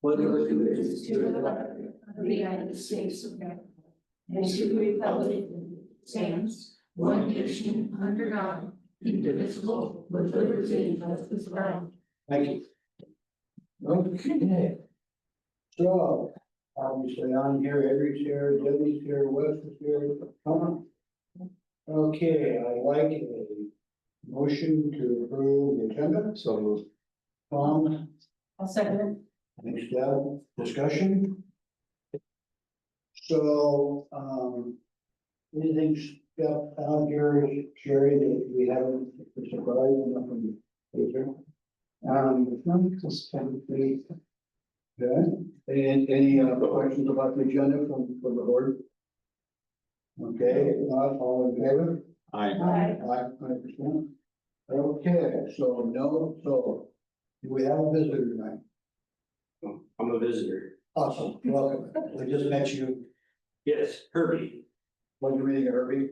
Whether to the flag of the United States of America and to the republic that stands one nation under God, indivisible, with liberty and justice for all. Thank you. Okay. So, obviously I'm here, Avery's here, Debbie's here, Wes is here, come on. Okay, I like a motion to approve the agenda. So moved. Tom, I'll second it. thanks, Deb. Discussion? So, anything stuck out here, Sherry, that we haven't surprised enough from the just kind of be. Okay, any questions about the agenda from the board? Okay, if not, all in favor? Aye. Aye, 100%. Okay, so do we have a visitor tonight? I'm a visitor. Awesome, welcome. We just met you. Yes, Herbie. What you reading, Herbie?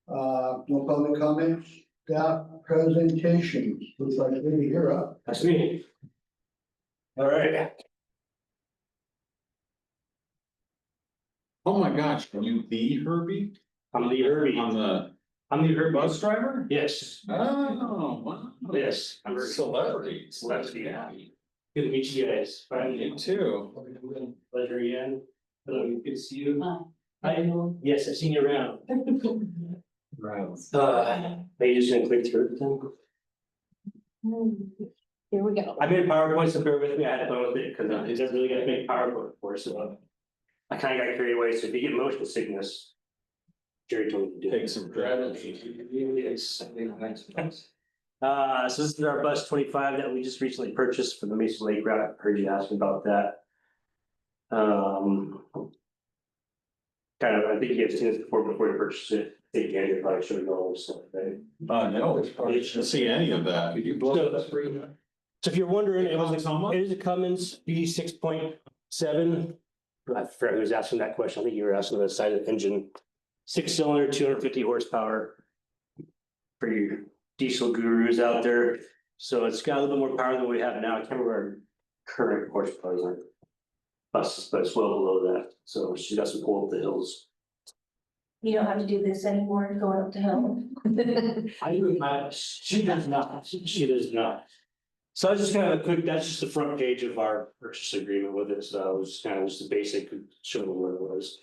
No public comments, staff presentations, looks like maybe you're up. That's me. All right. Oh my gosh, can you be Herbie? I'm the Herbie. On the I'm the Herbie. bus driver? Yes, Oh, wow. yes. I'm a Celebrity. Celebrity. Good to meet you guys. Finally. You too. Pleasure again. Hello, good to see you. Hi. Yes, I've seen you around. Right. Are you just gonna click through everything? Here we go. I made a PowerPoint, so bear with me, I had fun with it, because it doesn't really get to make PowerPoint for us, so. I kind of got carried away, so if you get motion sickness. Jerry told me to do it. Take some credit. Yes. So this is our bus 25 that we just recently purchased for the Mason Lake route, heard you asking about that. Kind of, I think you guys seen this before you purchased it, I think you probably should have known something, right? No, I didn't see any of that. Could you blow that screen? So if you're wondering, it was How much? it is a Cummins B 6.7. I forgot who was asking that question. I think you were asking the side of the engine. 6-cylinder, 250 horsepower. For your diesel gurus out there. So it's got a little bit more power than we have now. I can't remember our current horsepower on buses, but it's well below that. So she's got some pull up the hills. You don't have to do this anymore, going up the hill. I do she does not, she does not. So I was just kind of a quick, that's just the front page of our purchase agreement with it, so it was kind of just the basic, showing where it was.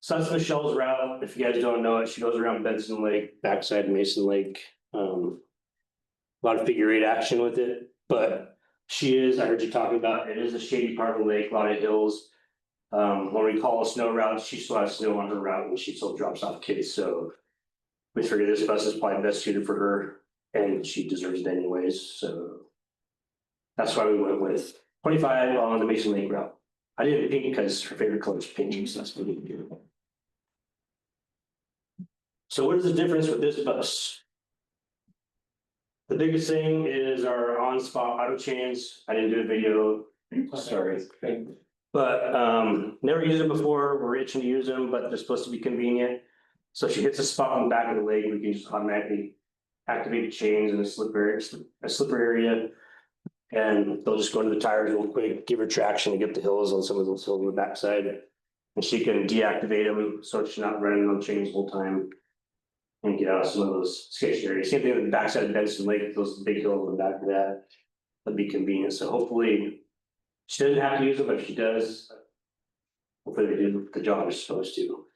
So that's Michelle's route, if you guys don't know it, she goes around Benson Lake, backside of Mason Lake. A lot of figure eight action with it, but she is, I heard you talking about, it is a shady part of the lake, a lot of hills. When we call a snow route, she still has snow on her route and she still drops off kids, so. We figured this bus is probably best suited for her and she deserves it anyways, so. That's why we went with 25 on the Mason Lake route. I did it pink because her favorite color is pink, so that's really beautiful. So what is the difference with this bus? The biggest thing is our on-spot auto chains. I didn't do a video, sorry. But never used them before, we're itching to use them, but they're supposed to be convenient. So if she hits a spot on the back of the leg, we can just automatically activate the chains in a slipper area. And they'll just go into the tires real quick, give her traction to get the hills on some of those hills on the backside. And she can deactivate them, so she's not running on chains the whole time. And get out of some of those sketchy areas. Same thing with the backside of Benson Lake, those big hills on the back of that. That'd be convenient, so hopefully she doesn't have to use them, but if she does. Hopefully they do the job they're supposed to.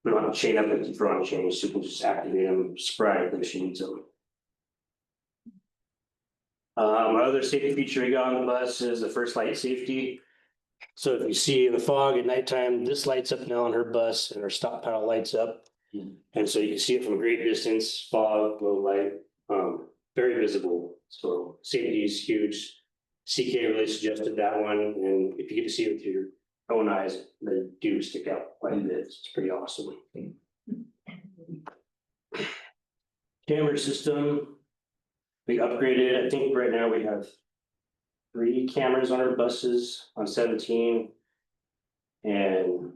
We don't have to chain up and keep her on chains, so we can just activate them sporadically if she needs them. My other safety feature we got on the bus is the first light safety. So if you see in the fog at nighttime, this lights up now on her bus and her stop panel lights up. And so you can see it from a great distance, fog, low light, very visible. So safety is huge. CK really suggested that one. And if you get to see it with your own eyes, they do stick out quite a bit. It's pretty awesome. Camera system. We upgraded, I think right now we have 3 cameras on our buses on 17 and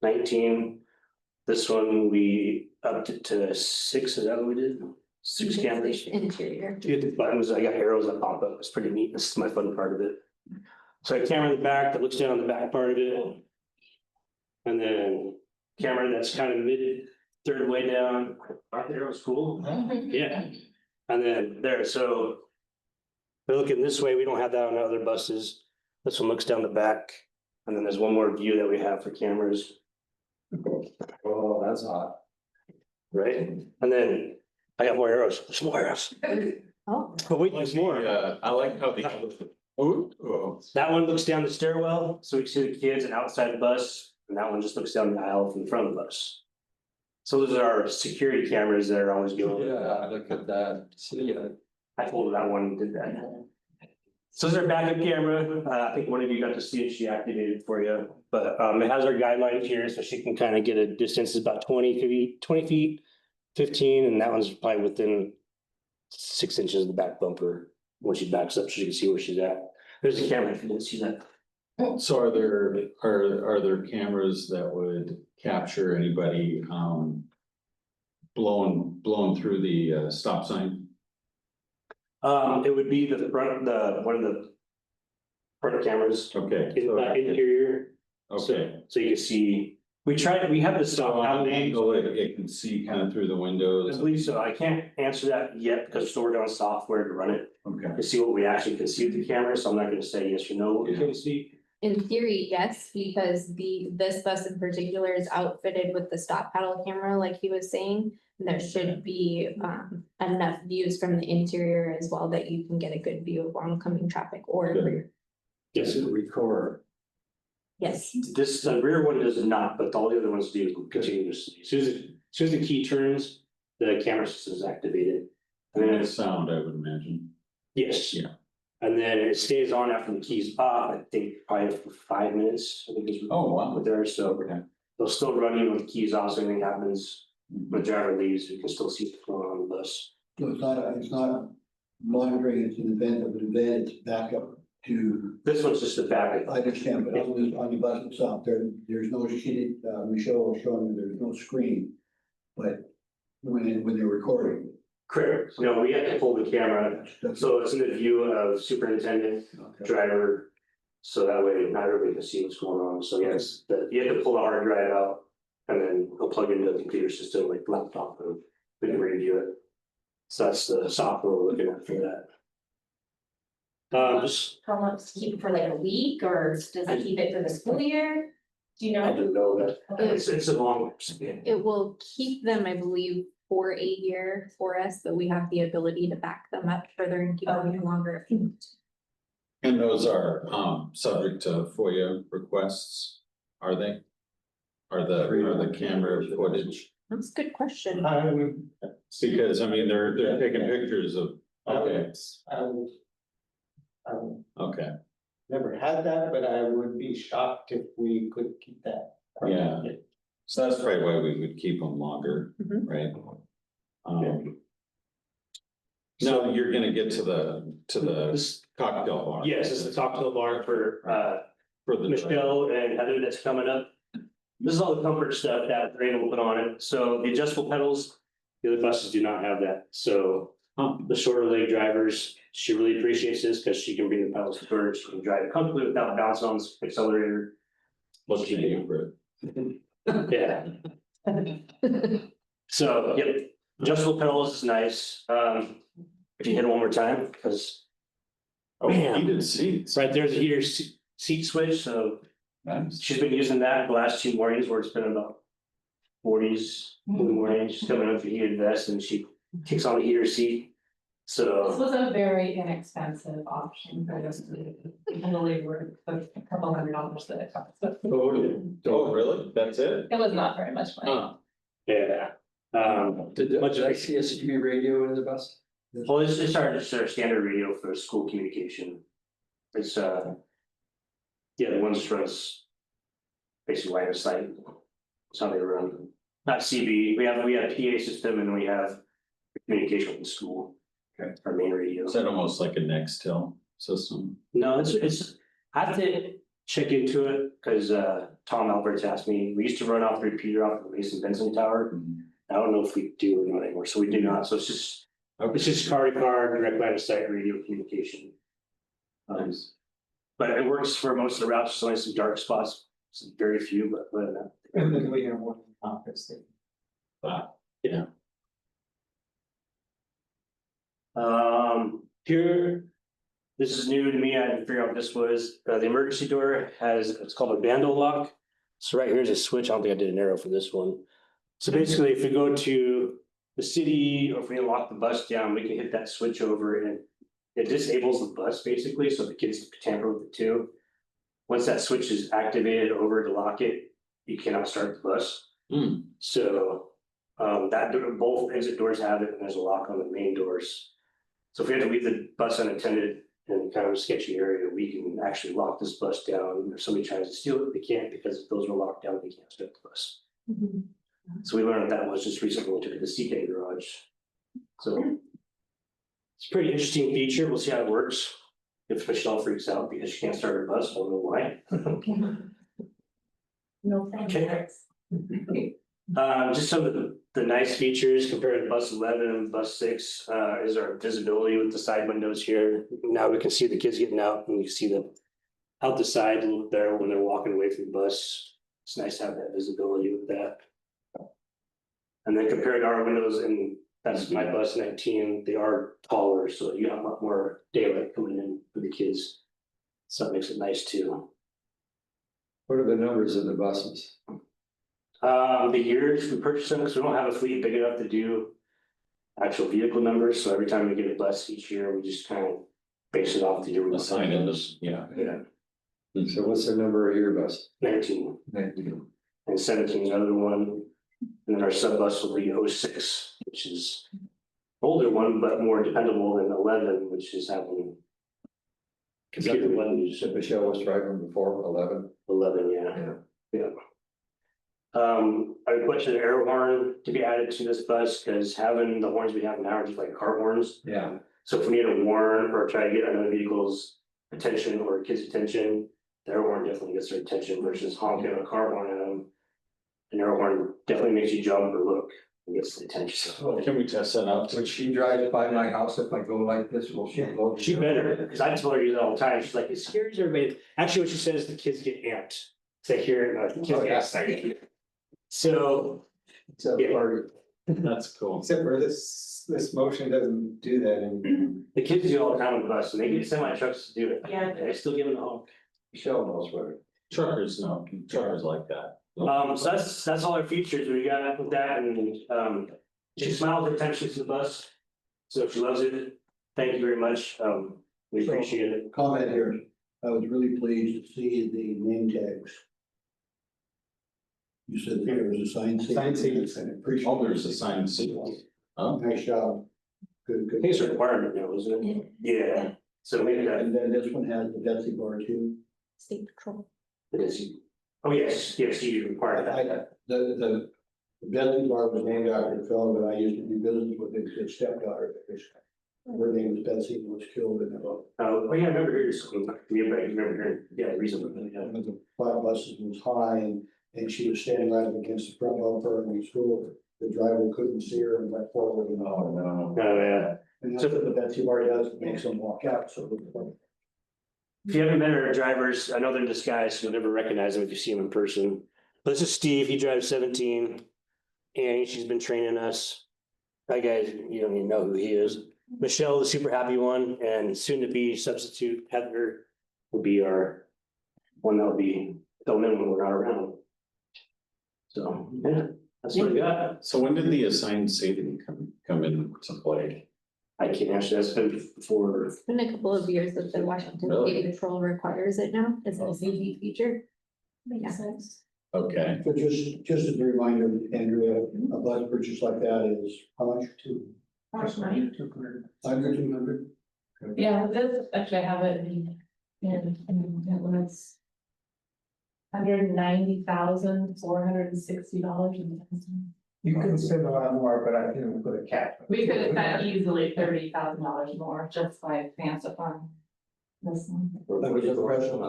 19. This one, we upped it to 6, is that what we did? 6 cameras. Interior. You hit the buttons, I got arrows that pop up, it's pretty neat, this is my fun part of it. So I have a camera in the back that looks down on the back part of it. And then camera that's kind of third way down, I think it was cool, yeah. And then there, so. We're looking this way, we don't have that on the other buses, this one looks down the back, and then there's one more view that we have for cameras. Oh, that's hot. Right, and then I got more arrows, there's more arrows. Oh. But wait, there's more. I like how the. Oh, That one looks down the stairwell, so we can see the kids and outside the bus, and that one just looks down the aisle from the front of the bus. So those are our security cameras that are always going. yeah, look at that. See, I told her that one did that. So this is our backup camera, I think one of you got to see it, she activated it for you, but it has our guidelines here, so she can kind of get a distance is about 20 feet, 15, and that one's probably within 6 inches of the back bumper. When she backs up, so she can see where she's at. There's a camera, if you didn't see that. so are there cameras that would capture anybody, blown through the, stop sign? It would be the front, one of the front cameras Okay. in the interior. Okay. So you can see, we have the So stop. on an angle, it can see kind of through the I windows. believe so. I can't answer that yet because we're still working on software to run it Okay. to see what we actually can see with the camera. So I'm not gonna say yes or no what we can see. In theory, yes, because this bus in particular is outfitted with the stop paddle camera, like he was saying. There should be enough views from the interior as well that you can get a good view of oncoming traffic or. Good. Yes, Record. Yes, this rear one does not, but all the other ones do continue to see. As soon as the key turns, the camera system is activated. And then And it's, sound, I would imagine. yes. Yeah. And then it stays on after the key's off, I think probably for 5 minutes, I think is. Oh, wow. With there, so Okay. they'll still run even with the keys off, so anything happens, when the driver leaves, you can still see what's going on the bus. So it's not monitoring, it's an event of an event, it's backup to, This one's just a backup. I understand, but on the bus itself, there's no sheet, Michelle was showing me there's no screen. But when they're recording. Correct, no, we have to pull the camera, That's- so it's in the view of superintendent, okay. driver. So that way, not everybody can see what's going on, so yes, you have to pull the hard drive out. And then we'll plug into the computer system like laptop and we can review it. So that's the software we're looking at for that. Just, How long does it keep for like a week or does it keep it for the school year? Do you I know? didn't know that, it's a long. it will keep them, I believe, for a year for us, but we have the ability to back them up further and keep them longer. if we need to. And those are, subject to FOIA requests, are they? Are the camera footage? That's a good question. I would, Because, I mean, they're taking pictures of, okay, I would okay, never had that, but I would be shocked if we could keep that. Yeah. so that's probably why we would keep them longer, Mhm. right? No, you're gonna get to the This, cocktail bar. yes, this is a cocktail bar for For the. Michelle and Heather that's coming up. This is all the comfort stuff that we're able to put on it, so the adjustable pedals, the other buses do not have that, so. The shorter leg drivers, she really appreciates this because she can bring the pedals to her, she can drive it comfortably without bouncing on the accelerator. What's your name for it? Yeah. So, yep, adjustable pedals is nice, if you hit it one more time, because Oh, Man. heated seats. right there's a heater seat switch, so Nice. she's been using that the last 2 mornings where it's been about 40s in the morning, she's coming up for heated vest and she kicks on the heater seat. This So, was a very inexpensive option for this. Only worth a couple $100 that it cost. Oh, really? That's it? It was not very much money. Huh. yeah. Did I see a CB radio in the bus? Well, it's our standard radio for school communication. It's yeah, the ones runs basically line of sight. That's how they run. Not CB, we have PA system and we have communication with the school. Okay. Our main radio. Is that almost like a Nextel system? No, it's, I have to check into it, cause Tom Alberts asked me, we used to run off the repeater off the Mason Benson Tower. I don't know if we do or not anymore, so we do not, so it's just It's just car to car, direct line of sight radio communication. Nice. But it works for most of the routes, there's only some dark spots, some very few, but other than that. And then we have one office thing. Here, this is new to me, I didn't figure out what this was, the emergency door has, it's called a vandal lock. So right here's a switch, I don't think I did an arrow for this one. So basically, if we go to the city, or if we lock the bus down, we can hit that switch over and it disables the bus basically, so the kids can tamper with it too. Once that switch is activated over to lock it, you cannot start the bus. Hmm. So, that door, both exit doors have it, and there's a lock on the main doors. So if we have to leave the bus unattended in kind of a sketchy area, we can actually lock this bus down. If somebody tries to steal it, they can't, because if those were locked down, they can't start the bus. So we learned that was just recently when we took it to the CK garage. So it's a pretty interesting feature. We'll see how it works. If Michelle freaks out because she can't start her bus, we'll know why. No, thank you. Just some of the nice features compared to bus 11 and bus 6 is our visibility with the side windows here. Now we can see the kids getting out, and we can see them out the side a little there when they're walking away from the bus. It's nice to have that visibility with that. And then compared to our windows, and that's my bus 19, they are taller, so you have a lot more daylight coming in for the kids. So that makes it nice too. What are the numbers of the buses? The years we purchased them, because we don't have a fleet big enough to do actual vehicle numbers, so every time we get a bus each year, we just kind of base it off the year we Assign assigned it, those. yeah. Yeah, So what's the number of your bus? 19 and 17 is another one, and then our sub bus will be 06, which is older one, but more dependable than 11, which is having Is that computer the one one, you said Michelle was driving before, 11? 11, yeah. I requested an air horn to be added to this bus, because having the horns we have now are just like car horns. Yeah. So if we need to warn or try to get another vehicle's attention or kids' attention, the air horn definitely gets their attention versus honking a car horn at them. An air horn definitely makes you jump or look and gets the attention. Can we test that out? When she drives by my house, if I go like this, will she go? She better, because I tell her you all the time, she's like, it scares everybody. Actually, what she says, the kids get amped. So I hear it, the kids Oh, get yeah. excited. So, So, Yeah. or That's cool. Except for this motion doesn't do that anymore. the kids do all the time on the bus, and they get semi trucks to do it. Yeah. I still give them the honk. Michelle knows what. Truckers, no, truckers like that. So that's all our features we got with that, and she smiles every time she sees the bus. So if she loves it, thank you very much, we appreciate it. Comment here, I was really pleased to see the name tags. You said that there was a sign. Sign sequence, I appreciate. Oh, there's a sign sequence. Oh, Nice job. Good, I good. think it's a requirement now, isn't it? Yeah, so maybe that, And then this one has the Betsy bar too. State patrol. it is, oh, yes, you require that. The Betsy bar was named after the fellow that I used to do business with, his stepdaughter. Her name was Betsy, and was killed in a, Oh, yeah, I remember hearing something, but I remember hearing, yeah, reason, yeah. one of the five buses was high, and she was standing right up against the front bumper in the school. The driver couldn't see her and went forward. And Oh, no. Oh, yeah. And that's what the Betsy bar does, it makes them walk out, so. If you haven't met our drivers, I know they're in disguise, so you'll never recognize them if you see them in person. But this is Steve, he drives 17. Annie, she's been training us. That guy, you don't even know who he is. Michelle, the super happy one, and soon to be substitute Heather will be our one that'll be filling in when we're not around. So, yeah, that's what we got. so when did the assigned safety come into play? I can't answer, that's been before. It's been a couple of years that the Washington Really? State Patrol requires it now as a safety feature. Makes sense. Okay, But just as a reminder, Andrea, a bus purchase like that is how much? That's money. 200? Yeah, this, actually, I have it in it was $190,460. You can spend a lot more, but I think we put a cap. We could have spent easily $30,000 more just by fancifying this one. That was a question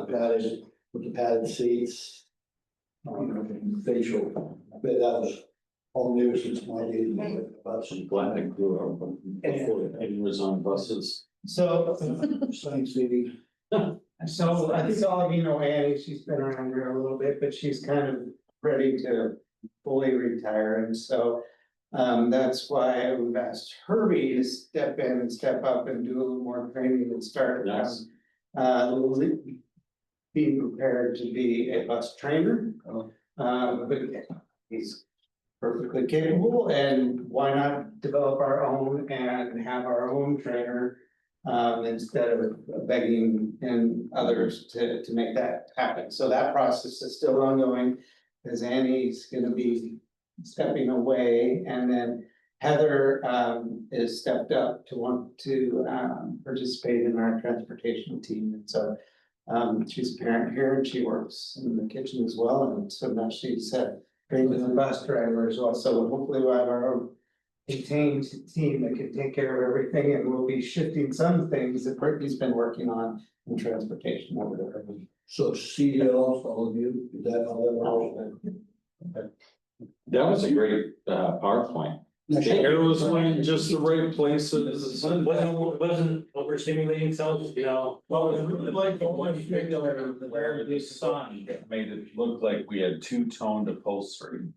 with the padded seats. Facial, but that was all new since my days. buses. Glad I grew up before it was on buses. So, Sun City. so I think all of you know Annie, she's been around here a little bit, but she's kind of ready to fully retire, and so. That's why we've asked Herbie to step in and step up and do a little more training and start. Nice. Being prepared to be a bus trainer. But he's perfectly capable, and why not develop our own and have our own trainer? Instead of begging in others to make that happen. So that process is still ongoing, as Annie's gonna be stepping away, and then Heather is stepped up to want to participate in our transportation team, and so. She's a parent here and she works in the kitchen as well, and so now she's trained as a bus driver as well, so hopefully we'll have our own. Contained team that can take care of everything, and we'll be shifting some things that Brittany's been working on in transportation over to her. So CDLs, all of you, is that how that works? That was a great PowerPoint. The arrows went in just the right places. Wasn't overstimulating cells, you know. Well, it was really like the one figure where the sun made it look like we had two-toned upholstery.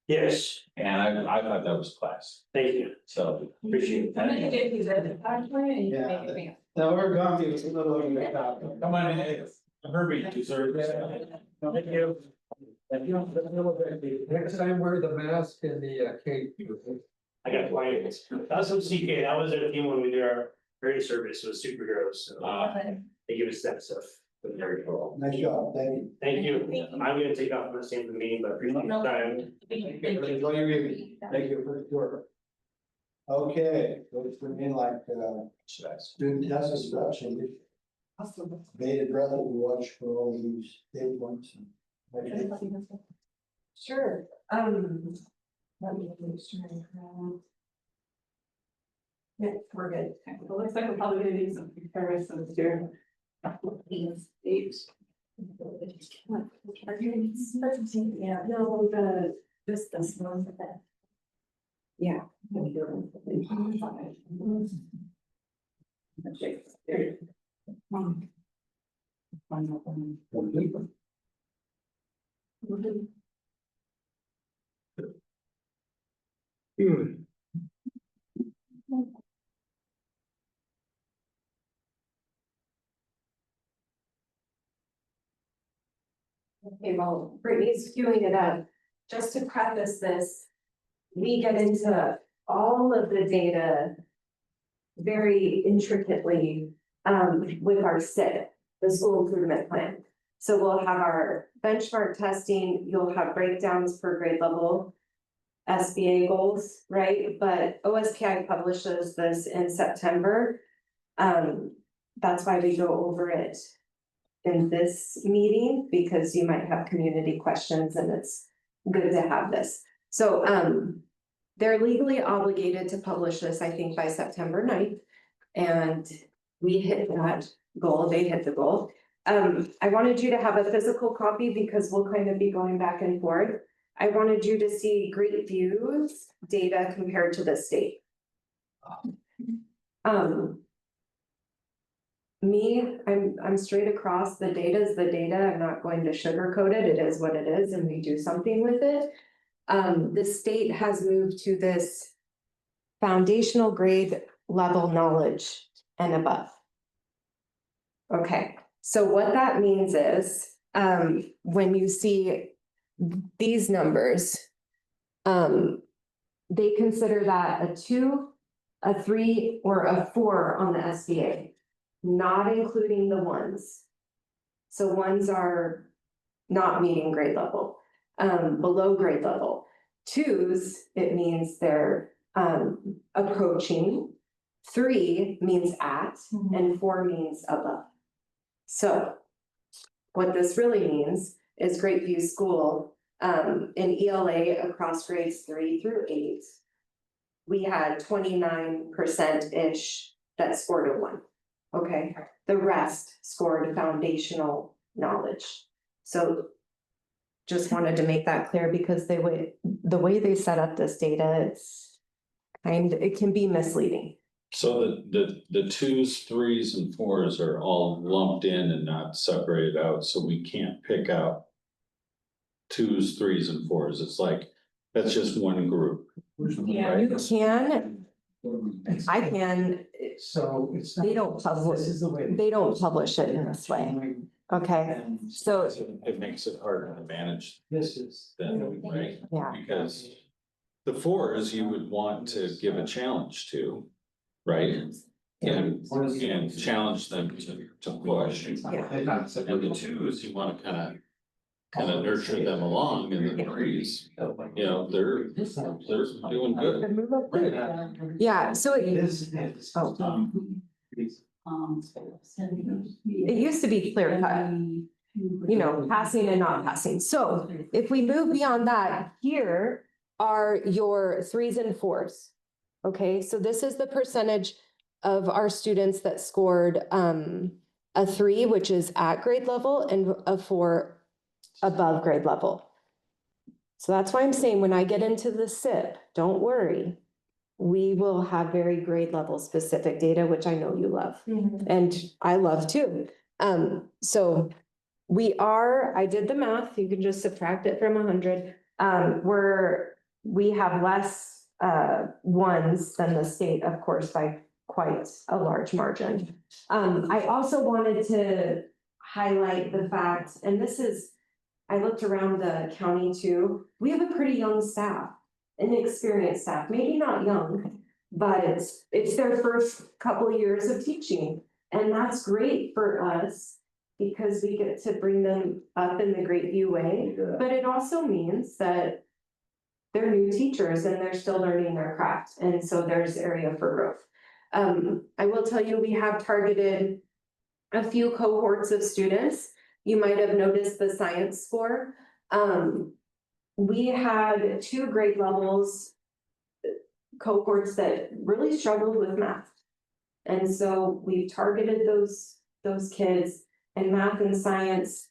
Yes, And I thought that was class, thank you, so. appreciate I'm gonna that. give you the PowerPoint and you can Yeah. make it big. Now, we're going to be a little over the top. Come on in, Herbie deserves it. Thank you. Next time, wear the mask and the cape. I got plenty. That's some CK, that was their team when we did our radio service, was superheroes, so they give us that stuff. But very cool. Nice job, thank you. Thank you, I'm gonna take off the same for me, but appreciate the time. Enjoy your evening. Thank you for the tour. Okay, goes for me like, student satisfaction. Bated breath that we watch for all these big ones. Sure, let me make sure I grab. Yeah, we're good. It looks like we're probably gonna need some comparisons here. These dates. Yeah, no, just this one. Yeah. Okay, there. Okay, well, Brittany's queuing it up. Just to preface this, we get into all of the data very intricately with our SIP, the school improvement plan. So we'll have our benchmark testing, you'll have breakdowns per grade level, SBA goals, right? But OSPI publishes this in September. That's why we go over it in this meeting, because you might have community questions and it's good to have this. So they're legally obligated to publish this, I think, by September 9th. And we hit that goal, they hit the goal. I wanted you to have a physical copy because we'll kind of be going back and forth. I wanted you to see Grapeview's data compared to the state. I'm straight across. The data is the data. I'm not going to sugarcoat it. It is what it is, and we do something with it. The state has moved to this foundational grade level knowledge and above. Okay, so what that means is, when you see these numbers, they consider that a 2, a 3, or a 4 on the SBA, not including the 1s. So 1s are not meeting grade level, below grade level. 2s, it means they're approaching. 3 means at, and 4 means above. So what this really means is Grapeview School, in ELA across grades 3 through 8, we had 29%-ish that scored a 1. Okay, the rest scored foundational knowledge. So just wanted to make that clear, because the way they set up this data, it can be misleading. So the twos, threes and fours are all lumped in and not separated out, so we can't pick out. Twos, threes and fours. It's like, that's just one group. Yeah. Right? You can, I can, So it's. they don't publish, This is the way. they don't publish it in this way, okay? And So, It makes it harder to manage this is. them, right? yeah, Because the fours you would want to give a challenge to, right? And challenge them to push. yeah. And the twos, you wanna kind of nurture them along, and the threes, you know, they're doing good. Yeah, so it This is. Oh. used to be clear cut, you know, passing and not passing. So if we move beyond that, here are your threes and fours. Okay, so this is the percentage of our students that scored a 3, which is at grade level, and a 4 above grade level. So that's why I'm saying when I get into the SIP, don't worry. We will have very grade level specific data, which I know you love. And I love too. So I did the math, you can just subtract it from 100. We have less ones than the state, of course, by quite a large margin. I also wanted to highlight the fact, and I looked around the county too, we have a pretty young staff, an experienced staff, maybe not young, but it's their first couple of years of teaching. And that's great for us because we get to bring them up in the Grapeview way. But it also means that they're new teachers and they're still learning their craft. And so there's area for growth. I will tell you, we have targeted a few cohorts of students. You might have noticed the science score. We had 2 grade levels cohorts that really struggled with math. And so we targeted those kids, and math and science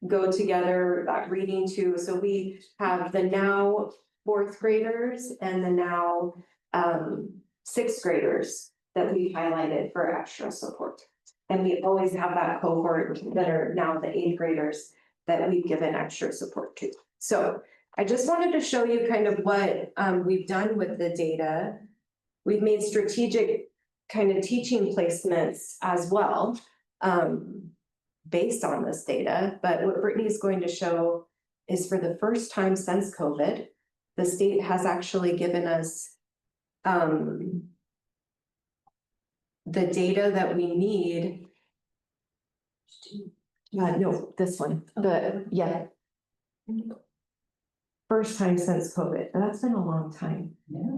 go together, that reading too. So we have the now 4th graders and the now 6th graders that we highlighted for extra support. And we always have that cohort that are now the 8th graders that we've given extra support to. So I just wanted to show you kind of what we've done with the data. We've made strategic kind of teaching placements as well, based on this data. But what Brittany's going to show is for the first time since COVID, the state has actually given us the data that we need. No, this one, first time since COVID, and that's been a long time.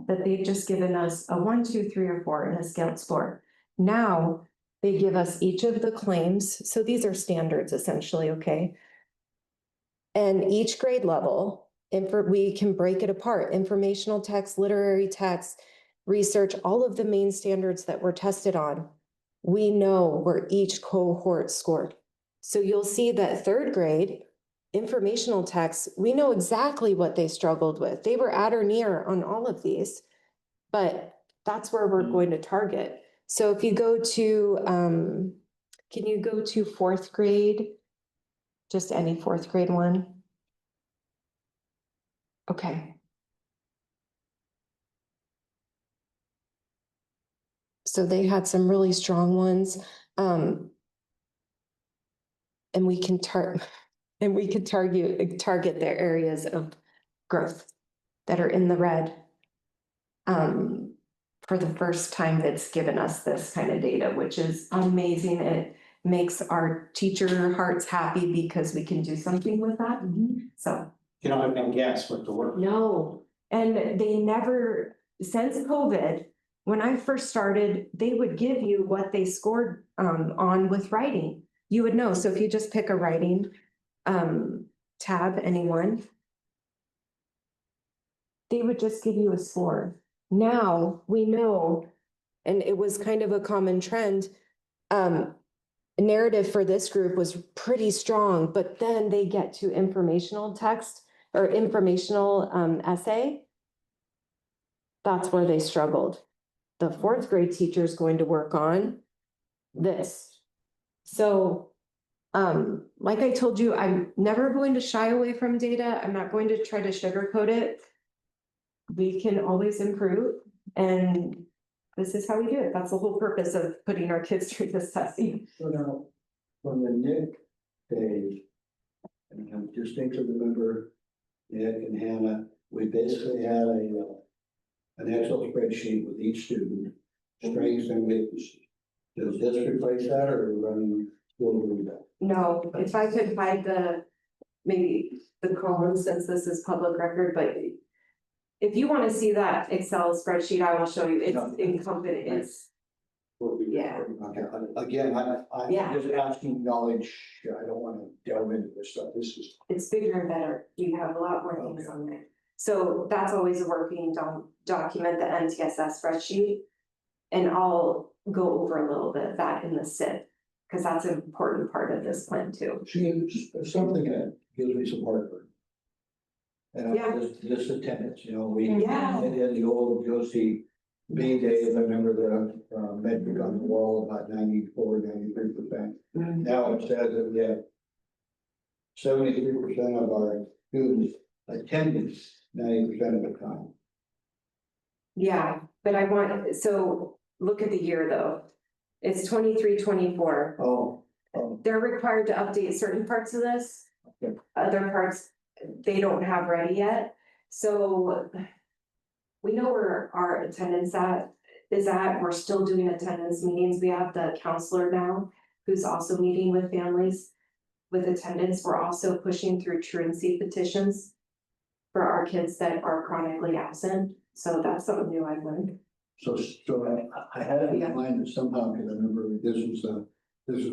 That they've just given us a 1, 2, 3, or 4 and a scaled score. Now, they give us each of the claims, so these are standards essentially, okay? And each grade level, we can break it apart, informational text, literary text, research, all of the main standards that were tested on. We know where each cohort scored. So you'll see that 3rd grade, informational text, we know exactly what they struggled with. They were at or near on all of these, but that's where we're going to target. So if you go to, can you go to 4th grade? Just any 4th grade one. Okay. So they had some really strong ones. And we can target their areas of growth that are in the red. For the first time that's given us this kind of data, which is amazing. It makes our teacher hearts happy because we can do something with that. So. You don't have any guess what to work. No, and they never, since COVID, when I first started, they would give you what they scored on with writing. You would know. So if you just pick a writing tab, anyone, they would just give you a score. Now we know, and it was kind of a common trend, narrative for this group was pretty strong, but then they get to informational text or informational essay. that's where they struggled. The fourth grade teacher is going to work on this. So, like I told you, I'm never going to shy away from data. I'm not going to try to sugarcoat it. We can always improve, and this is how we do it. That's the whole purpose of putting our kids through this testing. So now, from the Nick days, and I distinctly remember Nick and Hannah, we basically had an Excel spreadsheet with each student, strengths and weaknesses. Does this replace that, or are we running school to that? No, if I could find maybe the column, since this is public record, but if you want to see that Excel spreadsheet, I will show you. It's incumbent, it's, yeah. Okay, again, I'm Yeah. just asking knowledge, I don't wanna delve into this stuff, this is. It's bigger and better. You have a lot more things on there. So that's always a working document, the MTSS spreadsheet. And I'll go over a little bit of that in the SIP, because that's an important part of this plan too. See, it's something that gives me some heartburn. And Yeah. this attendance, you know, we, Yeah. in the old Josie B days, I remember the metric on the wall about 94, 93%. Now it says that we have 73% of our students attending 90% of the time. Yeah, but I want, so look at the year though. It's 23-24. Oh, They're required to update certain parts of this. Okay. Other parts, they don't have ready yet, so. We know where our attendance is at, we're still doing attendance meetings, we have the counselor now, who's also meeting with families. With attendance, we're also pushing through truancy petitions. For our kids that are chronically absent, so that's something new I've learned. so I had it in mind that somehow, because I remember this was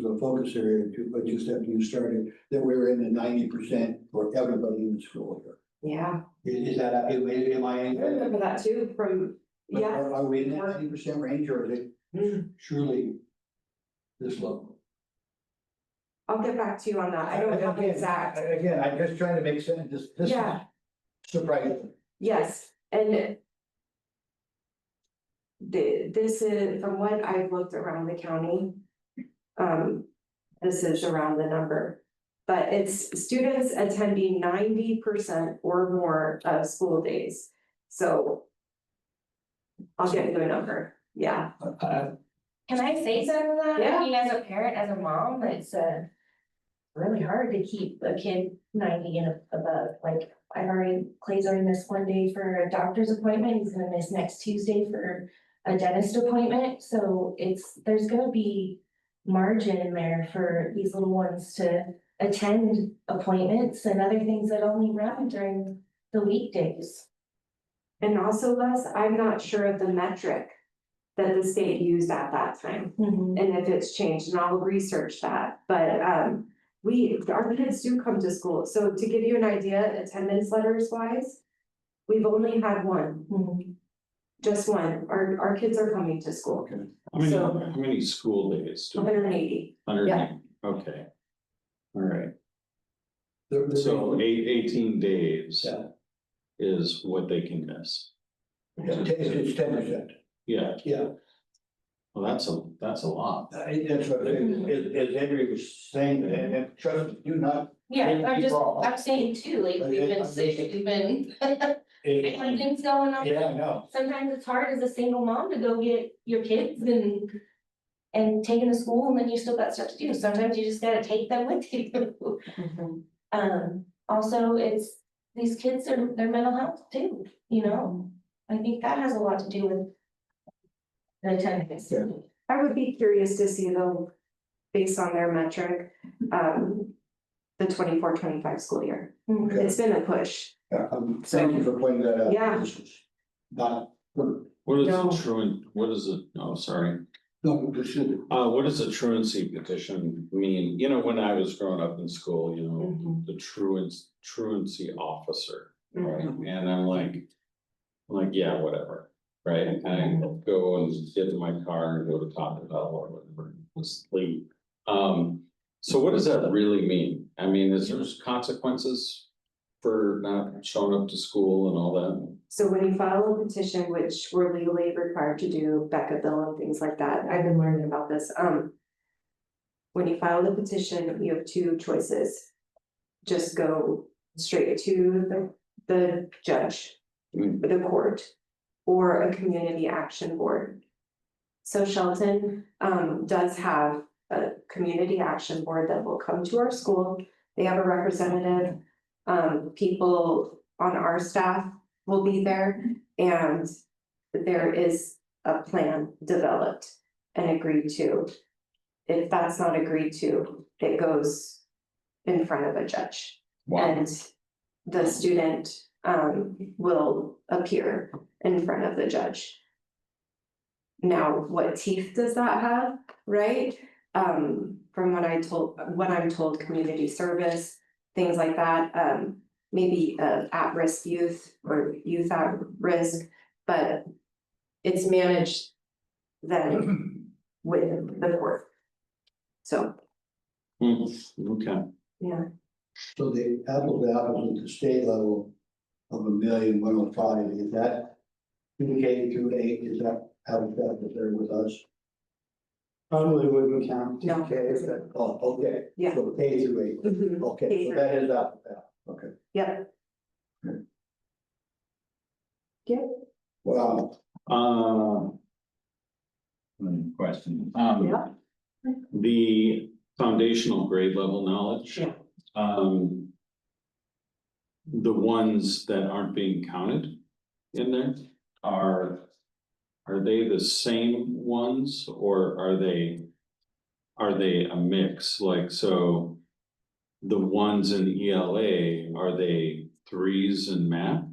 a focus area too, but just after you started, that we were in the 90% for everybody in the school here. Yeah, Is that, am I? I remember that too from, yeah. Are we in that 90% range, or is it truly this low? I'll get back to you on that, I don't have the exact, Again, I'm just trying to make sense, this is yeah, surprising. yes, and. This is, from what I've looked around the county. This is around the number. But it's students attending 90% or more of school days, so. I'll get you a number, yeah. Can I say something to that? Yeah. I mean, as a parent, as a mom, it's really hard to keep a kid 90 and above. Like, Clay's already missed one day for a doctor's appointment, he's gonna miss next Tuesday for a dentist appointment, so there's gonna be margin in there for these little ones to attend appointments and other things that only run during the weekdays. And also, Les, I'm not sure of the metric that the state used at that time, and if it's changed, and I'll research that, but our kids do come to school, so to give you an idea, attendance letters wise. We've only had one, just one, our kids are coming to school, Okay. How many school days? 180, 100, okay. All right, The so 18 days Yeah. is what they can miss. It's 10%. Yeah, Yeah. well, that's a lot. That's what, as Andrew was saying, and trust me, do not. Yeah, People- I'm saying too, like, we've been sick, we've been, things going on. Yeah, I know. Sometimes it's hard as a single mom to go get your kids and take them to school, and then you still got stuff to do, sometimes you just gotta take them with you. Also, it's, these kids are, their mental health too, you know, I think that has a lot to do with the attendance. Yeah. I would be curious to see though, based on their metric, the 24-25 school year, Okay. it's been a push. Thank you for pointing that out. Yeah. This is not, What is No. a truant, what is it, oh, sorry. no, this is. What does a truancy petition mean? You know, when I was growing up in school, you know, the truancy officer, right? And I'm like, yeah, whatever, right? And I go and get in my car and go to Taco Bell or whatever, sleep. So what does that really mean? I mean, is there consequences for not showing up to school and all that? So when you file a petition, which we're legally required to do, Becca bill and things like that, I've been learning about this, when you file the petition, you have two choices. Just go straight to the judge, the court, or a community action board. So Shelton, does have a community action board that will come to our school. They have a representative, people on our staff will be there, and there is a plan developed and agreed to. If that's not agreed to, it goes in front of a judge. And the student will appear in front of the judge. Now, what teeth does that have, right? From what I'm told, community service, things like that, maybe at-risk youth or youth at risk, but it's managed then with the court. So, Okay, yeah. So the apples to apples at the state level of 1,105,000, is that K through 8, is that apples to apples there with us? Probably wouldn't count. No. Okay, is that? Oh, okay. Yeah. So K through 8, Mhm. okay, so that is apples to apples, okay. Yep. Wow, question, Yeah. the foundational grade level knowledge. Yeah. The ones that aren't being counted in there are they the same ones or are they a mix? Like, so the ones in ELA, are they 3s in math?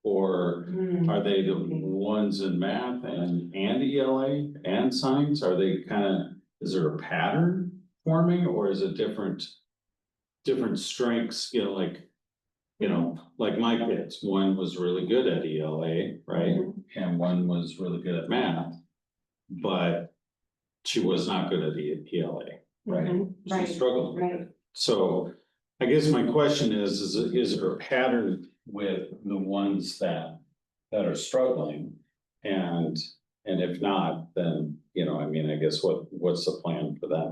Or are they the ones in math and ELA and science? Are they kind of, is there a pattern forming or is it different strengths, like my kids, one was really good at ELA, right? And one was really good at math, but she was not good at ELA, right? Mhm. She Right, struggled with right. it. So I guess my question is there a pattern with the ones that are struggling? And if not, then, I guess what's the plan for them?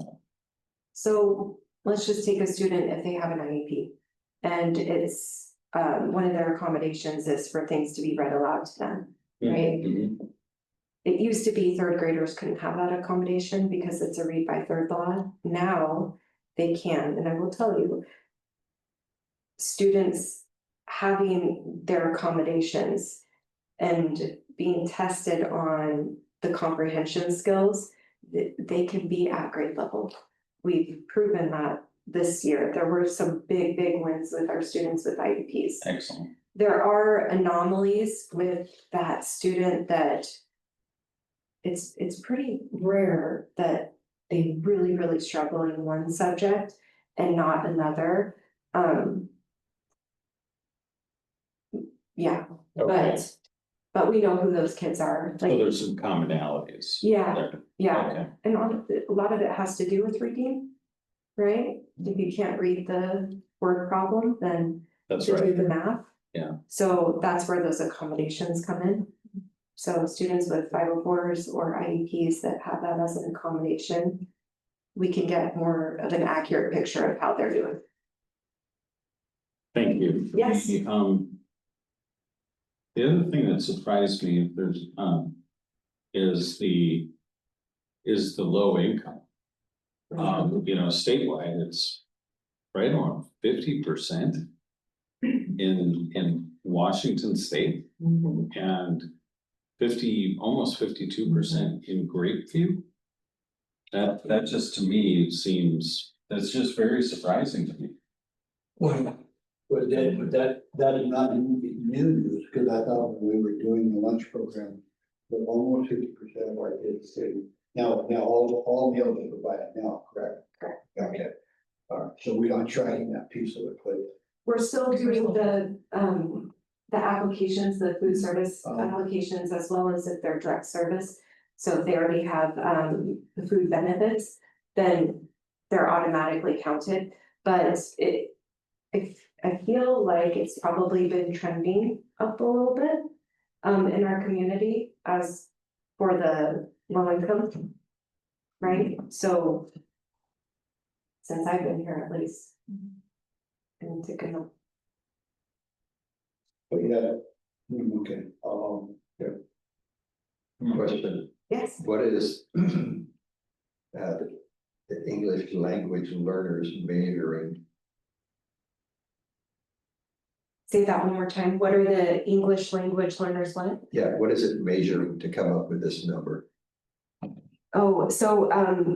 So let's just take a student if they have an IEP. And it's, one of their accommodations is for things to be read aloud to them, right? Mhm. It used to be third graders couldn't have that accommodation because it's a read by third law. Now they can, and I will tell you, students having their accommodations and being tested on the comprehension skills, they can be at grade level. We've proven that this year. There were some big wins with our students with IEPs. Excellent. There are anomalies with that student that it's pretty rare that they really struggle in one subject and not another. Yeah, Okay, but we know who those kids are, so like, there's some commonalities. yeah, there. yeah, Okay, and a lot of it has to do with reading. Right? If you can't read the word problem, then that's to do right. the math. Yeah. So that's where those accommodations come in. So students with 504s or IEPs that have that as an accommodation, we can get more of an accurate picture of how they're doing. Thank you. Yes. The other thing that surprised me, is the low income. Statewide, it's right around 50% in Washington State Mhm. and almost 52% in Grapeview. That just to me that's just very surprising to me. well, but that is not new news, because I thought when we were doing the lunch program, that almost 50% of our kids say, now all meals are provided now, correct? Correct. Okay, all right, so we are tracking that piece of it, please. We're still doing the applications, the food service Oh. applications, as well as if they're direct service. So if they already have the food benefits, then they're automatically counted. But if I feel like it's probably been trending up a little bit. In our community as for the low income. Right, so. Since I've been here at least. And to go. But yeah, okay, Question, Yes, what is the English language learners majoring? say that one more time. What are the English language learners what? Yeah, what is it measuring to come up with this number? Oh, so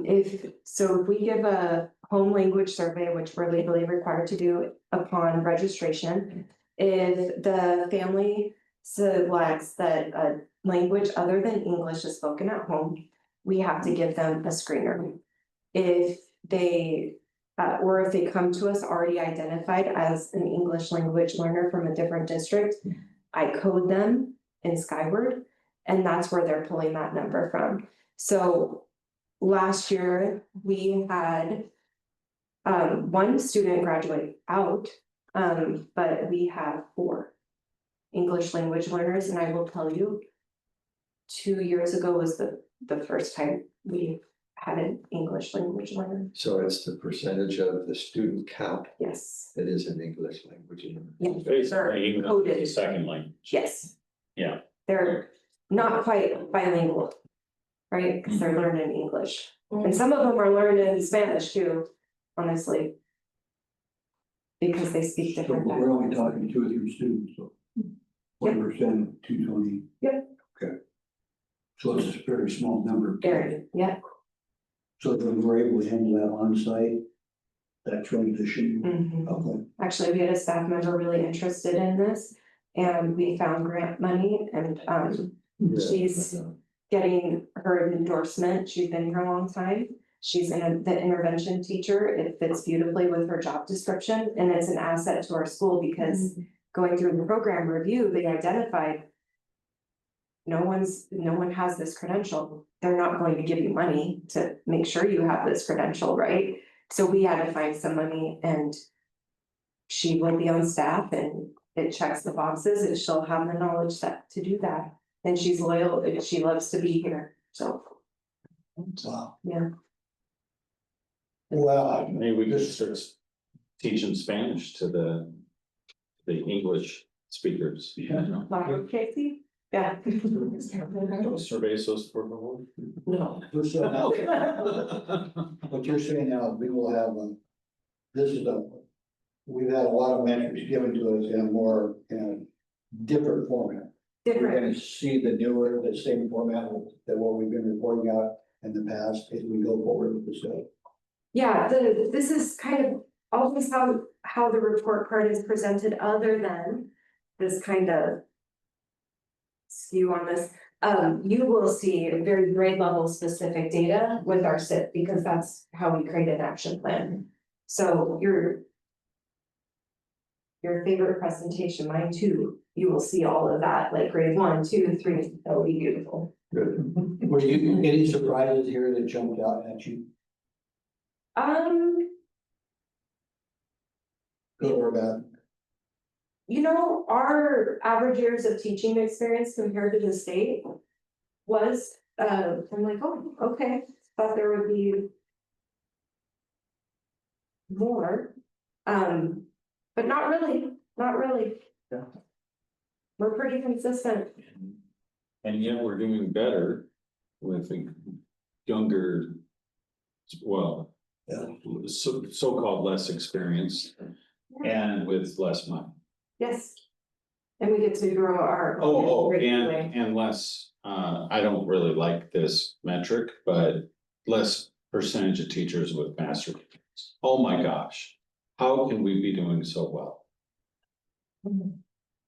if we give a home language survey, which we're legally required to do upon registration. If the family selects that a language other than English is spoken at home, we have to give them a screener. If they or if they come to us already identified as an English language learner from a different district, I code them in Skyward, and that's where they're pulling that number from. So last year, we had one student graduate out, but we have 4 English language learners, and I will tell you, 2 years ago was the first time we had an English language learner. So it's the percentage of the student count Yes, that is in English language. yeah, Basically, English coded. is a second language. Yes. Yeah. They're not quite bilingual, right? Because they're learning English. And some of them are learning Spanish too, honestly. Because they speak so different we're only dialects. talking 2 or 3 students, so. 1%, 220. Yep. Okay. So it's a very small number. Very, yeah. So then we're able to handle that on site, that transition. Mhm. Okay. Actually, we had a staff member really interested in this, and we found grant money, and she's getting her endorsement. She's been here a long time. She's the intervention teacher. It fits beautifully with her job description, and it's an asset to our school because going through the program review, they identified no one has this credential. They're not going to give you money to make sure you have this credential, right? So we had to find some money, and she will be on staff, and it checks the boxes, and she'll have the knowledge that to do that. And she's loyal, and she loves to be here, so, Wow. yeah. Well, Maybe we could start teaching Spanish to the English speakers. you know? Laura Casey? Yeah. Cervezos, por favor. No. so now, what you're saying now, we will have we've had a lot of metrics given to us in a more, different format. We're Different, gonna see the same format that what we've been reporting out in the past as we go forward with the study. yeah, this is kind of always how the report card is presented, other than this kind of skew on this. You will see very grade level specific data with our SIP, because that's how we create an action plan. So your favorite presentation, mine too, you will see all of that, like grade 1, 2, 3, that will be beautiful. Good. Were you any surprises here that jumped out at you, good or bad? You know, our average years of teaching experience compared to the state was, I'm like, oh, okay, thought there would be more. But not really, not really. Yeah. We're pretty consistent. And yet we're doing better with the younger, well, Yeah. so-called less experienced and with less money. Yes. And we get to grow our. And less, I don't really like this metric, but less percentage of teachers with master's degrees. Oh my gosh, how can we be doing so well?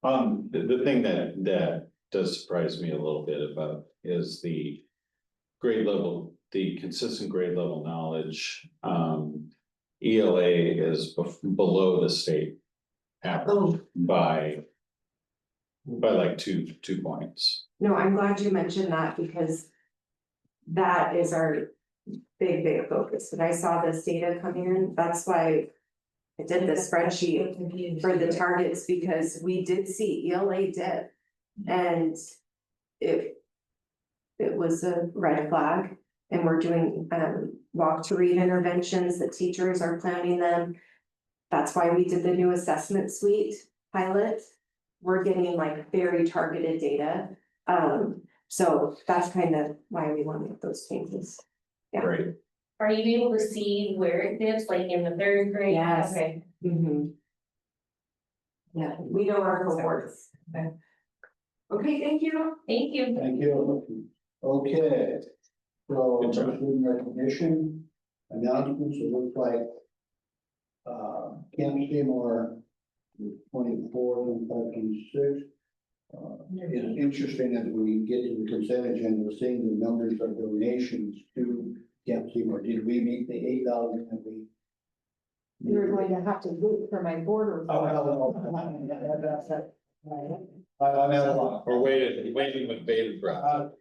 The thing that does surprise me a little bit about is the grade level, the consistent grade level knowledge. ELA is below the state average by like two points. No, I'm glad you mentioned that, because that is our big focus. When I saw this data come in, that's why I did the spreadsheet for the targets because we did see ELA dip. And it was a red flag, and we're doing walk to read interventions that teachers are planning them. That's why we did the new assessment suite pilot. We're getting like very targeted data. So that's kind of why we want to make those changes. Yeah. Great. Are you able to see where it dips, like in the third grade? Yes. Okay. Mhm. Yeah, we know our cohorts. Okay, thank you. Thank you. Thank you. Okay. So, Good job. student recognition, announcements, it looks like. Camp Seymour, 24, 25, 26. It's interesting as we get to the consent agenda, seeing the numbers of donations to Camp Seymour. Did we meet the 8,000 that we? You're going to have to look for my border. Oh, I'm at a lot. We're waiting with bated breath.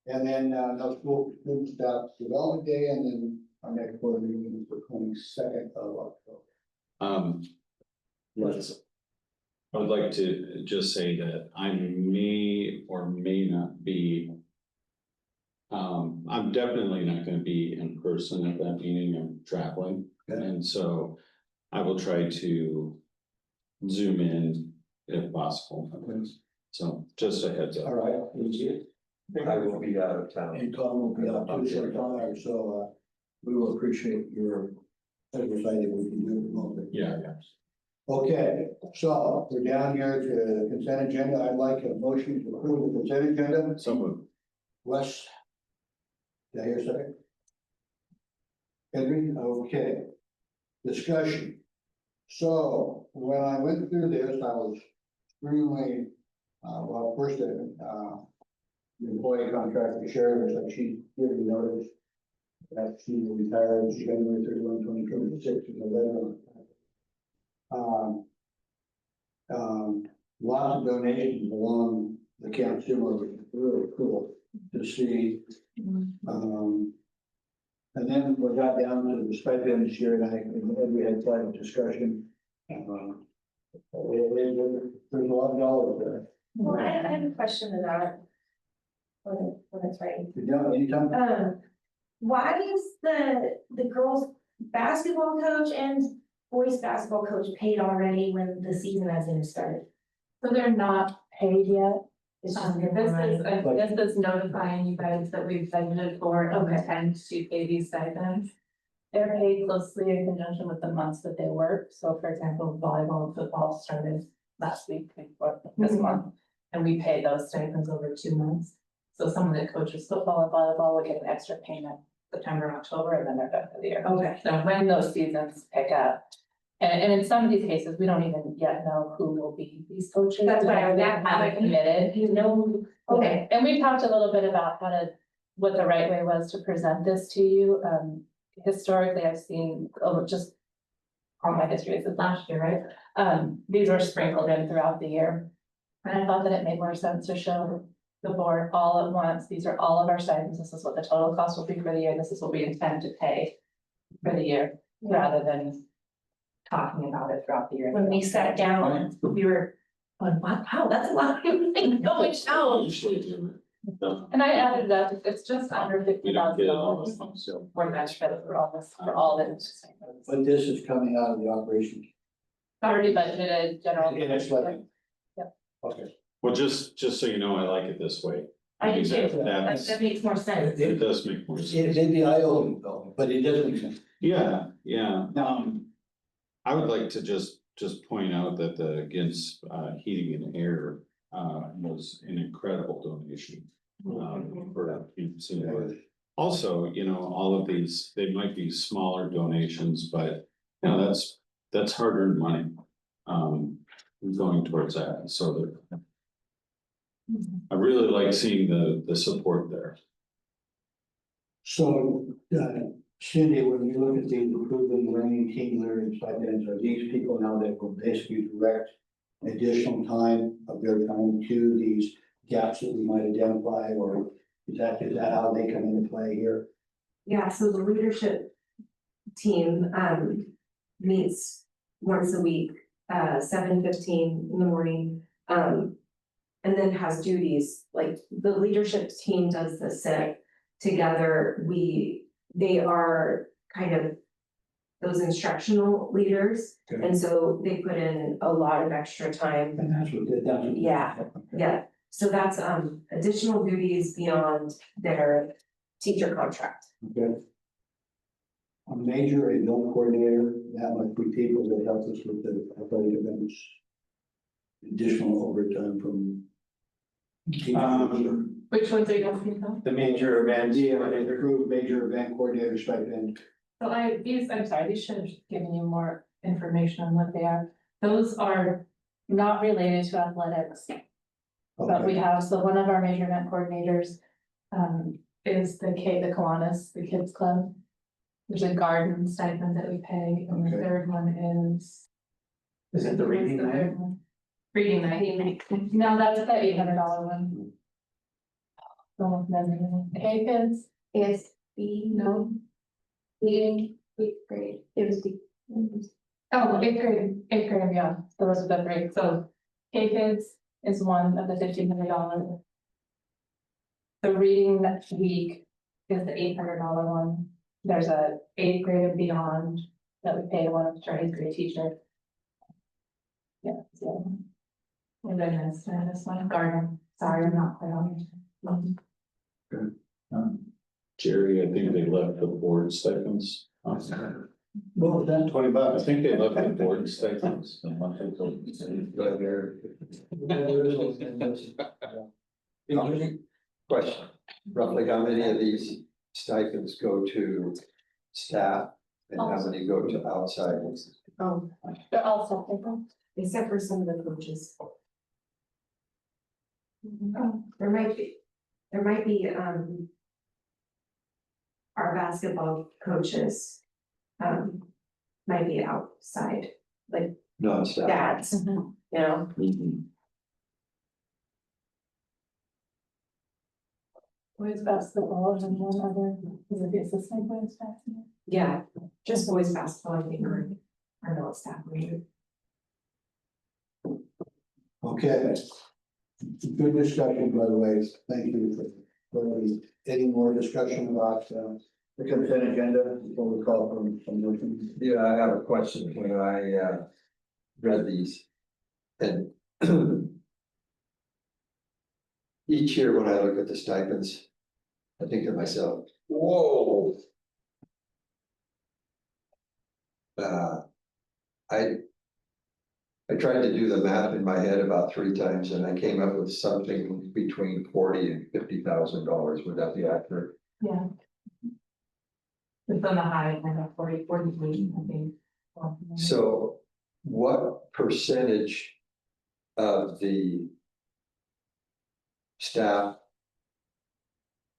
And then, no school student staff development day, and then our next board meeting is the 22nd of October. I would like to just say that I may or may not be. I'm definitely not gonna be in person at that meeting, I'm traveling, Okay. and so I will try to zoom in if possible. Okay. So just a heads All up. right. I will be out of town. And Tom will be out too, so we will appreciate your oversight if we can do it remotely. Yeah. Okay, so we're down here to the consent agenda. I'd like a motion to approve the consent agenda. So moved. Wes? Did I hear a second? Henry, okay. Discussion. So when I went through this, I was extremely, well, first, the employee contract, the sheriff, was like, she gave me notice that she will retire January 31, 2026, in November. Lots of donations along the Camp Seymour, which is really cool to see. And then we got down to the stipends here, and we had quite a discussion. There's a lot of dollars there. Well, I have a question to that. When it's right. You know, anytime. Why is the girls' basketball coach and boys' basketball coach paid already when the season hasn't started? So they're not paid yet. It's just This is notifying you guys that we've budgeted for and Okay. intend to pay these stipends. They're paid closely in conjunction with the months that they work. So for example, volleyball and football started last week, this month. And we pay those stipends over 2 months. So someone that coaches football and volleyball will get an extra payment September, October, and then they're done for the year. Okay. So when those seasons pick up. And in some of these cases, we don't even yet know who will be these coaches. That's why I was They asking. haven't committed. You know, okay. And we talked a little bit about what the right way was to present this to you. Historically, I've seen, just all my history is last year, right? These were sprinkled in throughout the year. And I thought that it made more sense to show the board all at once. These are all of our stipends. This is what the total cost will be for the year. This is what we intend to pay for the year, rather than talking about it throughout the year. When we sat down, we were, going, wow, that's a lot of going down. And I added that, it's just under We don't $50,000 get it. So. for match credit for all this, for all of it. But this is coming out of the operation. Already budgeted, general. Yeah, that's like. Yep. Okay. Well, just so you know, I like it this way. I do too. That's- That makes more sense. It does make more It sense. may be eye-opening though, but it doesn't make sense. Yeah, yeah. Um, I would like to just point out that the Gins Heating and Air was an incredible donation. For Seymour. Also, you know, all of these, they might be smaller donations, but you know, that's hard-earned money. Going towards that, so that. I really like seeing the support there. So, Cindy, when you look at the improving learning team learning stipends, are these people now that will basically direct additional time of their time to these gaps that we might identify, or is that how they come into play here? Yeah, so the leadership team, meets once a week, 7:15 in the morning. And then has duties, like the leadership team does the sit together. They are kind of those instructional leaders. Okay. And so they put in a lot of extra time. And that's what they're done. Yeah. Yeah, so that's additional duties beyond their teacher contract. Okay. A major event coordinator, that might be people that help us with the athletic events. Additional overtime from. Which ones are you asking about? The major events. Yeah, they approved major event coordinator stipend. So I'm sorry, these should have given you more information on what they are. Those are not related to athletics. But we Okay. have, so one of our major event coordinators, is the Kiwanis, the kids club. There's a garden stipend that we pay, and the Okay. third one is. Is it the reading what's the night? third one? Reading night. No, that's the $800 one. Don't remember. Hey, kids, ASB, no. Reading, eighth grade, it was the. oh, eighth grade and beyond, those are the three, so. Hey, kids is one of the $1,500. The reading next week is the $800 one. There's a eighth grade and beyond that we pay one of our eighth grade teacher. Yeah, so. And then this one, garden, sorry, I'm not quite on. Jerry, I think they left the board stipends. Well, then $20. I think they left the board stipends a month ago. How many, question, roughly how many of these stipends go to staff and how many go to outside? Oh, They're all separate. except for some of the coaches. There might be, our basketball coaches, might be outside, like Non-staff. dads, Mhm. you know? Boys basketball and one other, is it the assistant boys basketball? Yeah, just boys basketball, I think, are not staff related. okay. Good discussion, by the way. Thank you for any more discussion about the consent agenda before we call from motion. Yeah, I have a question when I read these. And each year when I look at the stipends, I think to myself, whoa. I tried to do the math in my head about 3 times and I came up with something between $40,000 and $50,000. Would that be accurate? Yeah. It's on the high, I know, 43, I think. So what percentage of the staff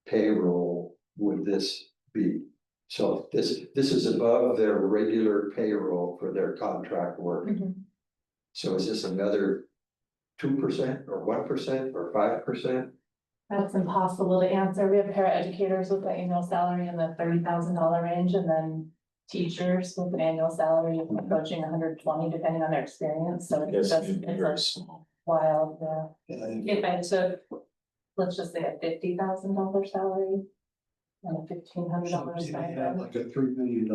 payroll would this be? So this is above their regular payroll for their contract work. Mhm. So is this another 2% or 1% or 5%? That's impossible to answer. We have paraeducators with an annual salary in the $30,000 range, and then teachers with an annual salary approaching 120, depending on their experience, so it's Yes, just, it'd be it's very a small. wild, Yeah, if I took, let's just say a $50,000 salary. And a $1,500 They have stipend. like a $3 million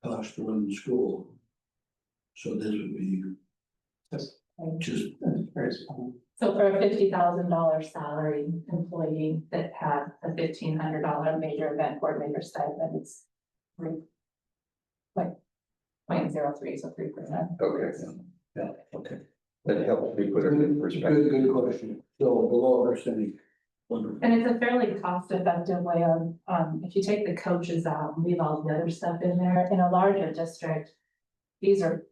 cost to run the school. So this would be just Very small. So for a $50,000 salary employee that had a $1,500 major event coordinator stipend, it's like 0.03, so 3%. Okay, yeah, okay. that helps me put it in perspective. Good question. So below our percentage. Wonderful. And it's a fairly cost-effective way of, if you take the coaches out and leave all the other stuff in there, in a larger district, these are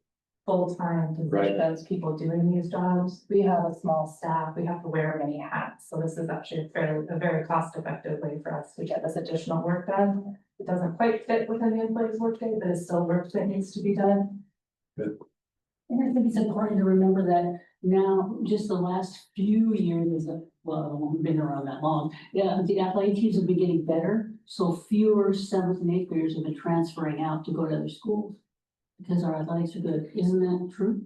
full-time Right. positions, people doing these jobs. We have a small staff, we have to wear many hats, so this is actually a very cost-effective way for us to get this additional work done. It doesn't quite fit within the employee's workday, but it's still work that needs to be done. And I think it's important to remember that now, just the last few years, well, we've been around that long. Yeah, the athletic teams have been getting better, so fewer 7th and 8th graders have been transferring out to go to other schools. because our athletics are good. Isn't that true?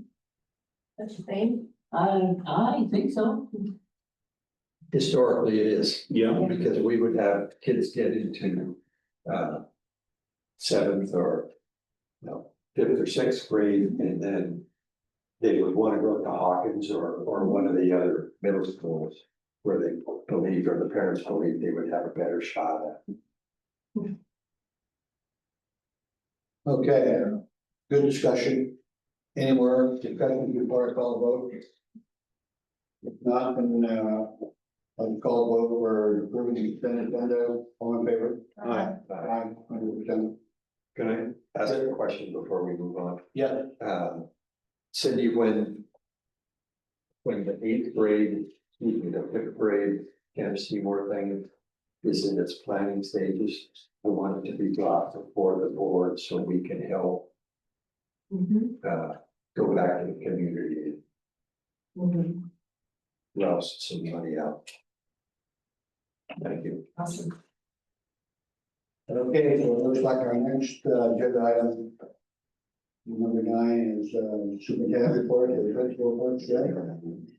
That's the thing. I think so. Historically, it is. Yeah. Because we would have kids get into, seventh or, no, fifth or sixth grade, and then they would want to go to Hawkins or one of the other middle schools where they believed, or the parents believed they would have a better shot at. Okay, good discussion. Any more discussion before I call the vote? If not, then, I'll call the vote for approving the consent agenda. All in favor? Aye. Aye, 100%. Can I ask a question before we move on? Yeah, Cindy, when the eighth grade, excuse me, the fifth grade Candace Seymour thing is in its planning stages, I want it to be brought before the board so we can help go back to the community and rouse some money out. Thank you. Awesome. okay, so it looks like our next agenda item. Number 9 is superintendent report, the principal report,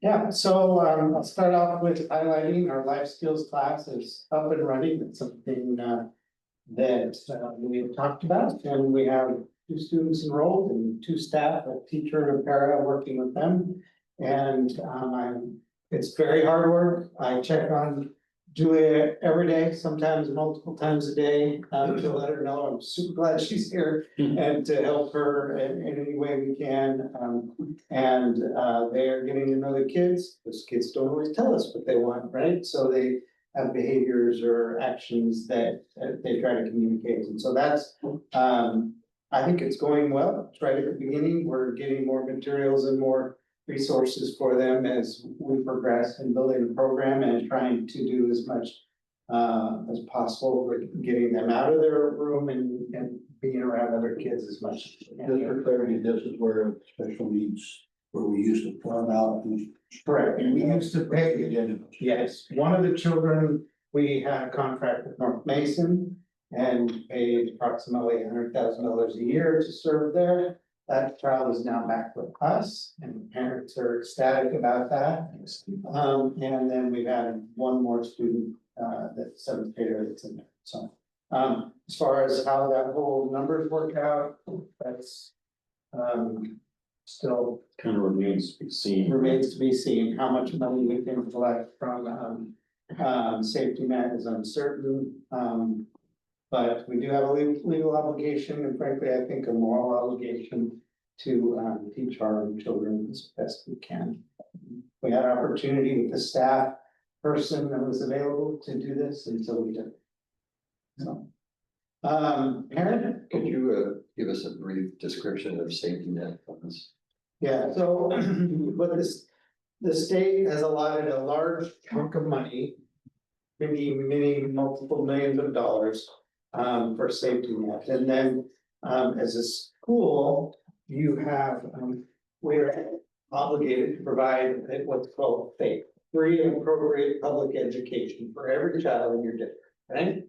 Yeah, so I'll start off with highlighting our life skills class is up and running. It's something that we've talked about, and we have 2 students enrolled and 2 staff, a teacher and a para working with them. And it's very hard work. I check on Julia every day, sometimes multiple times a day, to let her know I'm super glad she's here and to help her in any way we can. And they are getting to know the kids, because kids don't always tell us what they want, right? So they have behaviors or actions that they try to communicate. And so that's, I think it's going well. It's right at the beginning. We're getting more materials and more resources for them as we progress in building the program and trying to do as much as possible for getting them out of their room and being around other kids as much. as we can. just for clarity, this is where special needs, where we used to farm out. Correct, and we used to pay, Agenda. yes, one of the children, we had a contract with North Mason and paid approximately $100,000 a year to serve there. That child is now back with us, and parents are ecstatic about that. And then we've added one more student, that's 7th grader that's in there, so. As far as how that whole numbers work out, that's, still Kind of remains to be seen. remains to be seen. How much money we can collect from, safety net is uncertain. But we do have a legal obligation, and frankly, I think a moral obligation to teach our children as best we can. We had an opportunity with the staff person that was available to do this, and so we did. So, Aaron? Could you give us a brief description of safety net funds? Yeah, so what the state has allotted a large chunk of money, many multiple millions of dollars for safety net. And then as a school, you have, we're obligated to provide what's called free and appropriate public education for every child in your district, right?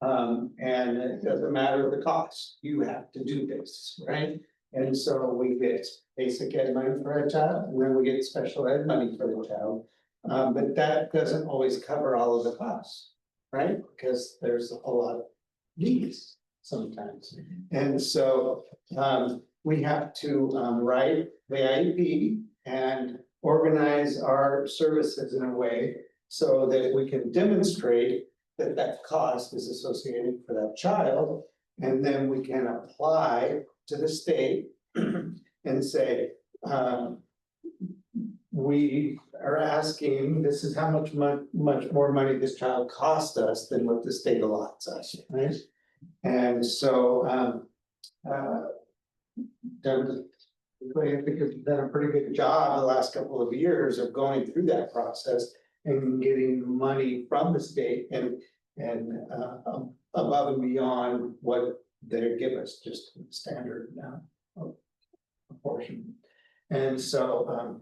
And it doesn't matter the cost, you have to do this, right? And so we get basic ed money for a child, and then we get special ed money for the child. But that doesn't always cover all of the costs, right? Because there's a lot of needs sometimes. And so we have to write the IEP and organize our services in a way so that we can demonstrate that that cost is associated for that child. And then we can apply to the state and say, we are asking, this is how much more money this child cost us than what the state allots us, right? And so, I think we've done a pretty good job the last couple of years of going through that process and getting money from the state and above and beyond what they give us, just standard proportion. And so,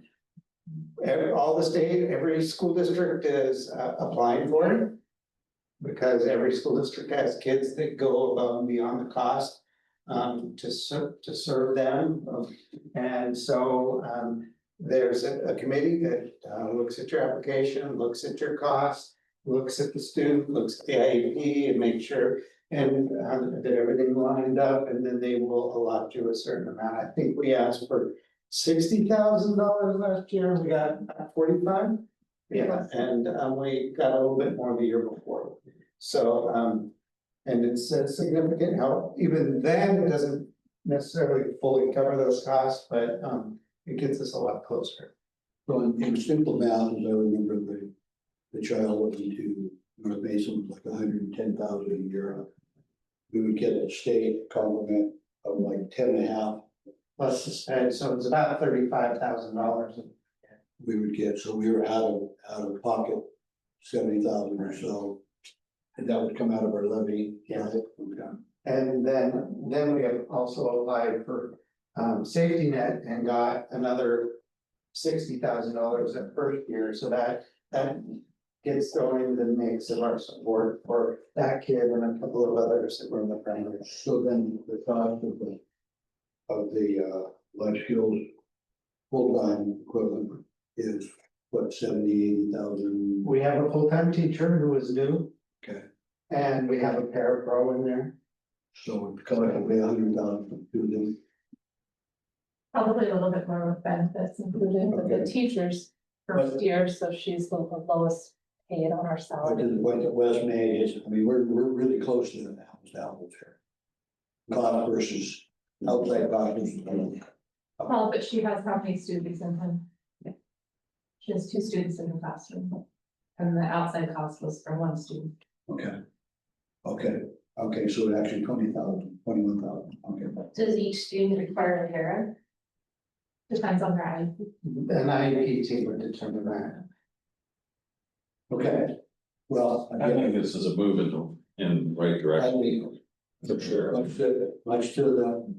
every school district is applying for it. Because every school district has kids that go above and beyond the cost. to serve them. And so, there's a committee that, looks at your application, looks at your costs, looks at the student, looks at the IEP and make sure and, that everything lined up, and then they will allot you a certain amount. I think we asked for $60,000 last year, we got 45. Yeah, and, we got a little bit more the year before. So, and it's a significant help. Even then, it doesn't necessarily fully cover those costs, but, it gets us a lot closer. So in simple math, as I remember, the child looking to North Mason was like 110,000 a year. We would get a state complement of like 10.5. Plus the spend, so it's about $35,000. We would get, so we were out of pocket 70,000 or so. And that would come out of our levy. Yeah. Okay. And then we have also applied for safety net and got another $60,000 that first year, so that gets thrown into the mix of our support for that kid and a couple of others that were in the primary. So then the cost of the life skills full-time equivalent is what, 70,000, 80,000? We have a full-time teacher who is new. Okay. And we have a parapro in there. So it's collectively 100,000 to them. Probably a little bit more with benefits included, but the Okay. teacher's first year, so she's the lowest paid on our I salary. did the point that West May is, I mean, we're really close to the apples to apples here. Cost versus outside costs. Well, but she has how many students in her? She has 2 students in her classroom. And the outside cost was for 1 student. Okay, so actually 20,000, 21,000, okay. Does each student require a para? Depends on her IEP. An IEP team would determine that. Okay, well, I think this is a move in the right direction, for sure. Much to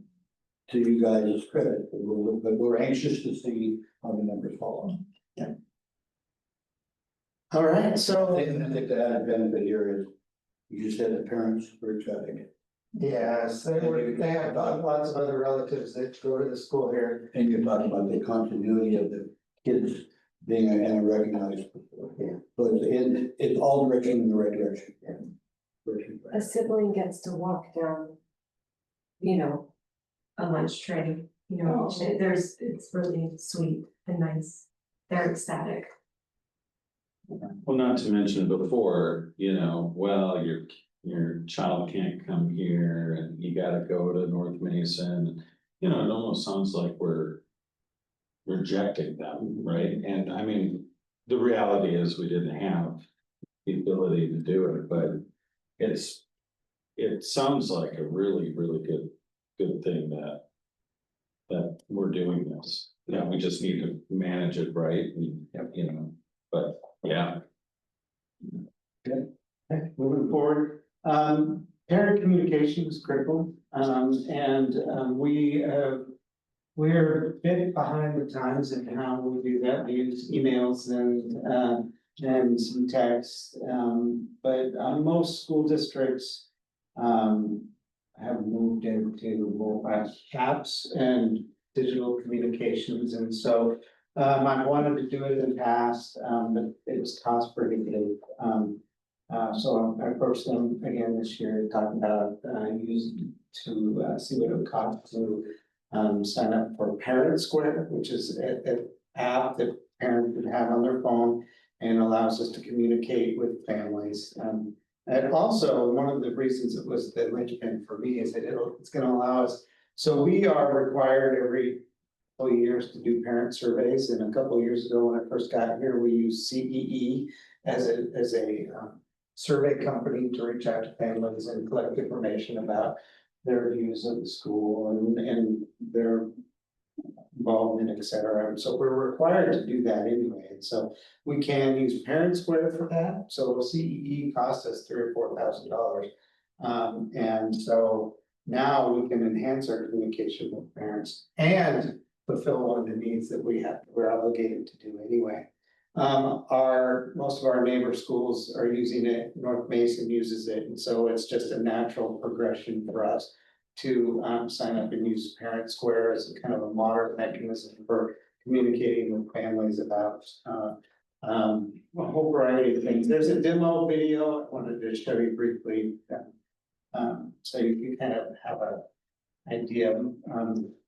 you guys' credit, but we're anxious to see how the numbers fall. All right, I so. think the added benefit here is, you just said the parents were ecstatic. Yes, they have lots of other relatives that go to the school here. And you're talking about the continuity of the kids being in a recognized. Yeah. So it's all direction in the right direction. A sibling gets to walk down, you know, a lunch tray, you know, it's really sweet and nice. They're ecstatic. Well, not to mention before, well, your child can't come here and you gotta go to North Mason. It almost sounds like we're rejecting them, right? And I mean, the reality is we didn't have the ability to do it, but it sounds like a really, really good thing that we're doing this. We just need to manage it right and, but yeah. Okay, moving forward, parent communication is critical, and we're a bit behind the times in how we do that. We use emails and some text, but most school districts have moved into more apps and digital communications, and so I wanted to do it in the past, but it was cost prohibitive. So I approached them again this year, talking about using to see what it would cost to sign up for Parent Square, which is an app that parents would have on their phone and allows us to communicate with families. And also, one of the reasons it was the linchpin for me is that it's going to allow us. So we are required every couple of years to do parent surveys, and a couple of years ago when I first got here, we used CEE as a survey company to reach out to families and collect information about their views of the school and their involvement, et cetera. And so we're required to do that anyway. And so we can use Parent Square for that. So CEE cost us $3,000 or $4,000. And so now we can enhance our communication with parents and fulfill one of the needs that we're obligated to do anyway. Most of our neighbor schools are using it, North Mason uses it, and so it's just a natural progression for us to sign up and use Parent Square as a kind of a modern mechanism for communicating with families about a whole variety of things. There's a demo video I wanted to show you briefly. So you can kind of have a idea,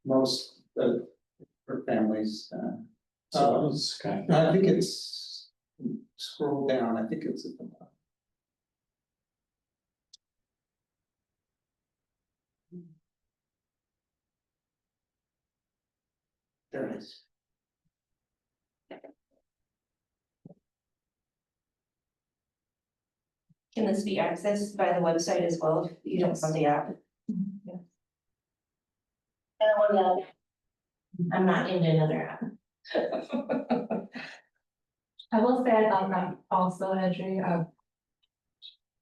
most for families. So it's kind I think it's, scroll down, I think it's at the bottom. There it is. Can this be accessed by the website as well, if you don't have the app? I don't want that. I'm not into another app. I will say I thought that also, Edry,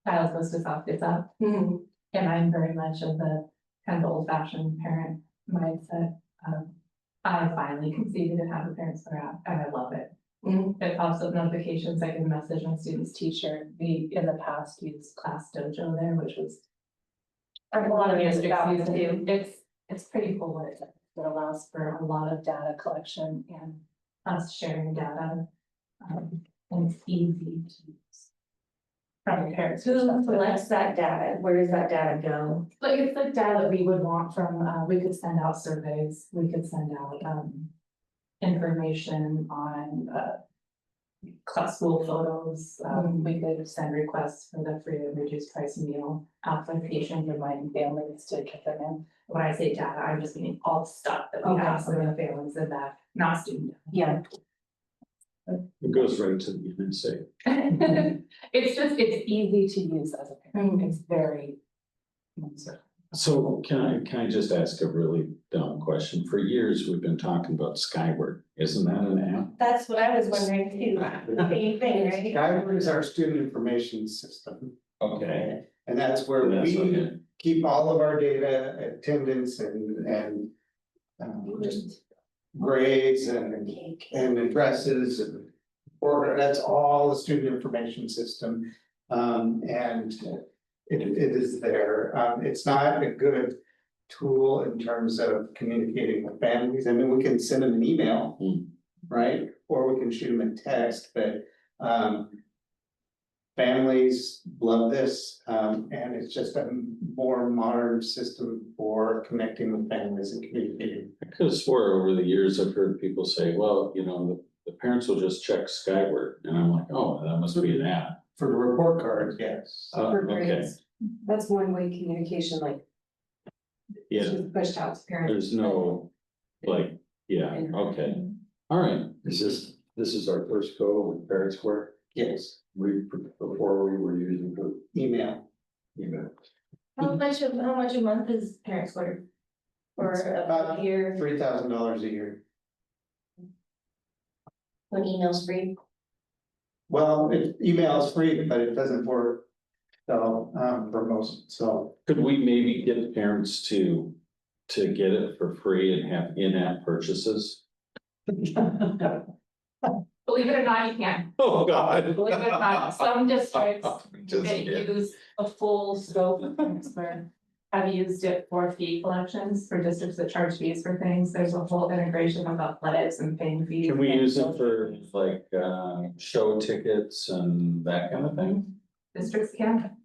child goes to South gets up. And I'm very much of the kind of old fashioned parent mindset. I finally conceded to have a parents for app and I love it. It pops up notifications, I can message my student's teacher. We in the past used Class Dojo there, which was. A lot of music districts out use too. it. It's pretty cool what it does. It allows for a lot of data collection and us sharing data. And it's easy to use. From a parent's Who perspective. collects that data? Where does that data go? Like it's the data we would want from, we could send out surveys, we could send out, information on, class school photos. We could send requests for the free and reduced price meal application, reminding families to get them in. When I say data, I'm just meaning all the stuff that we have for the families in that, not student. Yeah. It goes right to the NSA. It's easy to use as a parent, it's very. So can I just ask a really dumb question? For years, we've been talking about Skyward. Isn't that an app? That's what I was wondering too. Same thing, right? Skyward is our student information system. Okay. And that's where That's we okay. keep all of our data, attendance and just grades and addresses and order, that's all the student information system. And it is there. It's not a good tool in terms of communicating with families. I mean, we can send them an email, right? Or we can shoot them a text, but families love this, and it's just a more modern system for connecting with families and communicating. I could have swore over the years I've heard people say, well, you know, the parents will just check Skyward. And I'm like, oh, that must be an app. For the report cards, yes. For Okay, grades. That's one way communication, like, yeah, she's pushed out to parents. there's no, like, yeah, okay, all right. This is our first go with Parent Square. Yes, Before we were using the email. email. How much a month is Parent Square? Or a year, $3,000 a year. when email's free? Well, email is free, but it doesn't work. So, for most, so. Could we maybe get parents to get it for free and have in-app purchases? Believe it or not, you can. Oh, God. Believe it or not, some districts Just that kidding. use a full scope of transfer have used it for fee collections for districts that charge fees for things. There's a whole integration of athletics and paying fees. Can we use it for like, show tickets and that kind of thing? Districts can.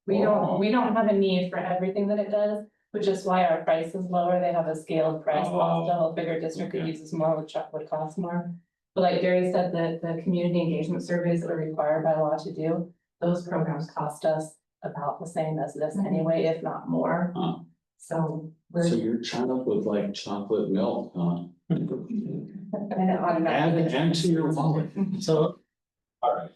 We don't have a need for everything that it does, which is why our price is lower. They have a scaled price cost. A bigger district that Okay. uses more would cost more. But like Gary said, the community engagement surveys that are required by law to do, those programs cost us about the same as this anyway, if not more. Huh. So So your child with like chocolate milk, huh? And it automatically. Add to your wallet. So, all right.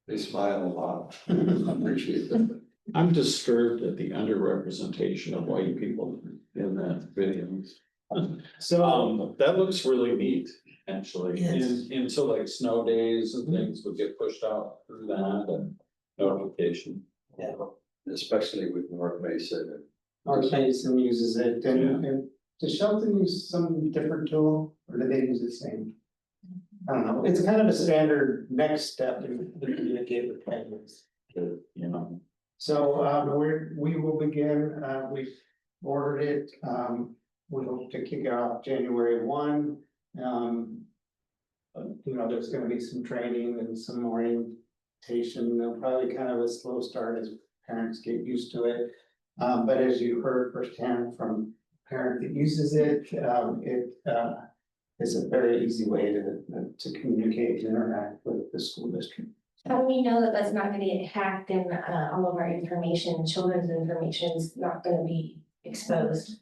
They smile a lot. I appreciate that. I'm disturbed at the underrepresentation of white people in that video. So, That looks really neat, actually, Yes. and so like snow days and things would get pushed out through that and notification. yeah, Especially with North Mesa. North Mason uses it, and does Shelton use some different tool, or do they use the same? I don't know, it's kind of a standard next step in communicate with families. You know, So, we will begin, we've ordered it, we hope to kick it off January 1. There's gonna be some training and some orientation, probably kind of a slow start as parents get used to it. But as you heard firsthand from a parent that uses it, is a very easy way to communicate and interact with the school district. How do we know that that's not gonna get hacked and all of our information, children's information is not gonna be exposed?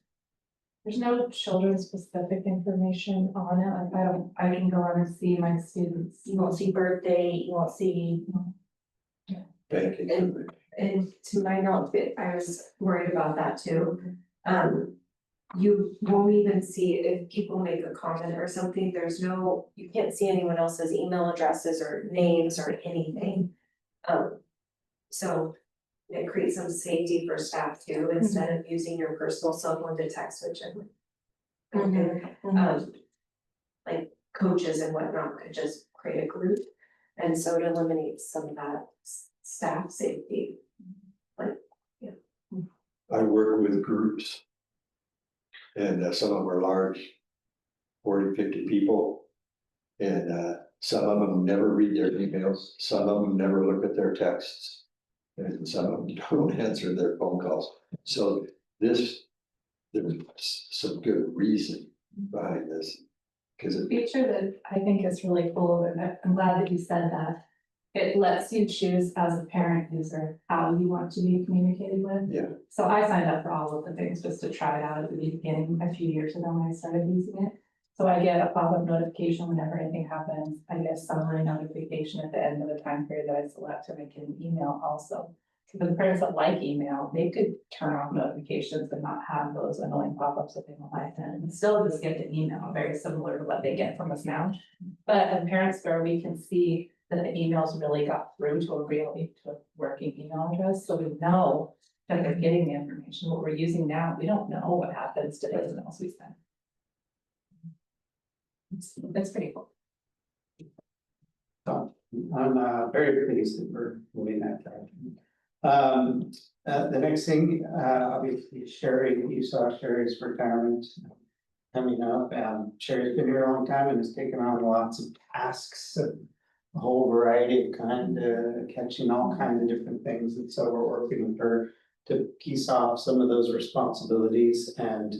There's no children's specific information on it. I can go on and see my students. You won't see birthday, you won't see. Banking. And to my knowledge, I was worried about that too. You won't even see if people make a comment or something, you can't see anyone else's email addresses or names or anything. So it creates some safety for staff too, instead of using your personal cell phone to text, which like coaches and whatnot could just create a group. And so it eliminates some of that staff safety. I work with groups. And some of them are large, 40, 50 people. And some of them never read their emails, some of them never look at their texts. And some of them don't answer their phone calls. So there's some good reason behind this. Because The feature that I think is really cool, and I'm glad that you said that. It lets you choose as a parent user how you want to be communicated with. Yeah. So I signed up for all of the things just to try it out at the beginning a few years ago when I started using it. So I get a pop-up notification whenever anything happens. I get a summary notification at the end of the time period that I select, and I get an email also. So for the parents that like email, they could turn off notifications and not have those annoying pop-ups that they don't like, and still just get the email, very similar to what they get from us now. But at Parent Square, we can see that the emails really got through to a working email address, so we know that they're getting the information. What we're using now, we don't know what happens to those emails we send. That's pretty cool. So I'm very pleased that we're moving that direction. The next thing, obviously Sherry, you saw Sherry's retirement coming up. Sherry's been here a long time and has taken on lots of tasks, a whole variety of catching all kinds of different things. And so we're working with her to piece off some of those responsibilities and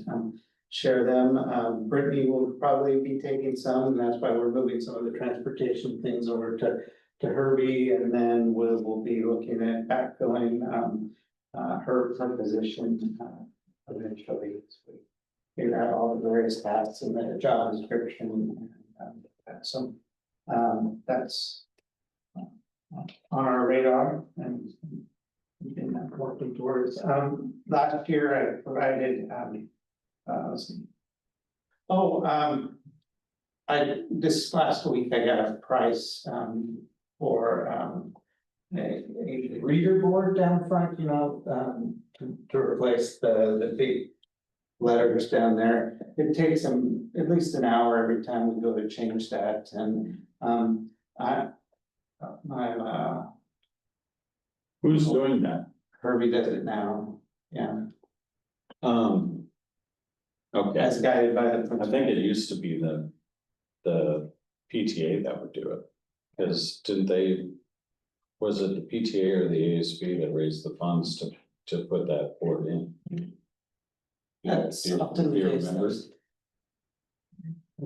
share them. Brittany will probably be taking some, and that's why we're moving some of the transportation things over to Herbie, and then we'll be looking at backfilling her position eventually. So we figure out all the various tasks and the job description and so that's on our radar and we've been working towards. Last year I provided let's see. This last week I got a price for a reader board down front, to replace the big letters down there. It takes them at least an hour every time we go to change that, and who's doing that? Herbie does it now, yeah, Okay, as guided by the I principal. think it used to be the PTA that would do it. Cause was it the PTA or the ASB that raised the funds to put that board in? That's Do you often the case. remember?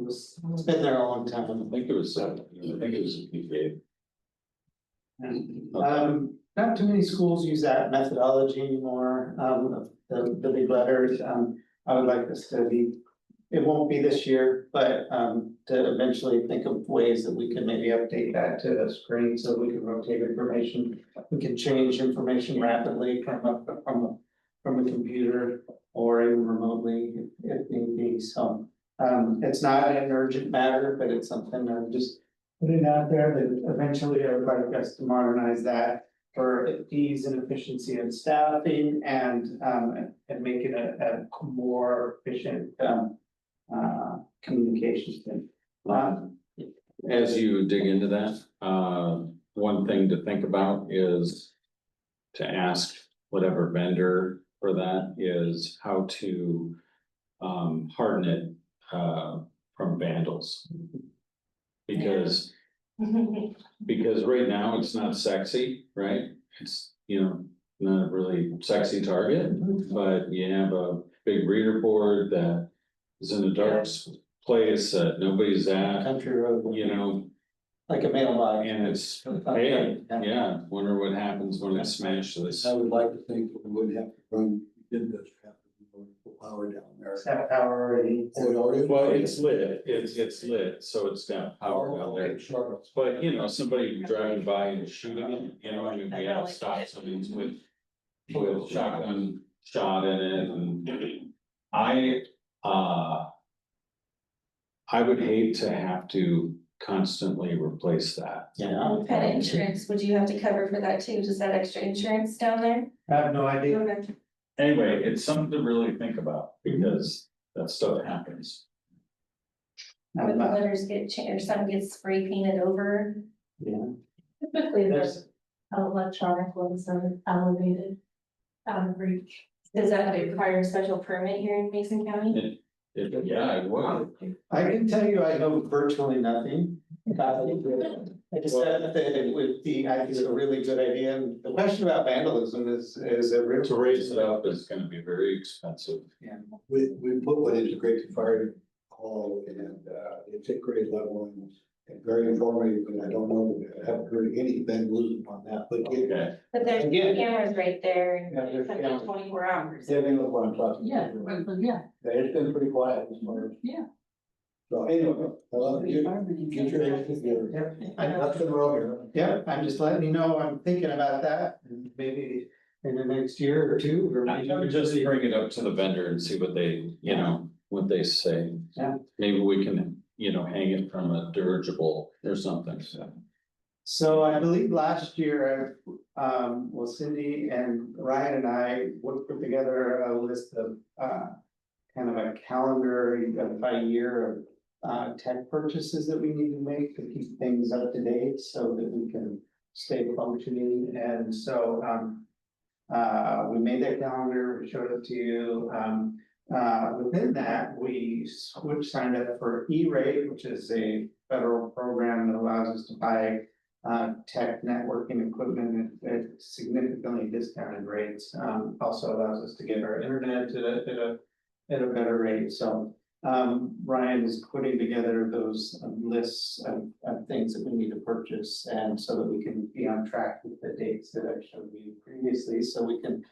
It's been there a long I time. think it was a PTA. Not too many schools use that methodology anymore, the big letters. I would like us to be it won't be this year, but, to eventually think of ways that we can maybe update that to a screen so we can rotate information. We can change information rapidly from a computer or even remotely if need be, so. It's not an urgent matter, but it's something I'm just putting out there that eventually everybody gets to modernize that for ease and efficiency of staffing and make it a more efficient, communications thing. As you dig into that, one thing to think about is to ask whatever vendor for that is how to harden it from vandals. Because right now it's not sexy, right? It's, you know, not a really sexy target, but you have a big reader board that is in a dark place that nobody's at, Country road. you know, Like a mailbox. and it's, hey, yeah, wonder what happens when it smashes. I would like to think that we wouldn't have to run, did this have to put power down there. It's got power already. Well, it's lit, it's lit, so it's got power down there. Sure. But, you know, somebody driving by and shooting it, you know, I mean, we have stopped somebody with shotgun shot in it, and I would hate to have to constantly replace that. Yeah, What kind of insurance would you have to cover for that too? Does that extra insurance down there? I have no idea. Okay. Anyway, it's something to really think about, because that stuff happens. When the letters get changed, or something gets spray painted over. Yeah. Typically, There's- the electronic ones are elevated out of reach. Does that require a special permit here in Mason County? Yeah, I would. I can tell you, I know virtually nothing about it. I just said that it would be, I think it's a really good idea, and the question about vandalism is a real. To raise it up is gonna be very expensive. We put one into Grapeview Fire Hall and it's at grade level and very informative, but I don't know, I haven't heard any vandalism on that, but it. Okay, But there's Again. cameras right there Yeah, and there's it's cameras. 24 hours. Yeah, you know what I'm talking Yeah, about. yeah. It's been pretty quiet this morning. Yeah. So anyway, get your act together. Yep, I know. Nothing wrong here. Yeah, I'm just letting you know, I'm thinking about that, and maybe in the next year or two, or maybe. I would just bring it up to the vendor and see what they, you know, what they say. Yeah. Maybe we can, you know, hang it from a dirigible or something, so. So I believe last year, well, Cindy and Ryan and I would put together a list of, kind of a calendar by year of, tech purchases that we need to make to keep things up to date so that we can stay functioning. And so, we made that calendar, we showed it to you. Within that, we signed up for E-rate, which is a federal program that allows us to buy tech networking equipment at significantly discounted rates. Also allows us to get our internet at a better rate. So Ryan is putting together those lists of things that we need to purchase, and so that we can be on track with the dates that I showed you previously, so we can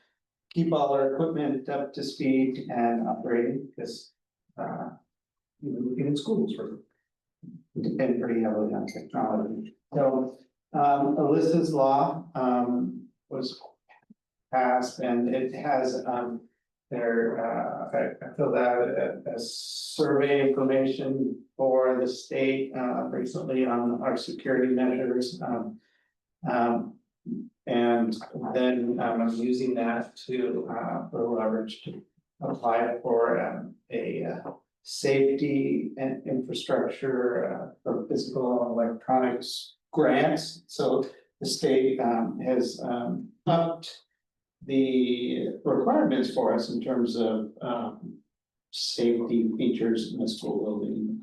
keep all our equipment up to speed and operating, because looking at schools for depend pretty heavily on technology. So Alyssa's law was passed, and it has I filled out a survey information for the state recently on our security measures. And then I'm using that to for leverage to apply for a safety and infrastructure for physical and electronics grants. So the state has upped the requirements for us in terms of safety features in the school building.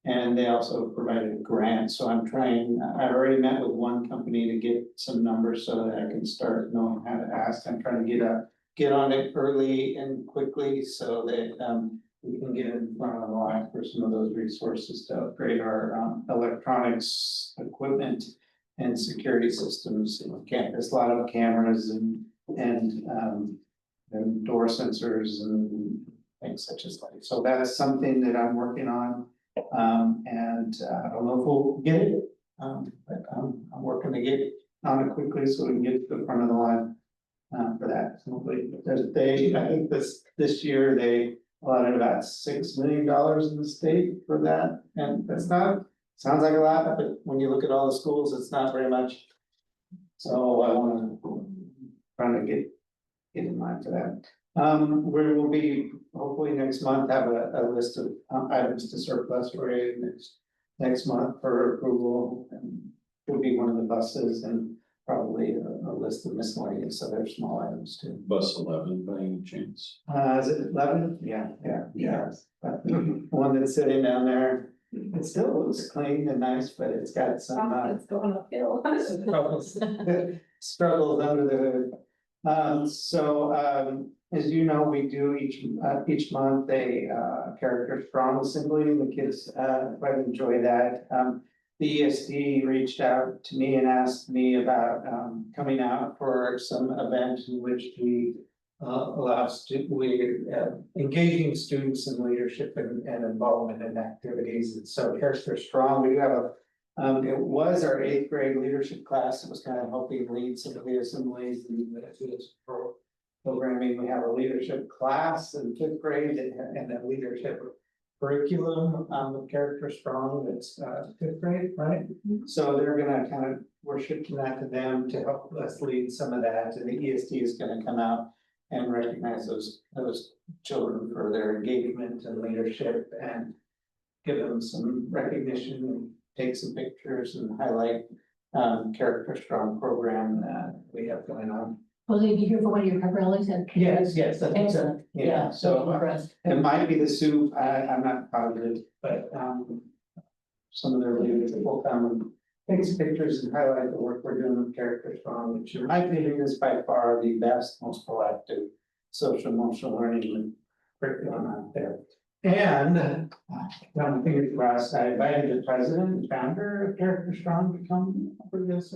And they also provided a grant, so I've already met with one company to get some numbers so that I can start knowing how to ask. I'm trying to get on it early and quickly so that we can get in front of the line for some of those resources to upgrade our electronics equipment and security systems on campus. A lot of cameras and door sensors and things such as life. So that's something that I'm working on. And I don't know if we'll get it, but I'm working to get on it quickly so we can get to the front of the line. For that, I think this year they allotted about $6 million in the state for that, and that's not, sounds like a lot, but when you look at all the schools, it's not very much. So I wanna, trying to get in mind for that. We will be, hopefully next month, have a list of items to surplus for you next month for approval, and it'll be one of the buses and probably a list of miscellaneous other small items too. Bus 11 by any chance? Is it 11? Yeah. One that's sitting down there, it still looks clean and nice, but it's got some It's going uphill. struggles under the hood. As you know, we do each month a character strong assembly, and the kids quite enjoy that. The ESD reached out to me and asked me about coming out for some event in which we engaging students in leadership and involvement in activities. And so Character Strong, we do have it was our 8th grade leadership class. It was kind of helping lead some of the assemblies and programming. We have a leadership class in 5th grade and a leadership curriculum with Character Strong, that's 5th grade, right? So they're gonna we're shifting that to them to help us lead some of that, and the ESD is gonna come out and recognize those children for their engagement and leadership and give them some recognition and take some pictures and highlight Character Strong program that we have going on. Will they be here for one of your pep rallies? Yes, that's Excellent. yeah, so it might be the soup, I'm not positive, but some of their leaders will come and take some pictures and highlight the work we're doing with Character Strong, which in my opinion is by far the best, most proactive social emotional learning curriculum out there. And one thing for us, I invited the president and founder of Character Strong to come for this.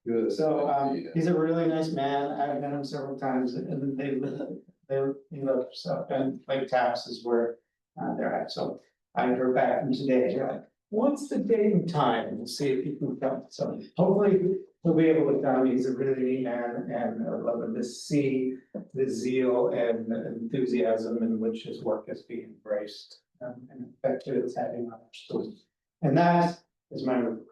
Good. So he's a really nice man. I've met him several times, and he loves stuff, and like Taps is where they're at. So I heard back from today, they're like, what's the date and time? We'll see if he can come. So hopefully he'll be able to come. He's a really neat man, and I'd love to see the zeal and enthusiasm in which his work is being embraced and effective it's having on our students. And that is my report.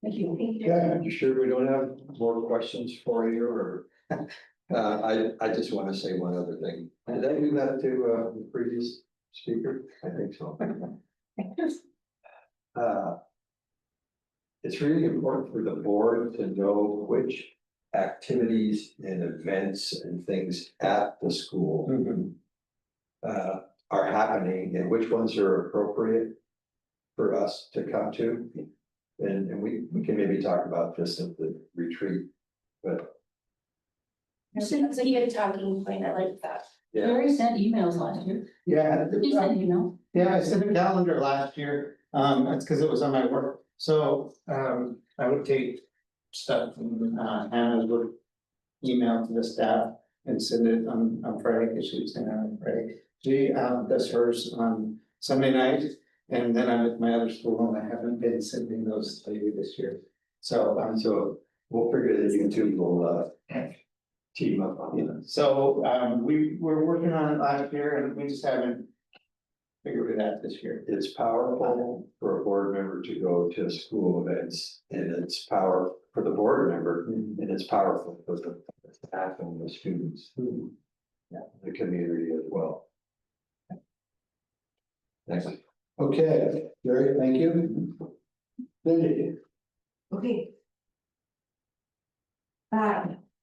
Thank you. Yeah, you sure we don't have more questions for you, or? I just want to say one other thing. Did I do that to the previous speaker? I think so. It's really important for the board to know which activities and events and things at the school are happening and which ones are appropriate for us to come to. And we can maybe talk about this at the retreat, but It's a good talking point, I like that. yeah. Gary sent emails last year. Yeah. He sent emails. Yeah, I sent a calendar last year, that's because it was on my work, so, I would take stuff from, Hannah's work. Email to the staff and send it on Friday, because she was saying on Friday. She, does hers on Sunday night, and then I'm at my other school, and I haven't been sending those to you this year. So, So we'll figure that you two will team up on it. so, we were working on it last year, and we just haven't figured it out this year. It's powerful for a board member to go to school events, and it's power for the board member, and it's powerful for the staff and the students. Yeah, the community as well. Next. Okay, Gary, thank you. Cindy. Okay.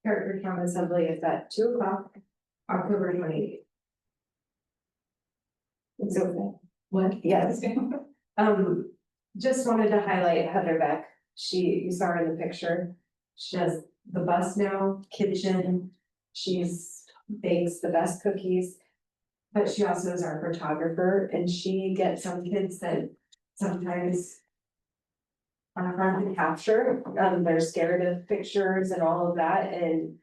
Character Strong Assembly is at 2:00, October 28th. It's okay. What? Yes. Just wanted to highlight Heather Beck. You saw her in the picture. She does the bus now, kitchen. She's bakes the best cookies. But she also is our photographer, and she gets some kids that sometimes are hard to capture. They're scared of pictures and all of that, and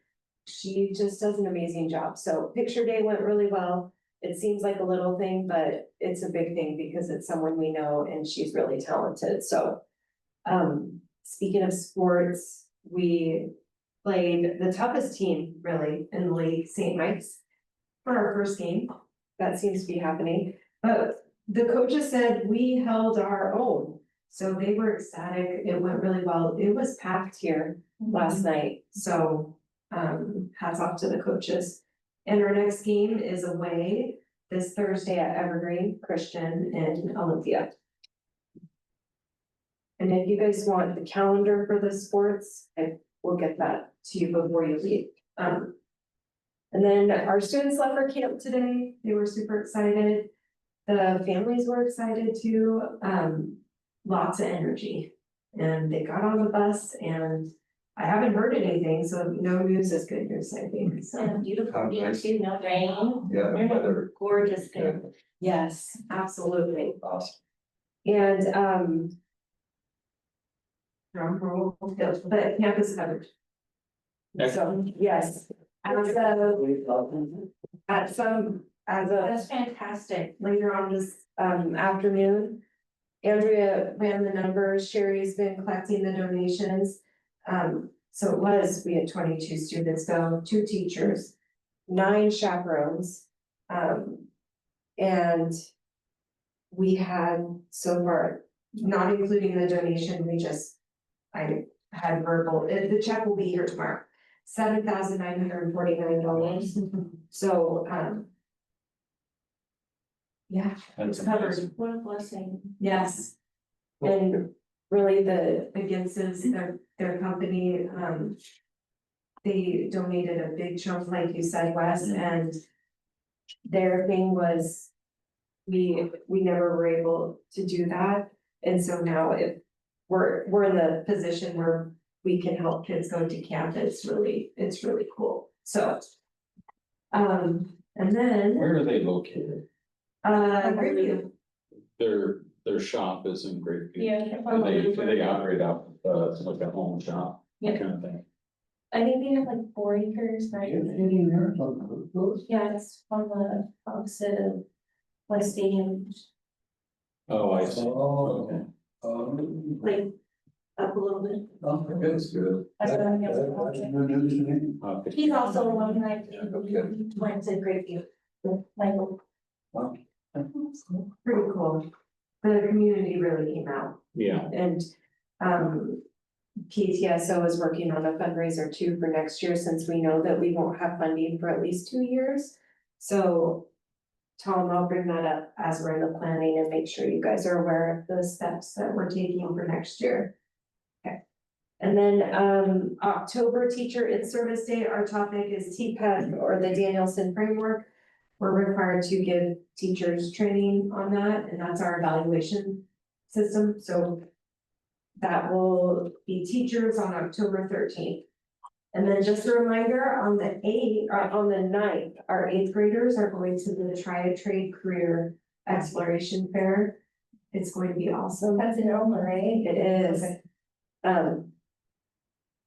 she just does an amazing job. So picture day went really well. It seems like a little thing, but it's a big thing because it's someone we know and she's really talented, so. Speaking of sports, we played the toughest team really in the league, St. Mike's. For our first game, that seems to be happening, but the coaches said we held our own. So they were ecstatic, it went really well, it was packed here last night, so hats off to the coaches. And our next game is away this Thursday at Evergreen Christian in Olympia. And if you guys want the calendar for the sports, I will get that to you before you leave. And then our students left for camp today, they were super excited. The families were excited too, lots of energy. And they got on the bus and I haven't heard anything, so no news is good news, I think, so. And beautiful, Oh, you know, nice. too, no rain. Yeah, the weather. Gorgeous there. Yes, absolutely. Awesome. And, drum roll, but camp is covered. So, yes, as of That's fantastic. later on this afternoon. Andrea ran the numbers, Sherry's been collecting the donations. So we had 22 students go, 2 teachers, 9 chaperones. And we had so far, not including the donation, I had verbal, the check will be here tomorrow. $7,949. So, yeah, it's covered. What a blessing. Yes. And really the Ginses, their company, they donated a big chunk, like you said, Wes, and their thing was we never were able to do that. And so now if we're in the position where we can help kids go to camp, it's really cool. So, and then, Where are they located? Grapeview. Their shop is in Grapeview. Yeah. Do they operate out, like a home shop, Yeah. kind of thing? I think they have like 4 acres, right? Yeah, it's on the opposite of West Stadium, Oh, I see. Oh. Okay. like up a little bit. That's good. That's what I'm gonna call it. Okay. He's also a one night, went to Grapeview with Michael. Pretty cool. The community really came out Yeah, and, PTSO is working on a fundraiser too for next year, since we know that we won't have funding for at least 2 years. So Tom, I'll bring that up as we're in the planning and make sure you guys are aware of the steps that we're taking for next year. Okay. And then, October Teacher in Service Day, our topic is TPED or the Danielson Framework. We're required to give teachers training on that, and that's our evaluation system, so that will be teachers on October 13th. And then just a reminder, on the 9th, our 8th graders are going to the Tri-Trade Career Exploration Fair. It's going to be awesome. That's in Roma, right? It is.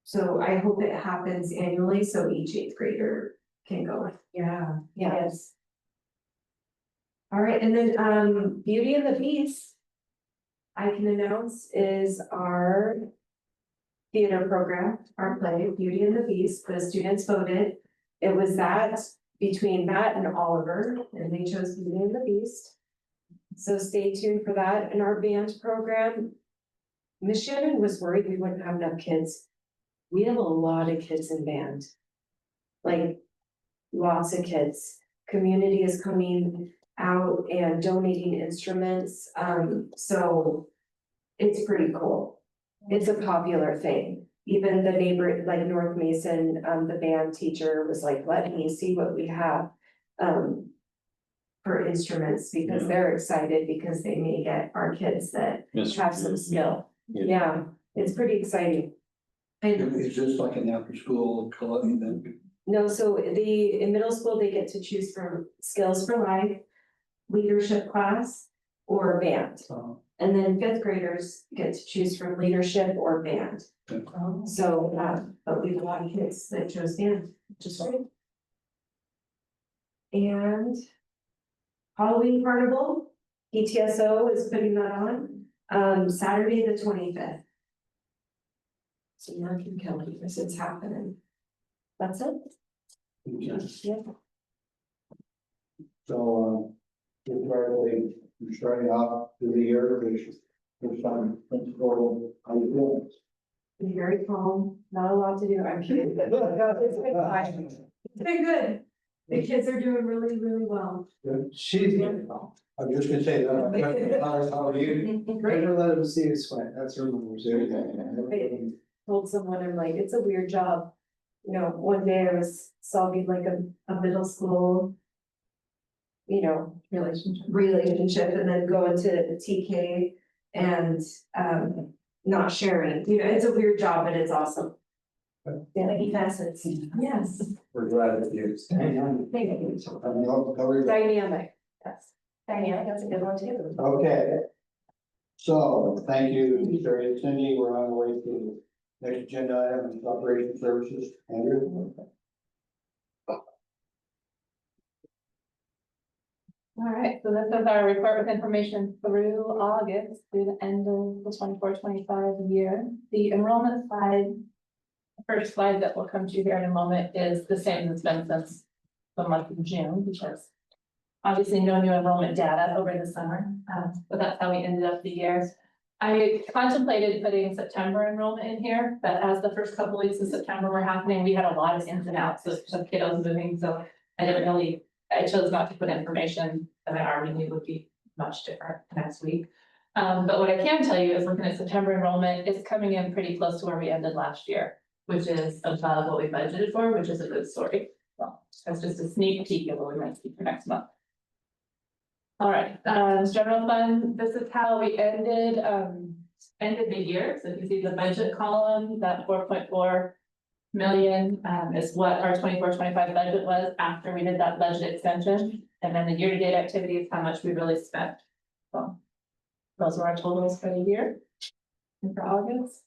So I hope it happens annually, so each 8th grader can go. Yeah. Yes. All right, and then, Beauty and the Beast, I can announce is our theater program, our play, Beauty and the Beast. The students voted. It was between that and Oliver, and they chose Beauty and the Beast. So stay tuned for that. And our band program, Miss Shannon was worried we wouldn't have enough kids. We have a lot of kids in band. Like, lots of kids. Community is coming out and donating instruments, so it's pretty cool. It's a popular thing. Even the neighbor, like North Mason, the band teacher was like, let me see what we have for instruments, because they're excited because they may get our kids that have some skill. Yeah, it's pretty exciting. And Is this like an after-school club event? no, so in middle school, they get to choose from Skills for Life, leadership class, or band. And then 5th graders get to choose from leadership or band. So, but we have a lot of kids that chose band, which is great. And Halloween Carnival, PTSO is putting that on, Saturday the 25th. So Mark and Kelly, this is happening. That's it. Yeah. So, we're starting off through the year, there's some principal, how you doing? Be very calm, not a lot to do, I'm kidding. It's been fine. It's been good. The kids are doing really, really well. She's, I'm just gonna say that. how are you? Never let them see you sweat, that's her rules. Told someone, I'm like, it's a weird job. You know, one day I was solving like a middle school, you know, relationship and then going to the TK and not sharing, you know, it's a weird job, but it's awesome. Many facets. Yes, We're glad that you. dynamic. Yes. Dynamic, that's a good one too. Okay. So, thank you, Terry and Cindy, we're on the way to next agenda item, is operation services, Andrew. All right, so this is our report with information through August, through the end of the 24-25 year. The enrollment slide, the first slide that will come to you here in a moment is the same as it's been since the month of June, because obviously no new enrollment data over the summer, but that's how we ended up the year. I contemplated putting September enrollment in here, but as the first couple weeks of September were happening, we had a lot of ins and outs of kiddos moving, so I chose not to put information that I already knew would be much different next week. But what I can tell you is looking at September enrollment, it's coming in pretty close to where we ended last year, which is above what we budgeted for, which is a good story. Well, that's just a sneak peek of what we might see for next month. All right, general fund, this is how we ended the year. So if you see the budget column, that 4.4 million is what our 24-25 budget was after we did that budget extension. And then the year-to-date activity is how much we really spent. So those are our totals for the year and for August.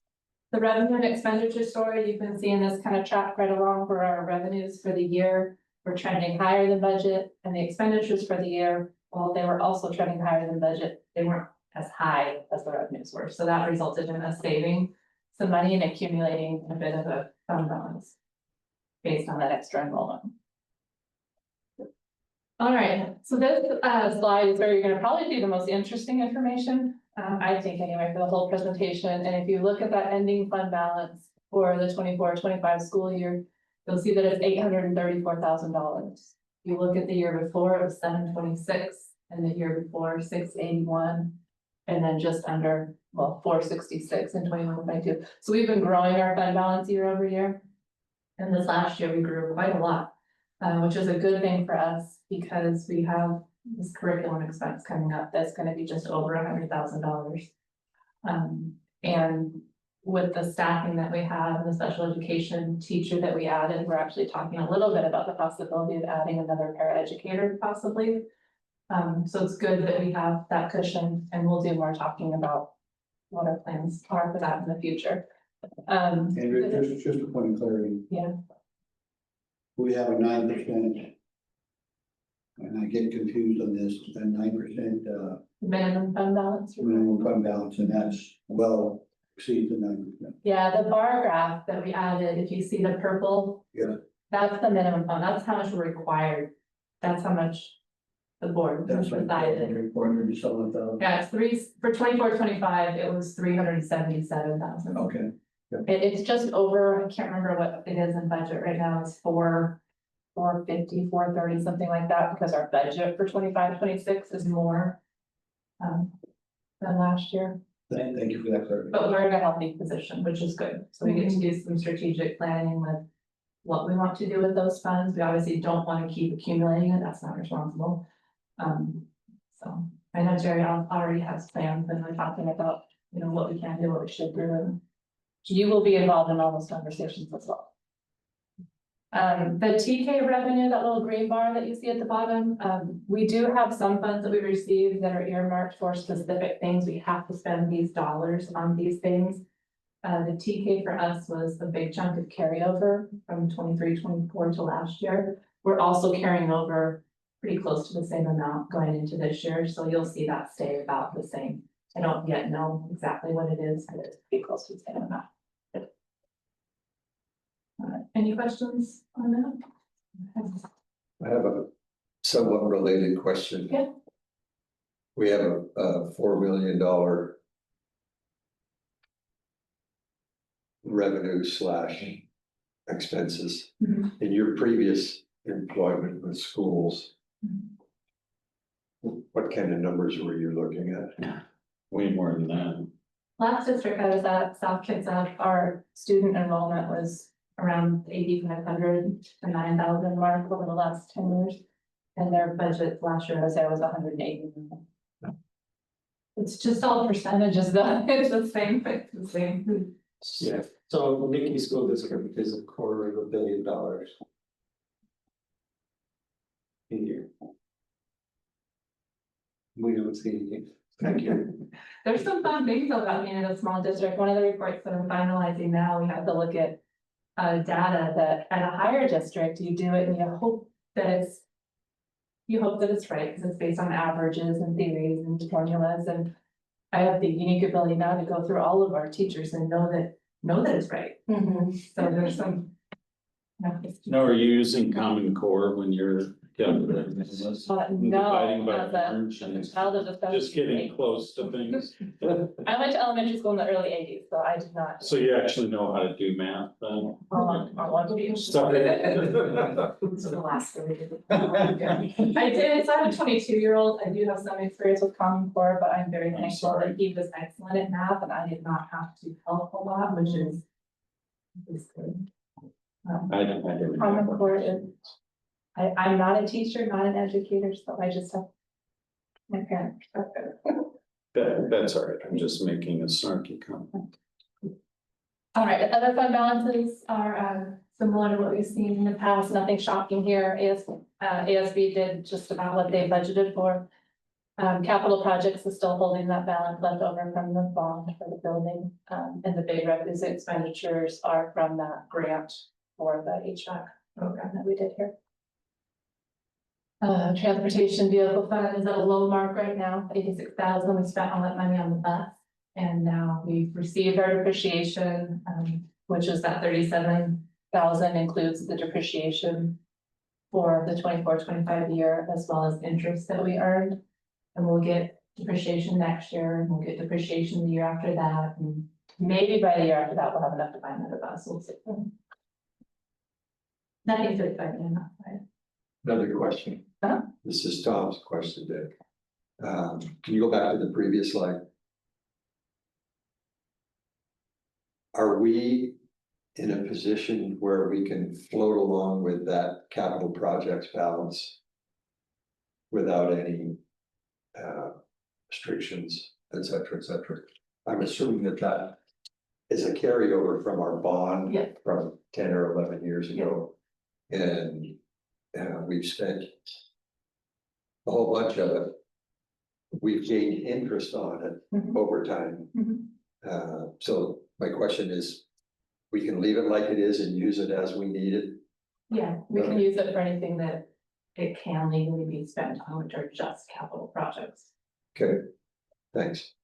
The revenue and expenditure story, you can see in this kind of track right along for our revenues for the year. We're trending higher than budget, and the expenditures for the year, well, they were also trending higher than budget. They weren't as high as the revenues were. So that resulted in us saving some money and accumulating a bit of a fund balance based on that extra enrollment. All right, so this slide is where you're gonna probably see the most interesting information, I think anyway, for the whole presentation. And if you look at that ending fund balance for the 24-25 school year, you'll see that it's $834,000. You look at the year before, it was 726, and the year before 681, and then just under, well, 466 in 21-22. So we've been growing our fund balance year over year. And this last year we grew quite a lot, which is a good thing for us because we have this curriculum expense coming up that's going to be just over $100,000. And with the staffing that we have and the special education teacher that we added, we're actually talking a little bit about the possibility of adding another paraeducator possibly. So it's good that we have that cushion, and we'll do more talking about what our plans are for that in the future. Andrew, just a point of clarity. Yeah. We have a 9%. And I get confused on this, a 9% Minimum fund balance. minimum fund balance, and that's well exceeds the 9%. Yeah, the bar graph that we added, if you see the purple. Yeah. That's the minimum fund, that's how much we're required, that's how much the board That's like decided. 400,000. Yeah, it's for 24-25, it was 377,000. Okay. It's just over, I can't remember what it is in budget right now, it's 450, 430, something like that, because our budget for 25-26 is more than last year. Thank you for that clarity. But we're in a healthy position, which is good. So we get to do some strategic planning with what we want to do with those funds. We obviously don't want to keep accumulating it. That's not responsible. So I know Jerry already has plans and we're talking about, you know, what we can do, what we should do. And you will be involved in all those conversations as well. The TK revenue, that little green bar that you see at the bottom, we do have some funds that we receive that are earmarked for specific things. We have to spend these dollars on these things. The TK for us was a big chunk of carryover from 23-24 to last year. We're also carrying over pretty close to the same amount going into this year, so you'll see that stay about the same. I don't yet know exactly what it is, but it's pretty close to the same amount. Any questions on that? I have a somewhat related question. Yeah. We have a $4 million revenue / expenses. Mhm. In your previous employment with schools, what kind of numbers were you looking at? Way more than that. Last district I was at, South Kitsap, our student enrollment was around 8,500 to 9,000 mark over the last 10 years. And their budget last year, I said, was 180 million. It's just all percentages though, it's the same, it's the same. Yeah, so Nikki School District is $250 million. A year. We don't see anything. Thank you. There's some fun things about being in a small district. One of the reports that I'm finalizing now, we have to look at data that at a higher district, you do it and you hope that it's right, because it's based on averages and theories and formulas, and I have the unique ability now to go through all of our teachers and know that it's right. So there's some. No, are you using Common Core when you're calculating this? Dividing No, by as a orange and child of the. just getting close to things. I went to elementary school in the early 80s, so I did not. So you actually know how to do math then? I want to be. Sorry. So the last thing. I did, so I have a 22-year-old, I do have some experience with Common Core, but I'm very thankful sorry. that he was excellent at math and I did not have to help a lot, which is good. I don't Common know. Core is, I'm not a teacher, not an educator, so I just have my parents. That's all right, I'm just making a snarky comment. All right, the other fund balances are similar to what we've seen in the past, nothing shocking here. ASB did just about what they budgeted for. Capital projects is still holding that balance left over from the bond for the building. And the big revenues and expenditures are from that grant for the HVAC program that we did here. Transportation vehicle fund is at a low mark right now, 86,000. We spent all that money on the bus. And now we've received our depreciation, which is that 37,000 includes the depreciation for the 24-25 year, as well as interest that we earned. And we'll get depreciation next year, and we'll get depreciation the year after that, and maybe by the year after that, we'll have enough to buy another bus. We'll see. Nothing's exciting enough, right? Another question. Huh? This is Tom's question, Dick. Can you go back to the previous slide? Are we in a position where we can float along with that capital projects balance without any restrictions, et cetera, et cetera? I'm assuming that is a carryover from our bond Yeah. from 10 or 11 years ago. And we've spent a whole bunch of it. We've gained interest on it Mhm. over time. Mhm. So my question is, we can leave it like it is and use it as we need it? Yeah, we can Okay. use it for anything that it can legally be spent on, which are just capital projects. Okay, thanks.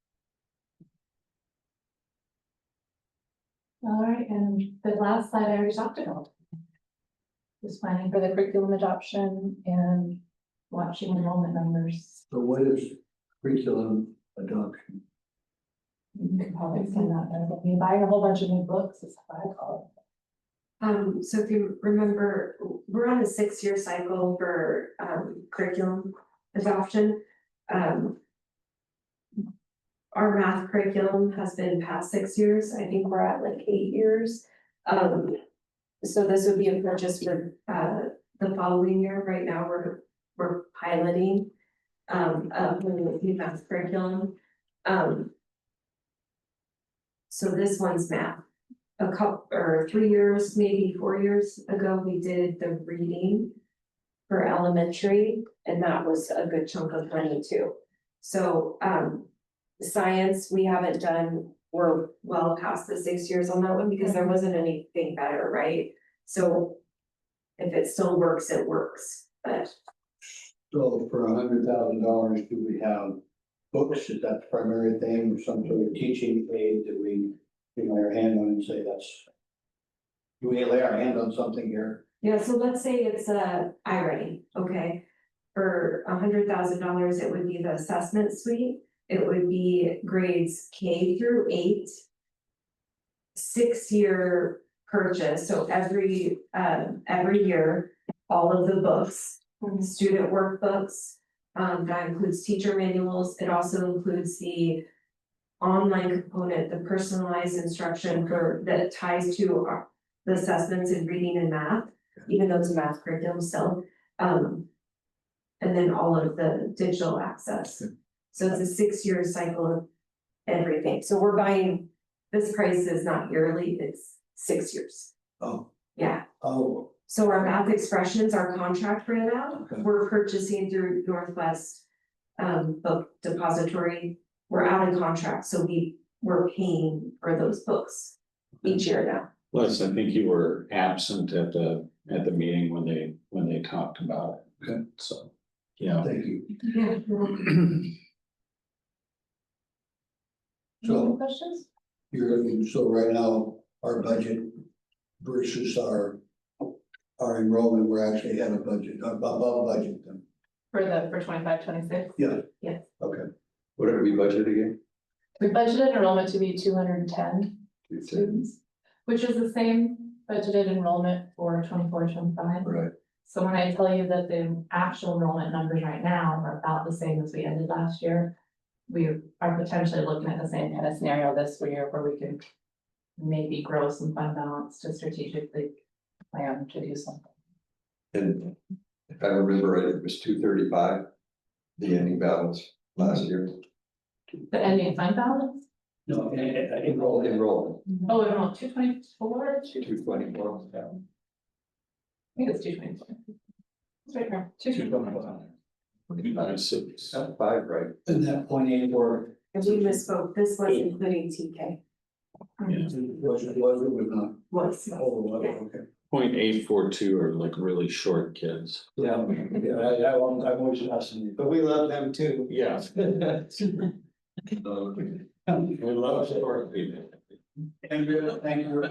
All right, and the last slide I already talked about. Just planning for the curriculum adoption and watching enrollment numbers. So what is curriculum adoption? You can probably send that, but we buy a whole bunch of new books, is how I call So if you remember, we're on a 6-year cycle for curriculum adoption. Our math curriculum has been past 6 years. I think we're at like 8 years. So this would be a purchase for the following year. Right now, we're piloting a new math curriculum. So this one's math. A couple or 3 years, maybe 4 years ago, we did the reading for elementary, and that was a good chunk of money too. So science, we haven't done, we're well past the 6 years on that one because there wasn't anything better, right? So if it still works, it works, but So for $100,000, do we have books? Is that the primary thing, or some sort of teaching aid that we lay our hand on and say that's? Do we lay our hand on something here? Yeah, so let's say it's iReady, okay? For $100,000, it would be the assessment suite, it would be grades K through 8. 6-year purchase, so every year, all of the books, student workbooks. That includes teacher manuals, it also includes the online component, the personalized instruction that ties to the assessments in reading and math, even though it's a math curriculum still. And then all of the digital access. So it's a 6-year cycle of everything. So we're buying, this price is not yearly, it's 6 years. Oh, Yeah, oh, so our math expressions, our contract ran out, Okay. we're purchasing through Northwest Book Depository. We're out of contract, so we're paying for those books each year now. Les, I think you were absent at the meeting when they talked about it. Okay. So, yeah. thank you. Yeah. Any other So questions? so right now, our budget versus our enrollment, we're actually at a budget, above budget then. For 25, 26? Yeah. Yes. Okay, What did we budget again? We budgeted enrollment to be 210 students, which is the same budgeted enrollment for 24, 25. Right. So when I tell you that the actual enrollment numbers right now are about the same as we ended last year, we are potentially looking at the same kind of scenario this year where we can maybe grow some fund balance to strategically plan to do something. And if I remember right, it was 235, the ending balance last year. The ending fund balance? no, enrollment. Enrollment, Oh, no, 224, 224. I think it's 224. It's right here, 224. Not 5, right? And that 0.84 And we misspoke, this was including TK. was it not? Was. Oh, was it? Okay. 0.842 are like really short kids. Yeah, I'm always fascinated. But we love them too. Yeah. We love short people. And thank you.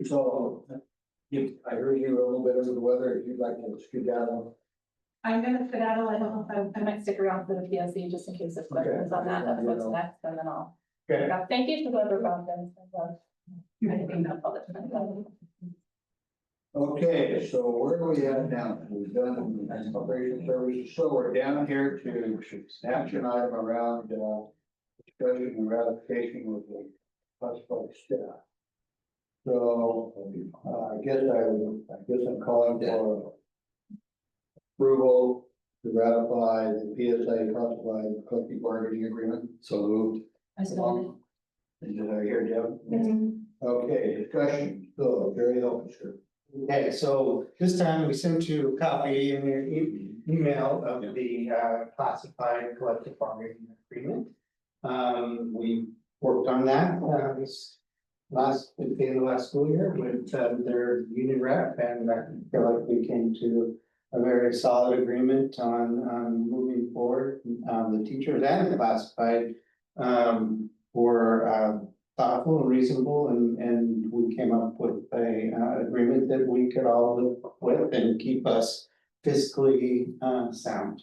So, I heard you were a little bit under the weather, if you'd like to skedaddle. I'm gonna skedaddle, I don't know if I might stick around for the PSC just in case there's questions on that, that's what's next, and then I'll. Okay. Thank you to whoever brought them. I think that's all that's been. Okay, so where are we at now? We've done operation services, so we're down here to action item around, discussion and ratification with the classified staff. So, I guess I'm calling for approval to ratify the PSA classified collective bargaining agreement. So moved. Did I hear Deb? Okay, discussion, so very helpful, sir. Okay, so this time we sent you a copy in your email of the classified collective bargaining agreement. We worked on that this at the end of last school year with their union rep, and I feel like we came to a very solid agreement on moving forward. The teachers and the classified were thoughtful and reasonable, and we came up with a agreement that we could all live with and keep us fiscally sound.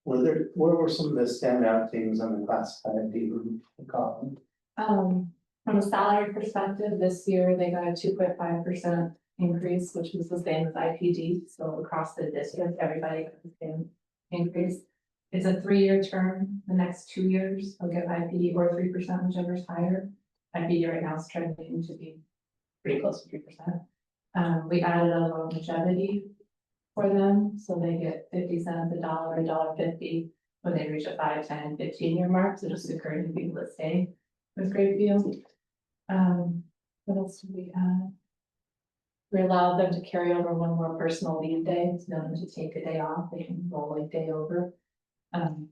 What were some of the standout things on the classified column? From a salary perspective, this year they got a 2.5% increase, which was the same as IPD, so across the district, everybody got the same increase. It's a 3-year term, the next 2 years, they'll get IPD or 3%, whichever's higher. IPD right now is trending to be pretty close to 3%. We added a longevity for them, so they get 50 cents, $1, $1.50 when they reach a 5, 10, 15-year mark, so just encouraging people to stay with Grapeview. What else do we have? We allowed them to carry over one more personal leave day, so no one to take a day off, they can roll a day over.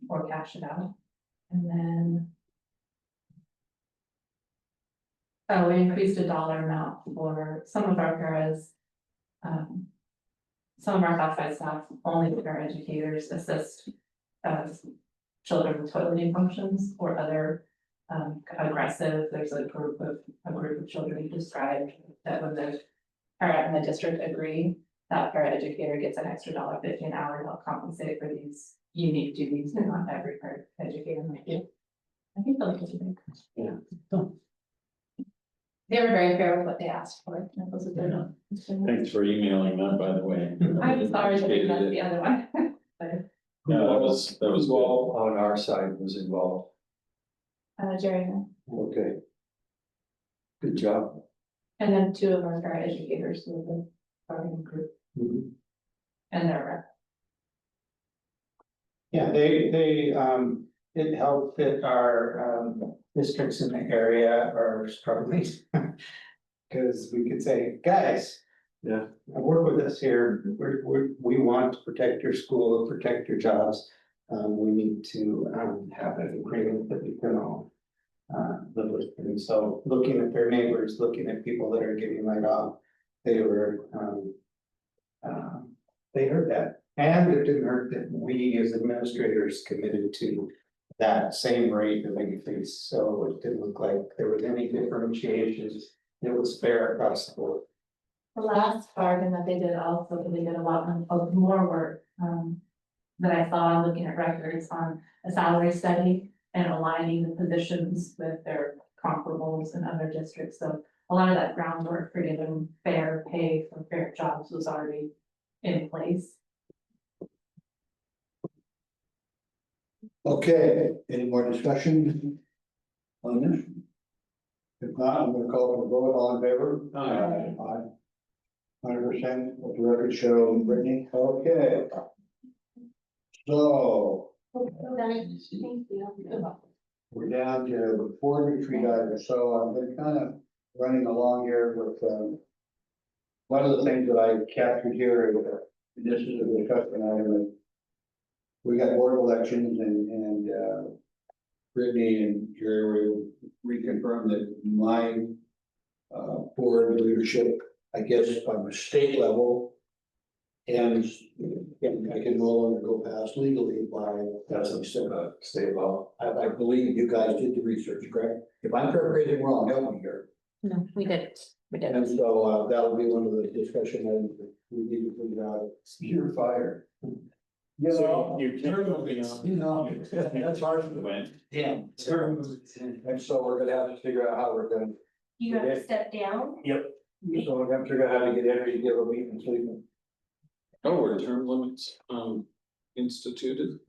Or cash it out. And then. Oh, we increased a dollar amount for some of our paras. some of our classified staff, only paraeducators assist children with toileting functions or other aggressive, there's a group of children you described that when the parent and the district agree, that paraeducator gets an extra $1.50 an hour to help compensate for these unique duties that not every paraeducator might do. I think they'll continue. Yeah. They were very fair with what they asked for. That was a good. Thanks for emailing that, by the way. I'm sorry that Appreciated that's it. the other one. No, that was good. Involved on our side was involved. Jerry, Okay. Good job. and then 2 of our paraeducators with the bargaining group and their rep. Yeah, it helped that our, districts in the area are struggling. Cause we could say, guys. Yeah. Work with us here, we want to protect your school, protect your jobs. We need to, have an agreement that we can all, live with. And so looking at their neighbors, looking at people that are getting laid off, they were, they heard that. And it didn't hurt that we as administrators committed to that same rate of increase, so it didn't look like there was any differentiations. It was fair across the board. The last bargain that they did also, because they did a lot of more work, that I saw looking at records on a salary study and aligning the positions with their comparables in other districts. So a lot of that groundwork for giving fair pay for fair jobs was already in place. Okay, any more discussion on this? If not, I'm gonna call for a vote, all in favor? Aye. 100%, let the record show, Brittany, okay. So, Thank you. we're down to 4 new tree divers, so I've been kind of running along here with, one of the things that I captured here, this is a discussion item. We got board elections and Brittany and Jerry reconfirmed that my board leadership, I guess on the state level, and I can no longer go past legally by, That's state law. I believe you guys did the research, correct? If I'm paraphrasing wrong, help me here. No, we did. And so that'll be one of the discussion items that we need to figure out. You're fired. You know, You can't go beyond. that's hard. Went. Yeah. And so we're gonna have to figure out how we're gonna, You have to step down? so we're gonna figure out how to get every, give a meeting, so you Oh, were term limits, instituted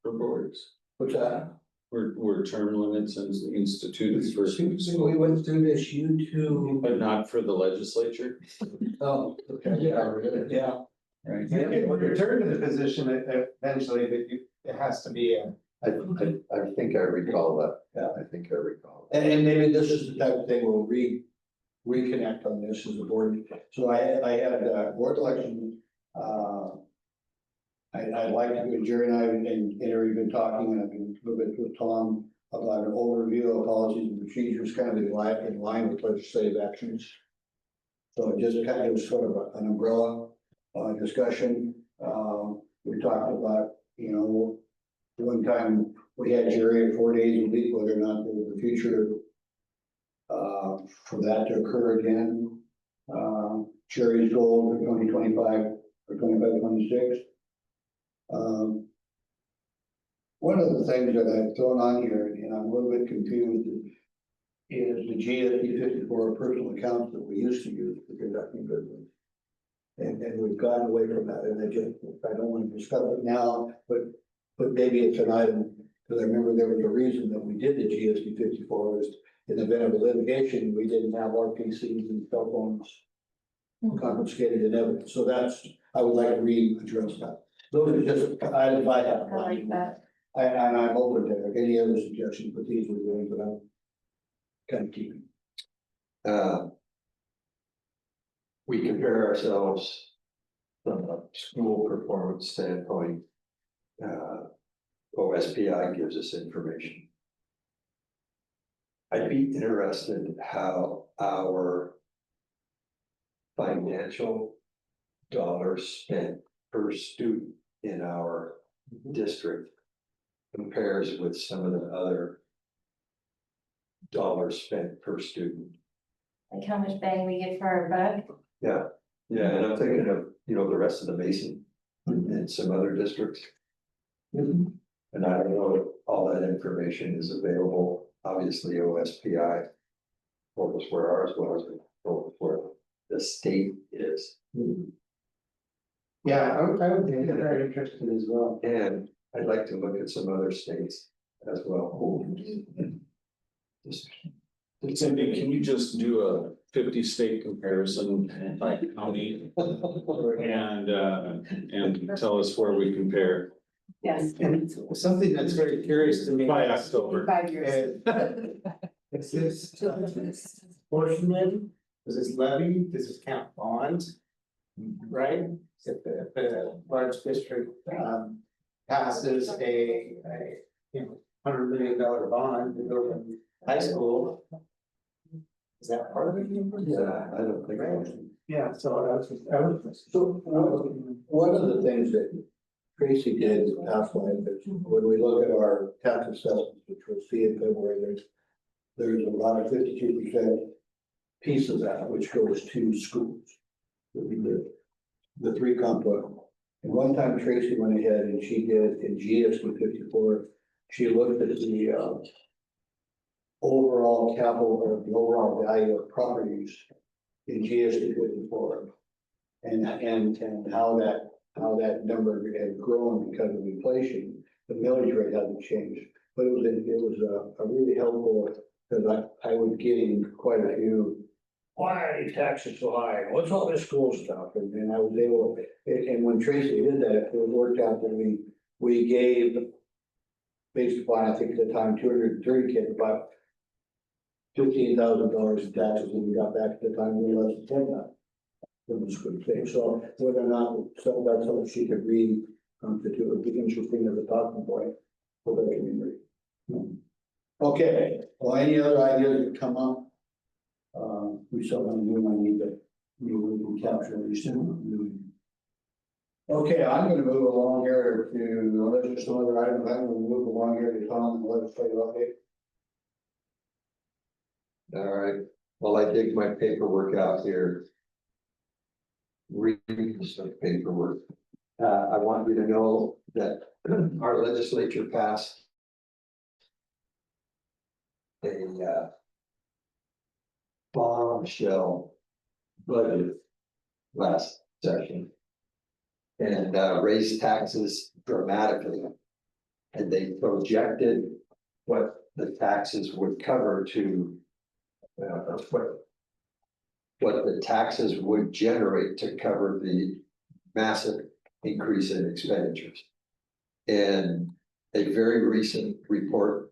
for boards? what's that? Were term limits instituted for, We went through this, you two. but not for the legislature? Oh, okay, yeah, yeah. Right. It would return to the position eventually, but it has to be a. I think I recall that. Yeah, I think I recall. And maybe this is the type of thing we'll reconnect on this as a board. So I had board election, I'd like to, Jerry and I and Harry have been talking, and I've been a little bit with Tom about an overview of policies and procedures, kind of in line with legislative actions. So it just kind of was sort of an umbrella discussion. We talked about, you know, one time we had Jerry at 4 days a week, whether or not there's a future for that to occur again. Jerry's goal for 2025 or 25-26. One of the things that I've thrown on here, and I'm a little bit confused, is the GST 54 personal accounts that we used to use for conducting business. And we've gotten away from that, and I don't want to discuss it now, but maybe it's an item, because I remember there was a reason that we did the GST 54 was in the event of a litigation, we didn't have our PCs and cell phones confiscated in evidence, so I would like to readdress that. Those are just items I have. I like that. And I'm open to any other suggestions, but these are the ones that I'm kind of keeping. We compare ourselves from a school performance standpoint. OSPI gives us information. I'd be interested how our financial dollars spent per student in our district compares with some of the other dollars spent per student. Like how much bang we get for our buck. Yeah, yeah, and I'm thinking of, you know, the rest of the Mason and some other districts. And I don't know if all that information is available, obviously OSPI. Told us where ours was, and told us where the state is. Yeah, I would be very interested as well. And I'd like to look at some other states as well. Just- Cindy, can you just do a 50-state comparison by county and tell us where we compare Yes. And something that's very curious to me. by October? 5 years. Is this portion, does this levy, does this count bonds? Right? If the large district passes a $100 million bond to go from high school. Is that part of it? Yeah, I don't think. Yeah, so I was. So, one of the things that Tracy did last night, is when we look at our tax assessments, which we'll see in February, there's about a 52% piece of that which goes to schools. The three component. And one time Tracy went ahead and she did in GSD 54, she looked at the overall capital or the overall value of properties in GSD 54. And how that number had grown because of inflation. The millage rate hasn't changed, but it was a really helpful, because I was getting quite a few. Why are these taxes so high? What's all this school stuff? And I was able, and when Tracy did that, it worked out that we gave, based upon, I think at the time, 230 kids, about $15,000 in taxes, and we got back at the time, we were less than 10,000. From the school thing, so whether or not, so that's something she could read, to do, it would be interesting as a talking point for the community. Okay, well, any other ideas that come up? We still have new, I need to, we can capture these soon. Okay, I'm gonna move along here to, unless there's some other items, I'm gonna move along here to Tom and legislative update. All right, well, I dig my paperwork out here. Read some paperwork. I want you to know that our legislature passed a bombshell budget last session and raised taxes dramatically. And they projected what the taxes would cover to what the taxes would generate to cover the massive increase in expenditures. And a very recent report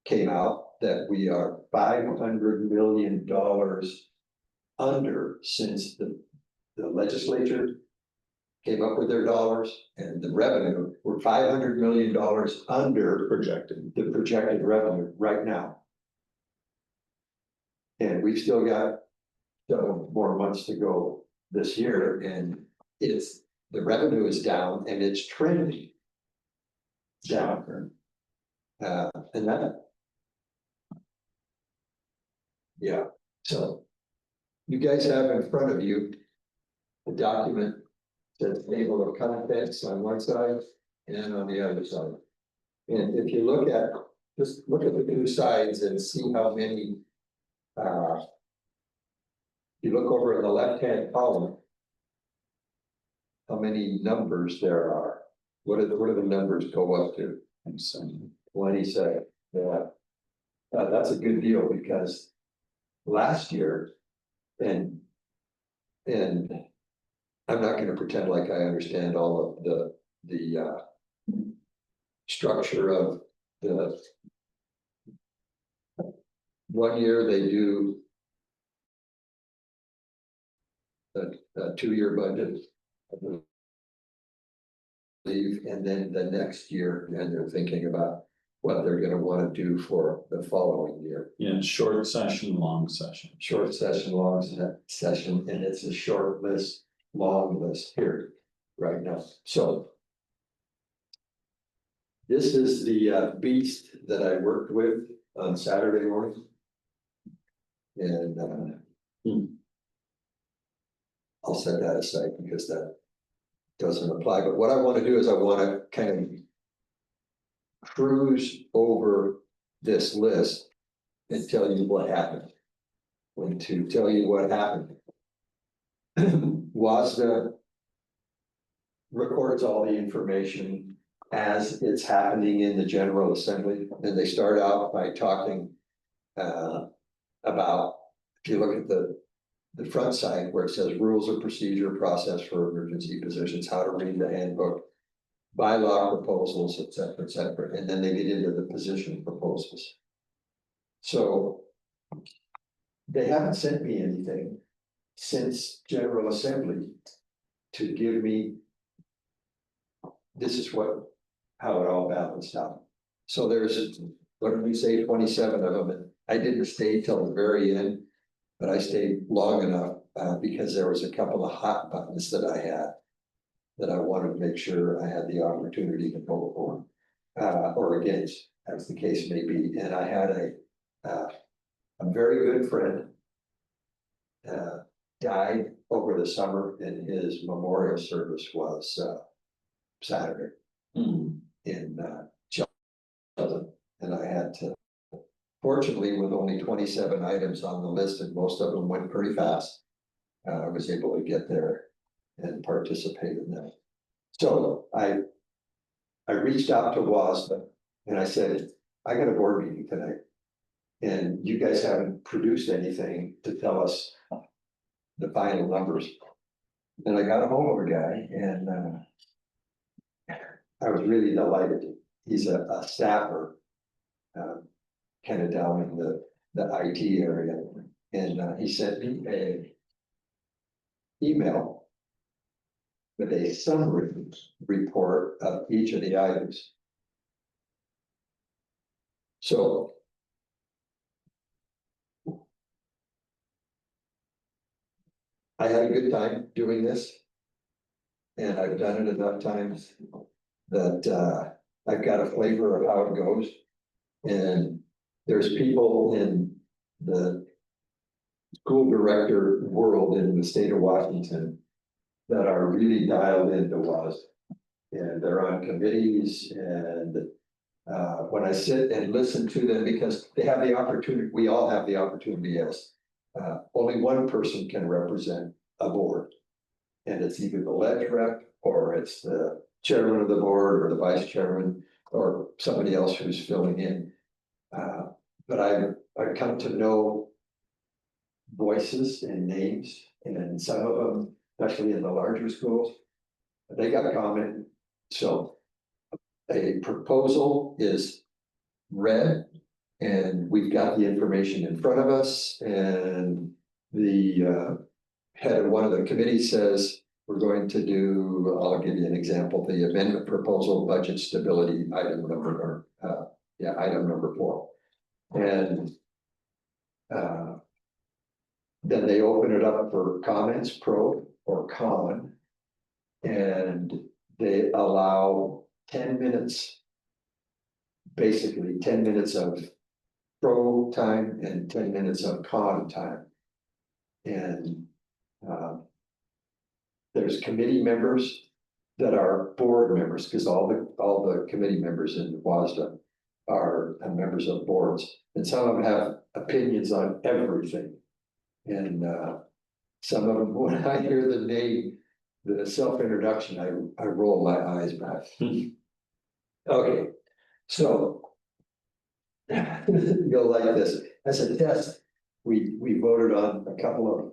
came out that we are $500 million under since the legislature came up with their dollars, and the revenue, we're $500 million under the projected revenue right now. And we've still got several more months to go this year, and the revenue is down and it's trending down. And that. Yeah, so you guys have in front of you a document that's table of contents on one side and on the other side. And if you just look at the two sides and see how many you look over in the left-hand column, how many numbers there are. What do the numbers go up to? 27. Yeah. That's a good deal because last year, and I'm not going to pretend like I understand all of the structure of the 1 year they do a 2-year budget, I believe, and then the next year, and they're thinking about what they're going to want to do for the following year. Yeah, short session, long session. Short session, long session, and it's a short list long list here right now, so. This is the beast that I worked with on Saturday morning. And I'll set that aside because that doesn't apply, but what I want to do is I want to kind of cruise over this list and tell you what happened. When to tell you what happened. WASDA records all the information as it's happening in the General Assembly, and they start out by talking about, if you look at the front side where it says rules of procedure, process for emergency positions, how to read the handbook, bylaw proposals, et cetera, and then they get into the position proposals. So they haven't sent me anything since General Assembly to give me, this is how it all balanced out. So there's, what did we say, 27 of them, and I didn't stay till the very end, but I stayed long enough because there was a couple of hot buttons that I had that I wanted to make sure I had the opportunity to vote for or against, as the case may be. And I had a very good friend died over the summer, and his memorial service was Saturday in Chilton, and I had to, fortunately, with only 27 items on the list, and most of them went pretty fast, I was able to get there and participate in that. So I reached out to WASDA and I said, I got a board meeting tonight, and you guys haven't produced anything to tell us the final numbers. And I got a hold of a guy, and I was really delighted. He's a staffer, kind of down in the IT area, and he sent me a email with a summary report of each of the items. So I had a good time doing this, and I've done it enough times that I've got a flavor of how it goes. And there's people in the school director world in the state of Washington that are really dialed into WAS, and they're on committees, and when I sit and listen to them, because they have the opportunity, we all have the opportunity, yes. Only one person can represent a board, and it's either the ledge rep, or it's the chairman of the board, or the vice chairman, or somebody else who's filling in. But I've come to know voices and names, and some of them, especially in the larger schools, they got a comment. So a proposal is read, and we've got the information in front of us, and the head of one of the committees says, we're going to do, I'll give you an example, the amendment proposal, budget stability, item number 4. And then they open it up for comments, pro or con, and they allow 10 minutes, basically 10 minutes of pro time and 10 minutes of con time. And there's committee members that are board members, because all the committee members in WASDA are members of boards, and some of them have opinions on everything. And some of them, when I hear the name, the self-introduction, I roll my eyes back. Okay, so you'll like this. As a test, we voted on a couple of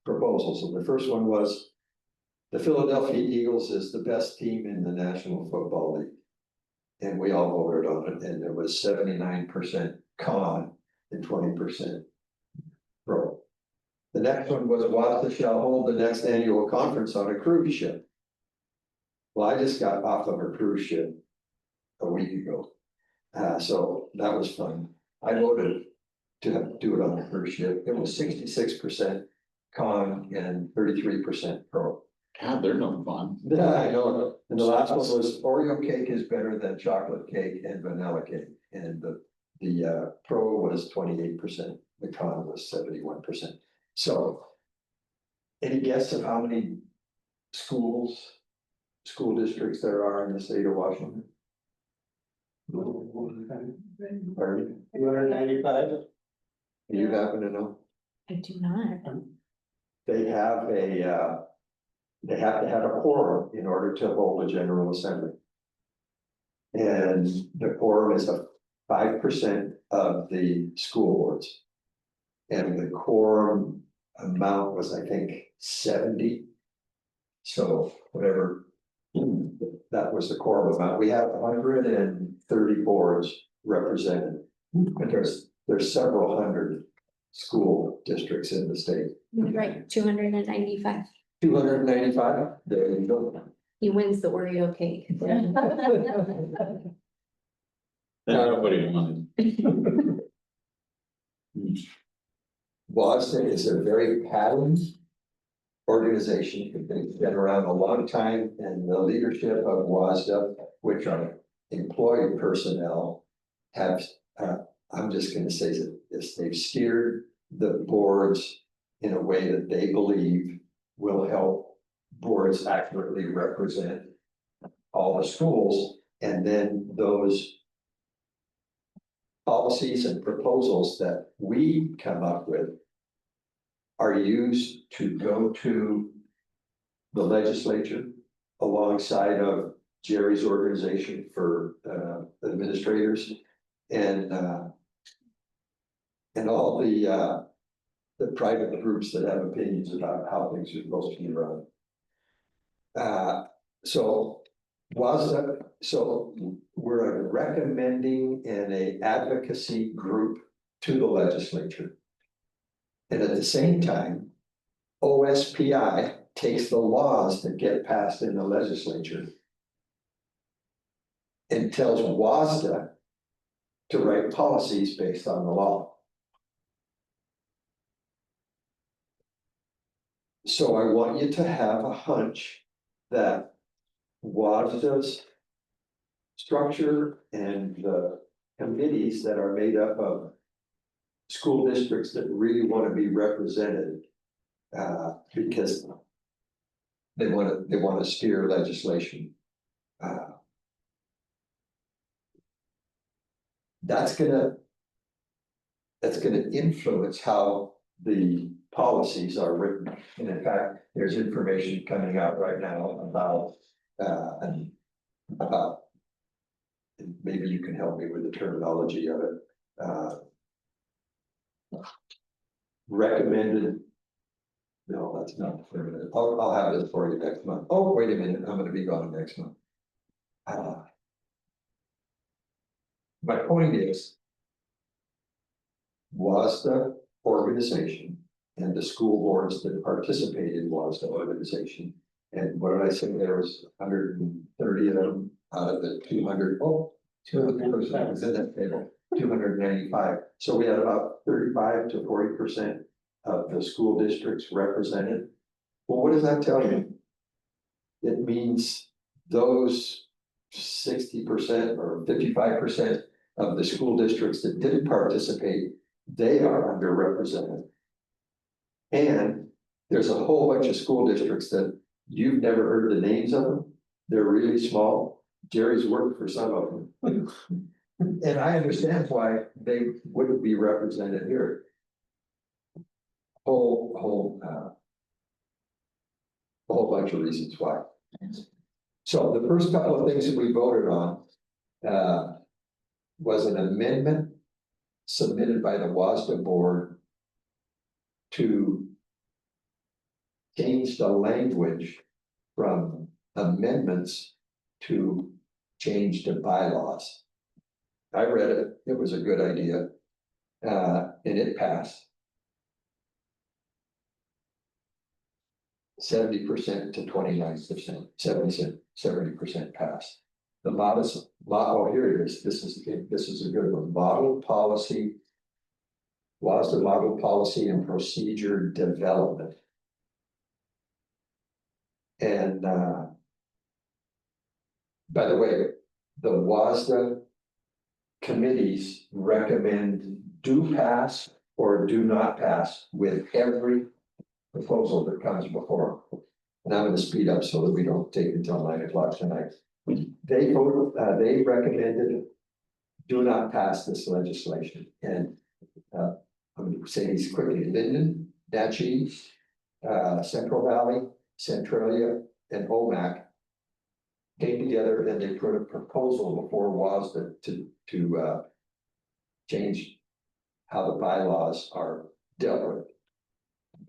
proposals, and the first one was the Philadelphia Eagles is the best team in the National Football League. And we all voted on it, and there was 79% con and 20% pro. The next one was WASDA shall hold the next annual conference on a cruise ship. Well, I just got off of a cruise ship a week ago. So that was fun. I voted to do it on a cruise ship. It was 66% con and 33% pro. God, they're no fun. Yeah, I know, and the last one was Oreo cake is better than chocolate cake and vanilla cake, and the pro was 28%, the con was 71%. So. Any guess of how many school districts there are in the state of Washington? Pardon? 295. Do you happen to know? I do not. They have they have to have a quorum in order to hold a general assembly. And the quorum is 5% of the school boards. And the quorum amount was, I think, 70. So whatever, that was the quorum amount. We have 130 boards represented. But there's several hundred school districts in the state. Right, 295. 295, there you go. He wins the Oreo cake. Then nobody wanted. Boston is a very patterned organization. They've been around a long time, and the leadership of WASDA, which are employed personnel, have, I'm just gonna say this, they've steered the boards in a way that they believe will help boards accurately represent all the schools, and then those policies and proposals that we come up with are used to go to the legislature alongside of Jerry's organization for administrators and all the private groups that have opinions about how things are supposed to be run. So we're recommending in a advocacy group to the legislature. And at the same time, OSPI takes the laws that get passed in the legislature and tells WASDA to write policies based on the law. So I want you to have a hunch that WASDA's structure and the committees that are made up of school districts that really want to be represented, because they want to steer legislation. That's gonna influence how the policies are written. And in fact, there's information coming out right now about, maybe you can help me with the terminology of it. Recommended. No, that's not permanent. I'll have this for you next month. Oh, wait a minute, I'm gonna be gone next month. My point is, WASDA organization and the school boards that participate in WASDA organization. And what did I say? There was 130 of them out of the 200. Oh, 200 was in that table. 295. So we had about 35 to 40% of the school districts represented. Well, what does that tell you? It means those 60% or 55% of the school districts that didn't participate, they are underrepresented. And there's a whole bunch of school districts that you've never heard the names of them. They're really small. Jerry's worked for some of them. And I understand why they wouldn't be represented here. Whole bunch of reasons why. So the first couple of things that we voted on was an amendment submitted by the WASDA board to change the language from amendments to change to bylaws. I read it, it was a good idea, and it passed. 70% to 29%, 70% passed. The modest, oh, here it is. This is a good one. Model policy. WASDA model policy and procedure development. And by the way, the WASDA committees recommend do pass or do not pass with every proposal that comes before them. And I'm gonna speed up so that we don't take until 9 o'clock tonight. They voted, they recommended do not pass this legislation. And I'm gonna say these quickly: Linden, Natchez, Central Valley, Centralia, and OMAC came together and they put a proposal before WASDA to change how the bylaws are dealt with.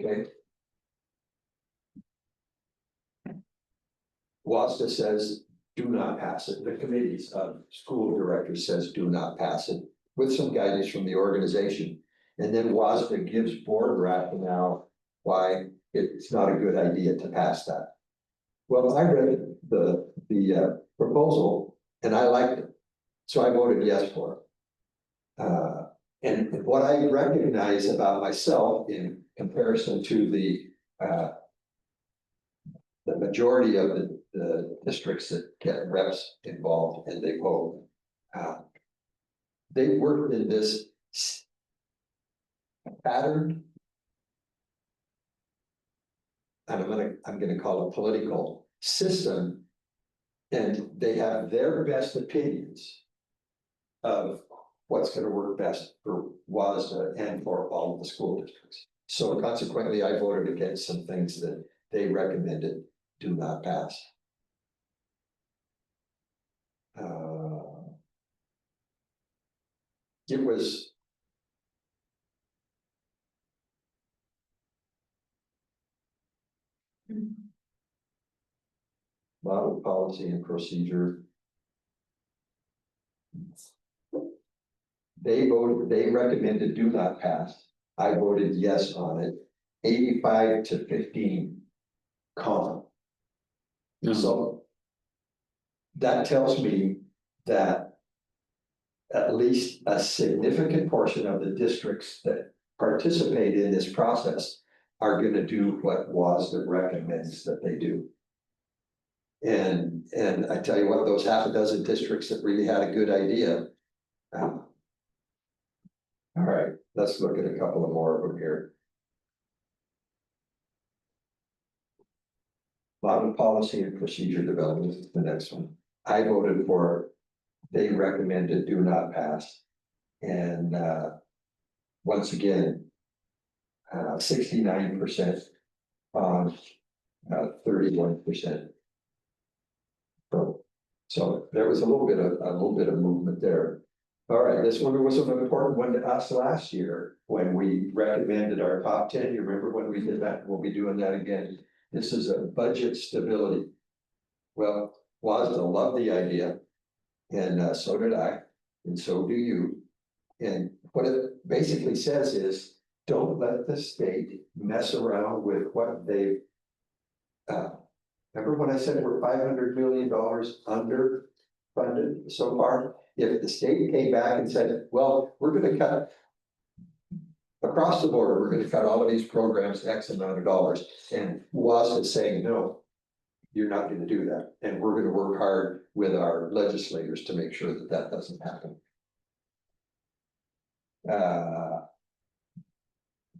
Okay. WASDA says do not pass it. The committees of school directors says do not pass it, with some guidance from the organization. And then WASDA gives board rationale why it's not a good idea to pass that. Well, I read the proposal and I liked it, so I voted yes for it. And what I recognize about myself in comparison to the majority of the districts that get reps involved and they vote, they worked in this pattern. And I'm gonna call it political system. And they have their best opinions of what's gonna work best for WASDA and for all of the school districts. So consequently, I voted against some things that they recommended do not pass. It was model policy and procedure. They recommended do not pass. I voted yes on it, 85 to 15 con. So that tells me that at least a significant portion of the districts that participate in this process are going to do what WASDA recommends that they do. And I tell you what, those half a dozen districts that really had a good idea. All right, let's look at a couple of more of them here. Model policy and procedure development is the next one. I voted for, they recommended do not pass. And once again, 69% on 31%. So there was a little bit of movement there. All right, this one was an important one to us last year when we recommended our top 10. You remember when we did that? We'll be doing that again. This is a budget stability. Well, WASDA loved the idea, and so did I, and so do you. And what it basically says is, don't let the state mess around with what they've. Remember when I said we're $500 million under funded so far? If the state came back and said, well, we're going to cut across the board, we're going to cut all of these programs X amount of dollars, and WASDA is saying, no, you're not going to do that. And we're going to work hard with our legislators to make sure that that doesn't happen.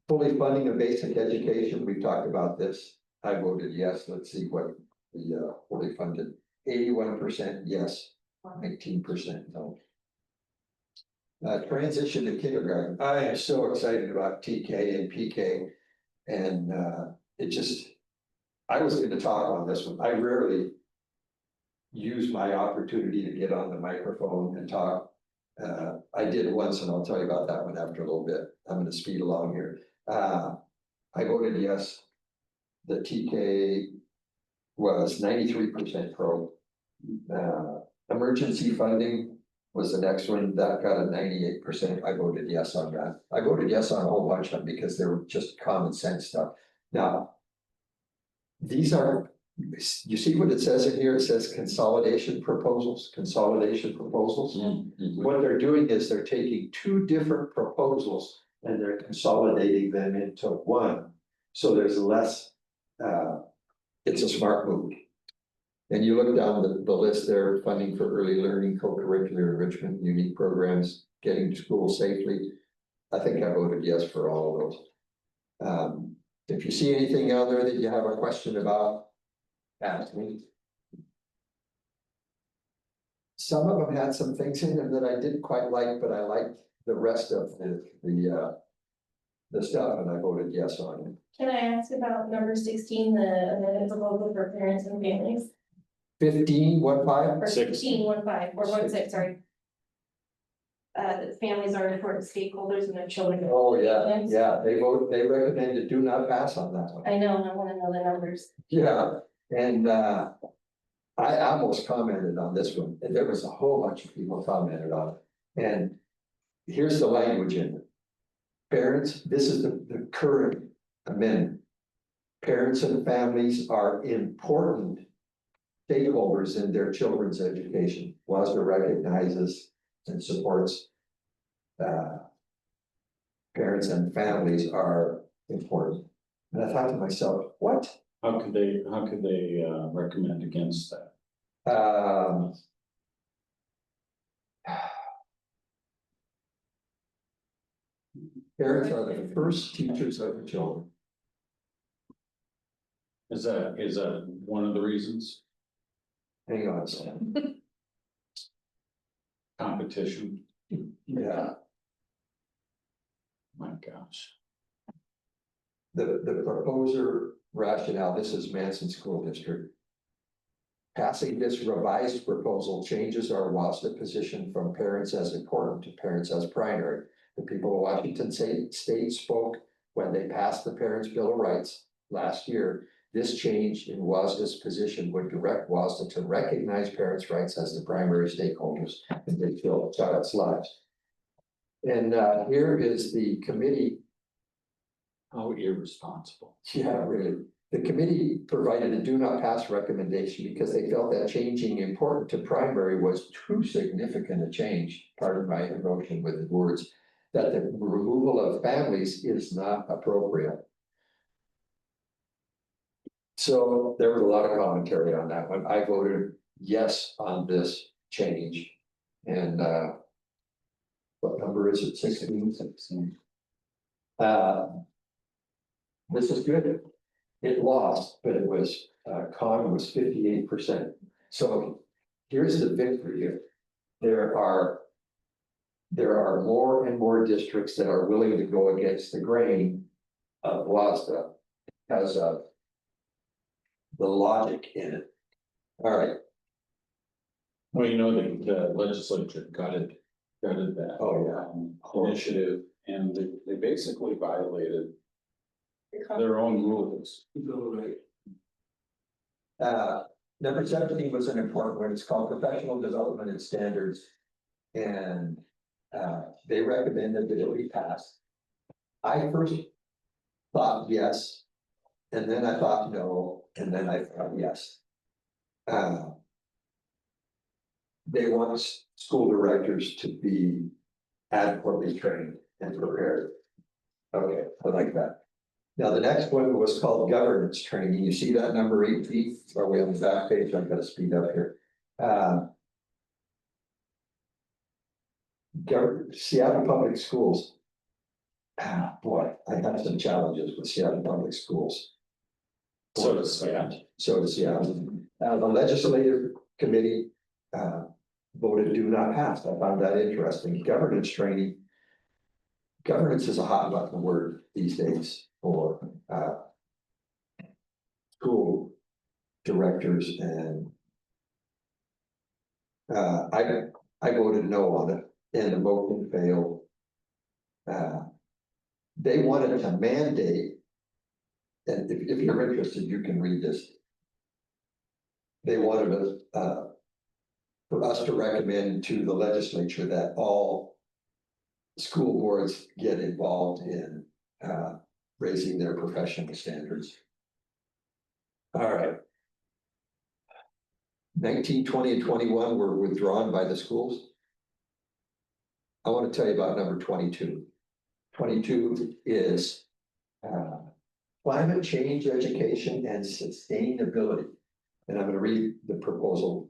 Fully funding of basic education, we've talked about this. I voted yes. Let's see what the fully funded, 81% yes, 19% no. Transition to kindergarten. I am so excited about TK and PK, and it just, I was going to talk on this one. I rarely use my opportunity to get on the microphone and talk. I did it once, and I'll tell you about that one after a little bit. I'm going to speed along here. I voted yes. The TK was 93% pro. Emergency funding was the next one. That got a 98%. I voted yes on that. I voted yes on a whole bunch of them because they were just common sense stuff. Now, these are, you see what it says in here? It says consolidation proposals, What they're doing is they're taking two different proposals and they're consolidating them into one. So there's less it's a smart move. And you look down the list there, funding for early learning, co-curricular enrichment, unique programs, getting to school safely. I think I voted yes for all of those. If you see anything out there that you have a question about, ask me. Some of them had some things in them that I didn't quite like, but I liked the rest of the stuff, and I voted yes on it. Can I ask about number 16, the proposal for parents and families? 15, what, 5? Or 16, 1.5, or 1.6, sorry. The families are important stakeholders in their children. Oh, yeah, they recommended do not pass on that one. I know, and I wanna know the numbers. Yeah, and I almost commented on this one, and there was a whole bunch of people commented on it. And here's the language in it. Parents, this is the current amendment. Parents and families are important stakeholders in their children's education. WASDA recognizes and supports parents and families are important. And I thought to myself, what? How could they recommend against that? Parents are the first teachers of the children. Is that one of the reasons? Hang on a second. Competition? Yeah, My gosh. the proposer rationale, this is Manson School District. Passing this revised proposal changes our WASDA position from parents as important to parents as primary. The people of Washington State spoke when they passed the Parents' Bill of Rights last year. This change in WASDA's position would direct WASDA to recognize parents' rights as the primary stakeholders in their child's lives. And here is the committee. How irresponsible. Yeah, really. The committee provided a do not pass recommendation because they felt that changing important to primary was too significant a change. Pardon my emotion with the words, that the removal of families is not appropriate. So there was a lot of commentary on that one. I voted yes on this change. And what number is it? 16? This is good. It lost, but it was, con was 58%. So here's the victory here. There are more and more districts that are willing to go against the grain of WASDA because of the logic in it. All right. Well, you know, the legislature gutted that. Initiative, and they basically violated their own rules. Number 17 was an important one. It's called professional development and standards. And they recommended that it be passed. I first thought yes, and then I thought no, and then I thought yes. They want school directors to be adequately trained and prepared. Okay, I like that. Now, the next one was called governance training. You see that number 18? Are we on the back page? I've got to speed up here. Seattle Public Schools. Boy, I have some challenges with Seattle Public Schools. So does Seattle. So does Seattle. The legislative committee voted do not pass. I found that interesting. Governance training. Governance is a hot button word these days for school directors, and I voted no on it, and the motion failed. They wanted to mandate, and if you're interested, you can read this. They wanted for us to recommend to the legislature that all school boards get involved in raising their professional standards. All right. 19, 20, and 21 were withdrawn by the schools. I want to tell you about number 22. 22 is climate change, education, and sustainability. And I'm gonna read the proposal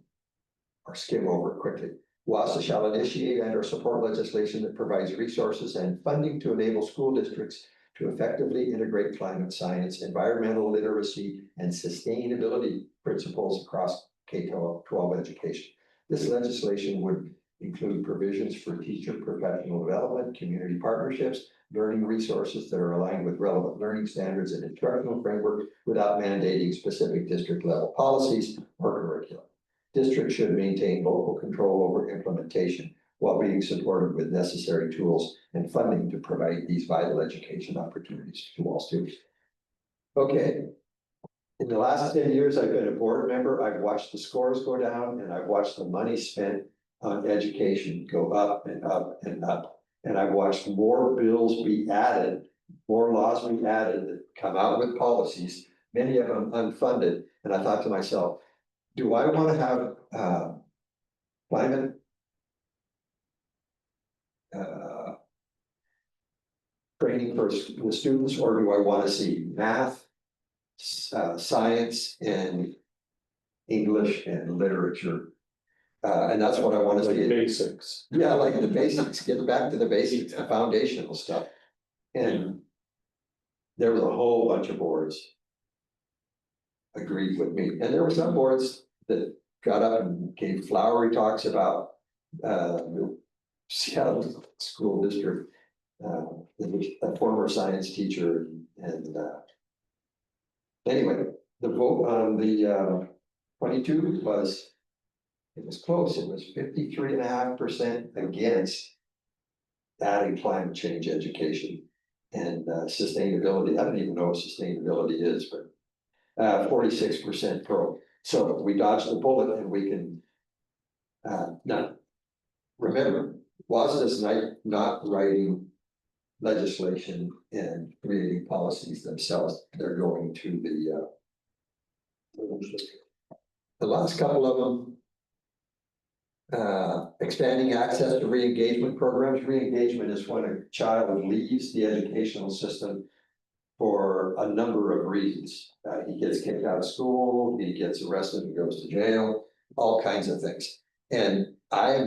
or skim over it quickly. WASA shall initiate and or support legislation that provides resources and funding to enable school districts to effectively integrate climate science, environmental literacy, and sustainability principles across K-12 education. This legislation would include provisions for teacher professional development, community partnerships, learning resources that are aligned with relevant learning standards and instructional framework without mandating specific district level policies or curriculum. Districts should maintain local control over implementation while being supported with necessary tools and funding to provide these vital education opportunities to all students. Okay. In the last 10 years, I've been a board member. I've watched the scores go down and I've watched the money spent on education go up and up and up. And I've watched more bills be added, more laws be added that come out with policies, many of them unfunded. And I thought to myself, do I want to have climate training for the students, or do I want to see math, science, and English and literature? And that's what I want to Like see. basics. Yeah, like the basics, get back to the basics, the foundational stuff. And there was a whole bunch of boards agreed with me. And there were some boards that got up and gave flowery talks about the Seattle School District, a former science teacher, and anyway, the vote on the 22 was, it was close. It was 53.5% against adding climate change education and sustainability. I don't even know what sustainability is, but 46% pro. So we dodged the bullet, and we can now remember, WASDA is not writing legislation and creating policies themselves. They're going to the last couple of them. Expanding access to re-engagement programs. Re-engagement is when a child leaves the educational system for a number of reasons. He gets kicked out of school, he gets arrested and goes to jail, all kinds of things. And I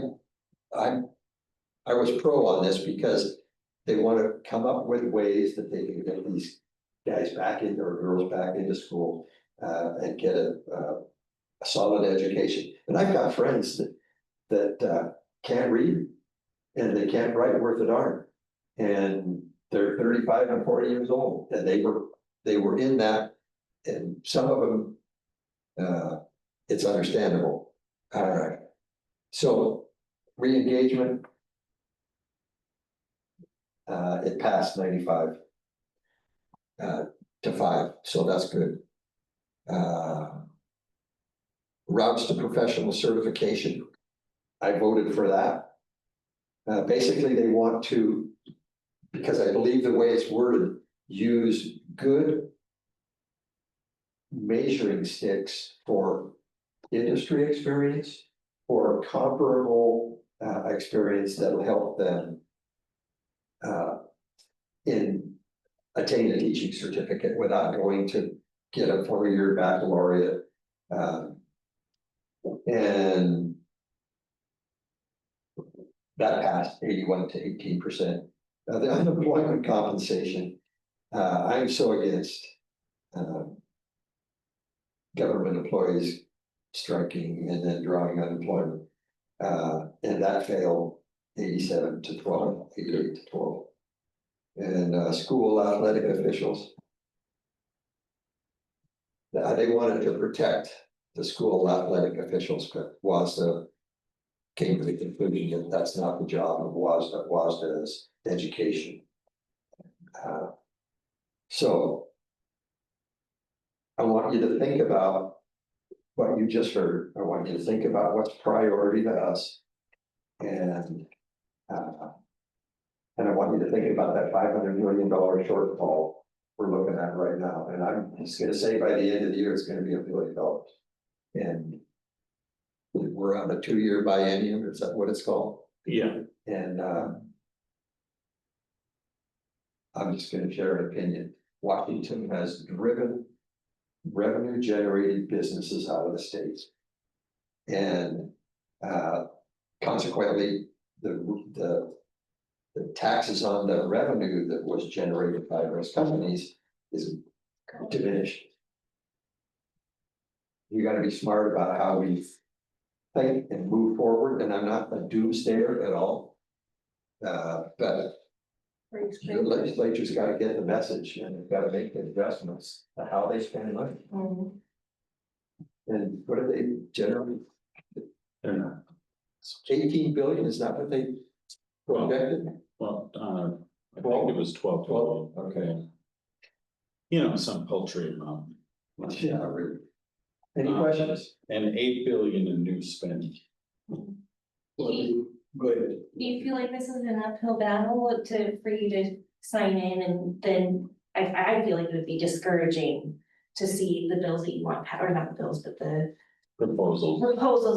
was pro on this because they want to come up with ways that they can get these guys back into, or girls back into school, and get a solid education. And I've got friends that can't read and they can't write worth a darn. And they're 35 and 40 years old, and they were in that, and some of them, it's understandable. All right. So re-engagement, it passed 95 to 5, so that's good. Routes to professional certification, I voted for that. Basically, they want to, because I believe the way it's worded, use good measuring sticks for industry experience or comparable experience that'll help them in attain a teaching certificate without going to get a 4-year baccalaureate. And that passed 81 to 18%. The unemployment compensation, I'm so against government employees striking and then drawing unemployment. And that failed 87 to 12, 88 to 12. And school athletic officials, they wanted to protect the school athletic officials, but WASDA came to the conclusion that that's not the job of WASDA. WASDA is education. So I want you to think about what you just heard. I want you to think about what's priority to us. And I want you to think about that $500 million shortfall we're looking at right now. And I'm just going to say by the end of the year, it's going to be $1 billion. And we're on a 2-year biennium, is that what it's called? Yeah. And I'm just going to share an opinion. Washington has driven revenue generated businesses out of the state. And consequently, the taxes on the revenue that was generated by those companies is diminished. You gotta be smart about how we think and move forward, and I'm not a doomsayer at all. But the legislature's gotta get the message, and they've gotta make the adjustments to how they spend money. Mhm. And what are they generally, They're not. 18 billion, is that what they projected? Well, I think it was 12. Okay. You know, some paltry amount. Yeah, really. Any questions? And 8 billion in new spending. Good. Do you feel like this is an uphill battle for you to sign in, and then I feel like it would be discouraging to see the bills that you want, or not the bills, but the Proposals.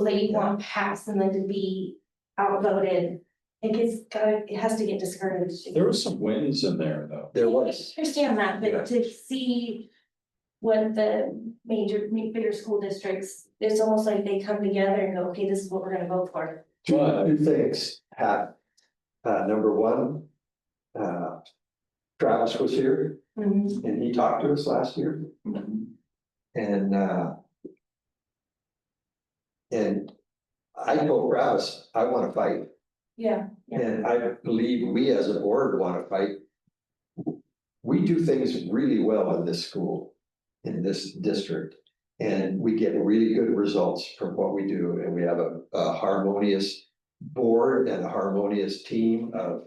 that you want passed and then to be outvoted. It has to get discouraged. There were some wins in there, though. There was. I understand that, Yeah. but to see what the bigger school districts, it's almost like they come together and go, okay, this is what we're gonna vote for. Two things, Pat. Number one, Travis was here and he talked to us last year. And I told Travis, I want to fight. Yeah. And I believe we as a board want to fight. We do things really well in this school, in this district. And we get really good results from what we do. And we have a harmonious board and a harmonious team of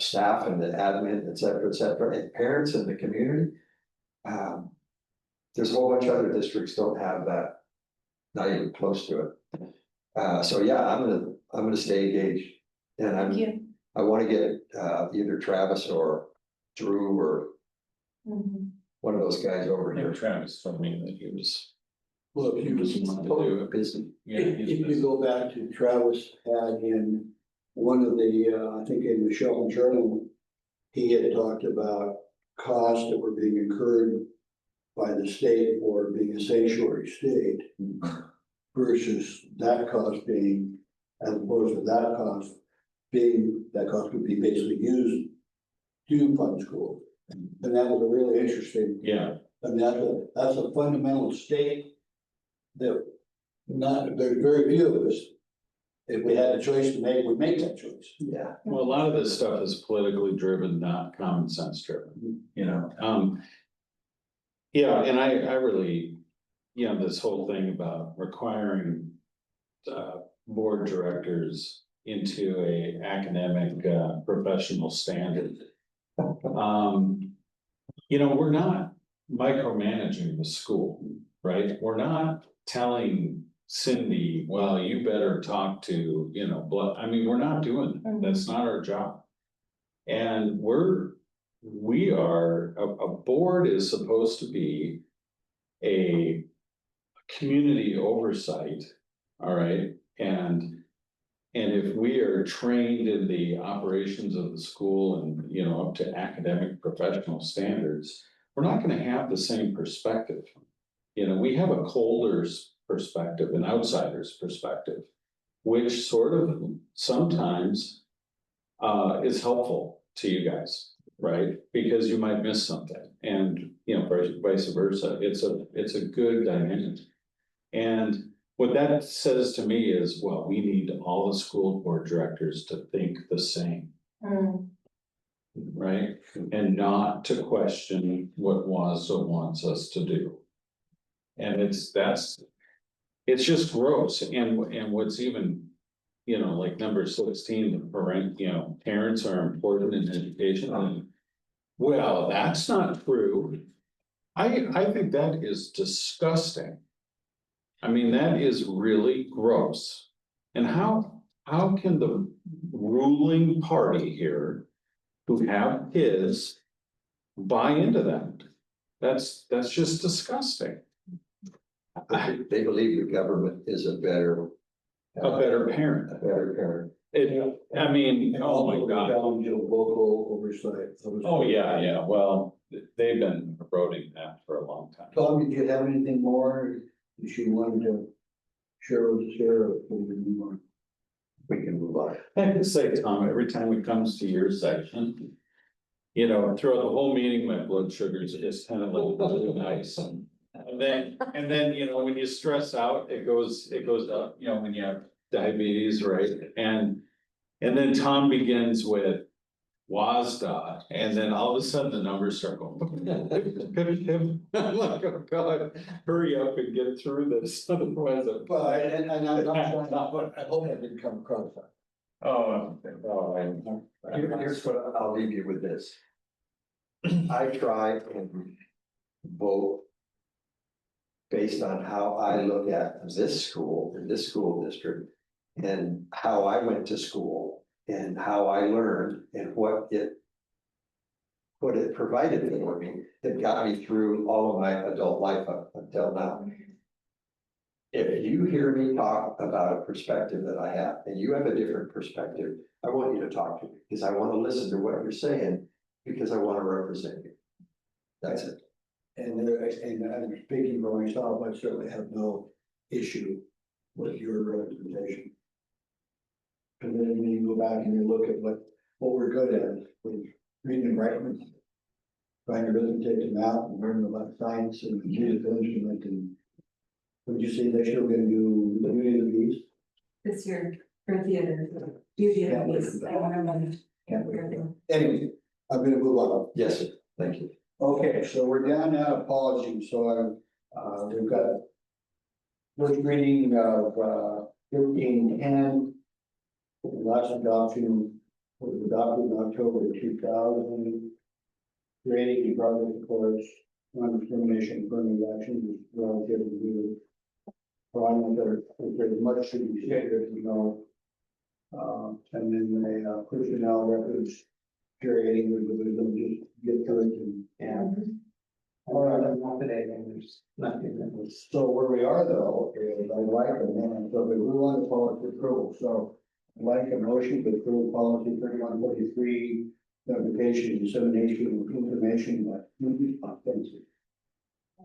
staff and the admin, et cetera, and parents in the community. There's a whole bunch of other districts don't have that, not even close to it. So yeah, I'm gonna stay engaged. And Thank you. I want to get either Travis or Drew or one of those guys over Yeah, here. Travis told me that he was. Well, He was wanting to do it. Busy. Yeah, If he's you busy. go back to Travis had in one of the, I think in the Shelton Journal, he had talked about costs that were being incurred by the state for being a sanctuary state versus that cost being, as opposed to that cost being, that cost would be basically used to fund school. And that was a really interesting. Yeah, I mean, that's a fundamental state that there's very few of us. If we had a choice to make, we'd make that choice. Yeah. well, a lot of this stuff is politically driven, not common sense driven, you know, yeah, and I really, you know, this whole thing about requiring board directors into a academic professional standard. You know, we're not micromanaging the school, right? We're not telling Cindy, well, you better talk to, you know, I mean, we're not doing that. That's not our job. And we are, a board is supposed to be a community oversight, all right? And if we are trained in the operations of the school and, you know, up to academic professional standards, we're not gonna have the same perspective. You know, we have a colder's perspective, an outsider's perspective, which sort of sometimes is helpful to you guys, right? Because you might miss something, and you know, vice versa. It's a good dynamic. And what that says to me is, well, we need all the school board directors to think the same, right? And not to question what WASDA wants us to do. And it's just gross. And what's even, you know, like number 16, parents are important in education. Well, that's not true. I think that is disgusting. I mean, that is really gross. And how can the ruling party here who have kids buy into that? That's just disgusting. They believe the government is a better parent. A better parent. I mean, oh my God. Down, you know, local oversight. Oh, yeah, well, they've been eroding that for a long time. Tom, did you have anything more that you wanted to share with us here? Or can we move on? We can move on. I have to say, Tom, every time it comes to your section. You know, throughout the whole meeting, my blood sugars is kind of like really nice. And then, you know, when you stress out, it goes up, you know, when you have diabetes, right? And then Tom begins with WASDA, and then all of a sudden the numbers start going. I'm like, oh God, hurry up and get through this, otherwise. Well, and I'm not trying to, but I hope that didn't come across. Oh, Here's what I'll leave you with this. I try and vote based on how I look at this school and this school district and how I went to school and how I learned and what it provided for me that got me through all of my adult life up until now. If you hear me talk about a perspective that I have, and you have a different perspective, I want you to talk to me, because I want to listen to what you're saying, because I want to represent you. That's it. And I'm speaking for myself, I certainly have no issue with your representation. And then when you go back and you look at what we're good at, with reading and writing. Trying to really take them out and learn about science and musical instrument and. Would you say that you're gonna do the Beauty and the Beast? This year, for theater, Beauty and the Beast, I don't remember. Can't wait. Anyway, I'm gonna move on. Yes, sir. Thank you. Okay, so we're down now to policy, so we've got. First reading of 1310. Last adoption was adopted in October 2000. Grading and progress reports, non-discrimination, affirmative action is relatively new. So I know there's much to be said, you know. And then the personnel records, curating, we're gonna just get through it and. All right, I'm not today, and there's nothing that was. So where we are though, is I like them, and so we move on to policy approval, so. I'd like a motion to approve policy 3143, notification, dissemination of information that community offensive.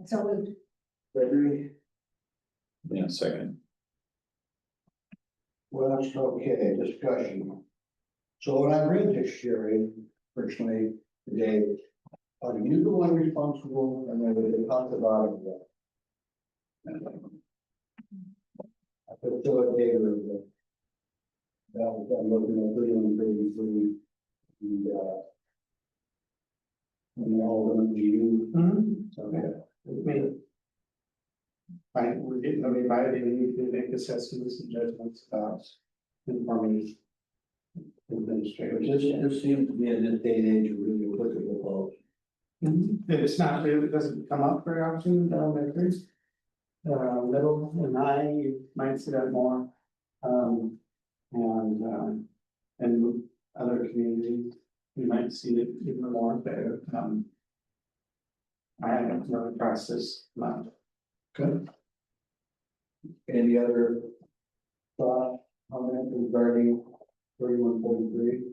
So we Gregory, yeah, second. well, that's okay, discussion. So when I read this, Sherry, personally, today, are you the one responsible, and then they talked about it? I facilitated it. That was, I'm looking at 3133, and all of them, you. Okay. Me. Right, we're getting everybody, we need to make assessments and judgments about informing. Administrators. This seems to be in this day and age, a really applicable policy. It's not, it doesn't come up very often, makers. Middle and high, you might see that more. And other communities, you might see it even more there. I haven't really processed much. Good. Any other thought on that regarding 3143?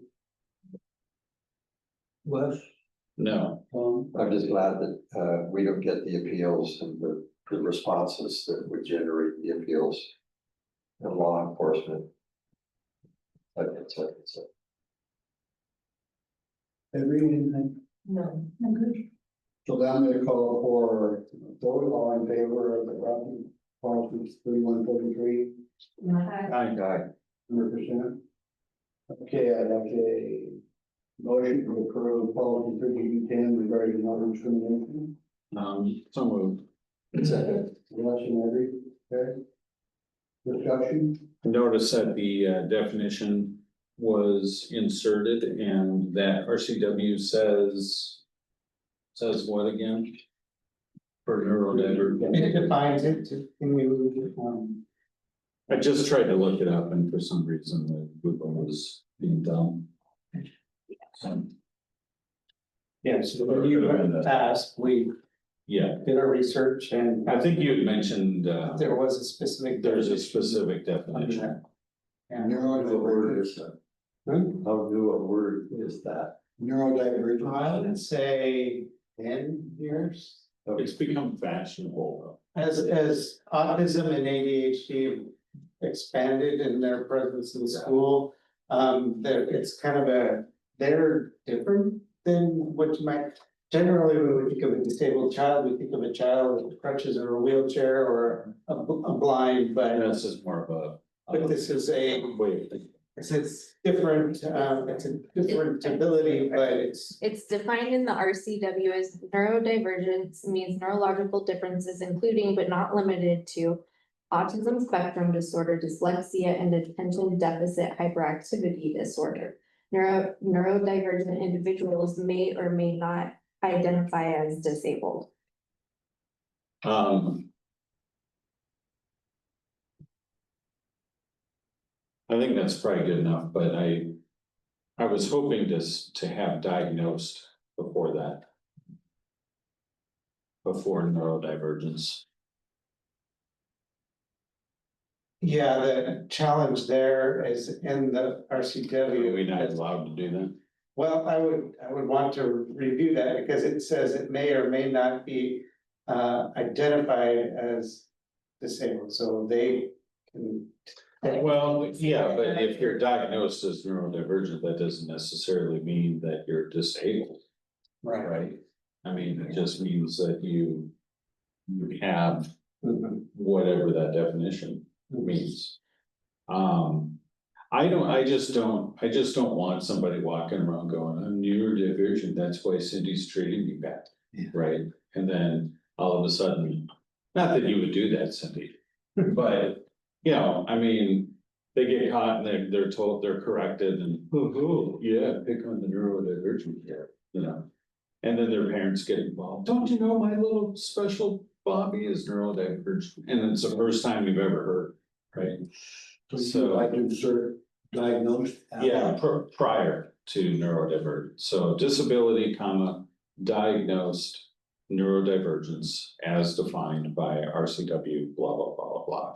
Wes, No, Tom? I'm just glad that we don't get the appeals and the responses that would generate the appeals. And law enforcement. Etc. Anything? no. So then I'm gonna call for vote, all in favor of the policy 3143, Aye. 100%. Okay, I'd like a motion to approve policy 3210 regarding non-discrimination. so moved. Second. Russ and Eddie, okay? Discussion? Notice that the definition was inserted and that RCW says what again? For neurodivergent. It defines it, can we move it? I just tried to look it up and for some reason the Google was being dumb. So, Yes, when you asked, we yeah, did our research and I think you had mentioned, there was a specific. there's a specific definition. And How new a word is that? Hmm? How new a word is that? Neurodivergent. I would say 10 years. It's become fashionable. As autism and ADHD expanded in their presence in school, it's kind of they're different than what you might. Generally, when we think of a disabled child, we think of a child with crutches or a wheelchair or a blind, And but this is more of a. this is a, Way of thinking. it's different, it's a different ability, but it's. It's defined in the RCW as neurodivergence means neurological differences, including but not limited to autism spectrum disorder, dyslexia, and attention deficit hyperactivity disorder. Neurodivergent individuals may or may not identify as disabled. I think that's probably good enough, but I was hoping to have diagnosed before that. Before neurodivergence. Yeah, the challenge there is in the Are RCW. we not allowed to do that? Well, I would want to review that because it says it may or may not be identified as disabled, so they can. Well, yeah, but if you're diagnosed as neurodivergent, that doesn't necessarily mean that you're disabled, right? I mean, it just means that you have whatever that definition means. I just don't want somebody walking around going, I'm neurodivergent, that's why Cindy's treating me bad, right? And then all of a sudden, not that you would do that, Cindy, but, you know, I mean, they get caught and they're told they're corrected and, oh, yeah, pick on the neurodivergent here, you know? And then their parents get involved, don't you know my little special Bobby is neurodivergent, and it's the first time you've ever heard, right? So I can insert diagnosed. Yeah, prior to neurodivergent, so disability, comma, diagnosed neurodivergence as defined by RCW, blah, blah, blah, blah, blah.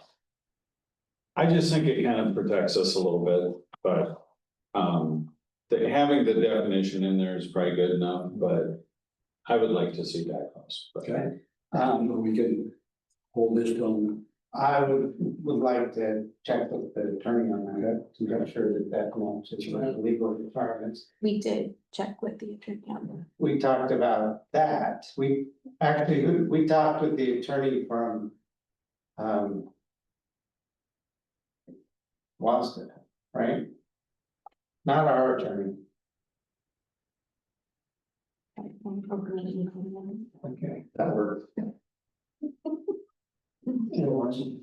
I just think it kind of protects us a little bit, but, having the definition in there is probably good enough, but I would like to see diagnosed. Okay, we can hold this till. I would like to check with the attorney on that, to make sure that matches the legal requirements. We did check with the attorney on that. We talked about that, we talked with the attorney from. Boston, right? Not our attorney. Okay, that works.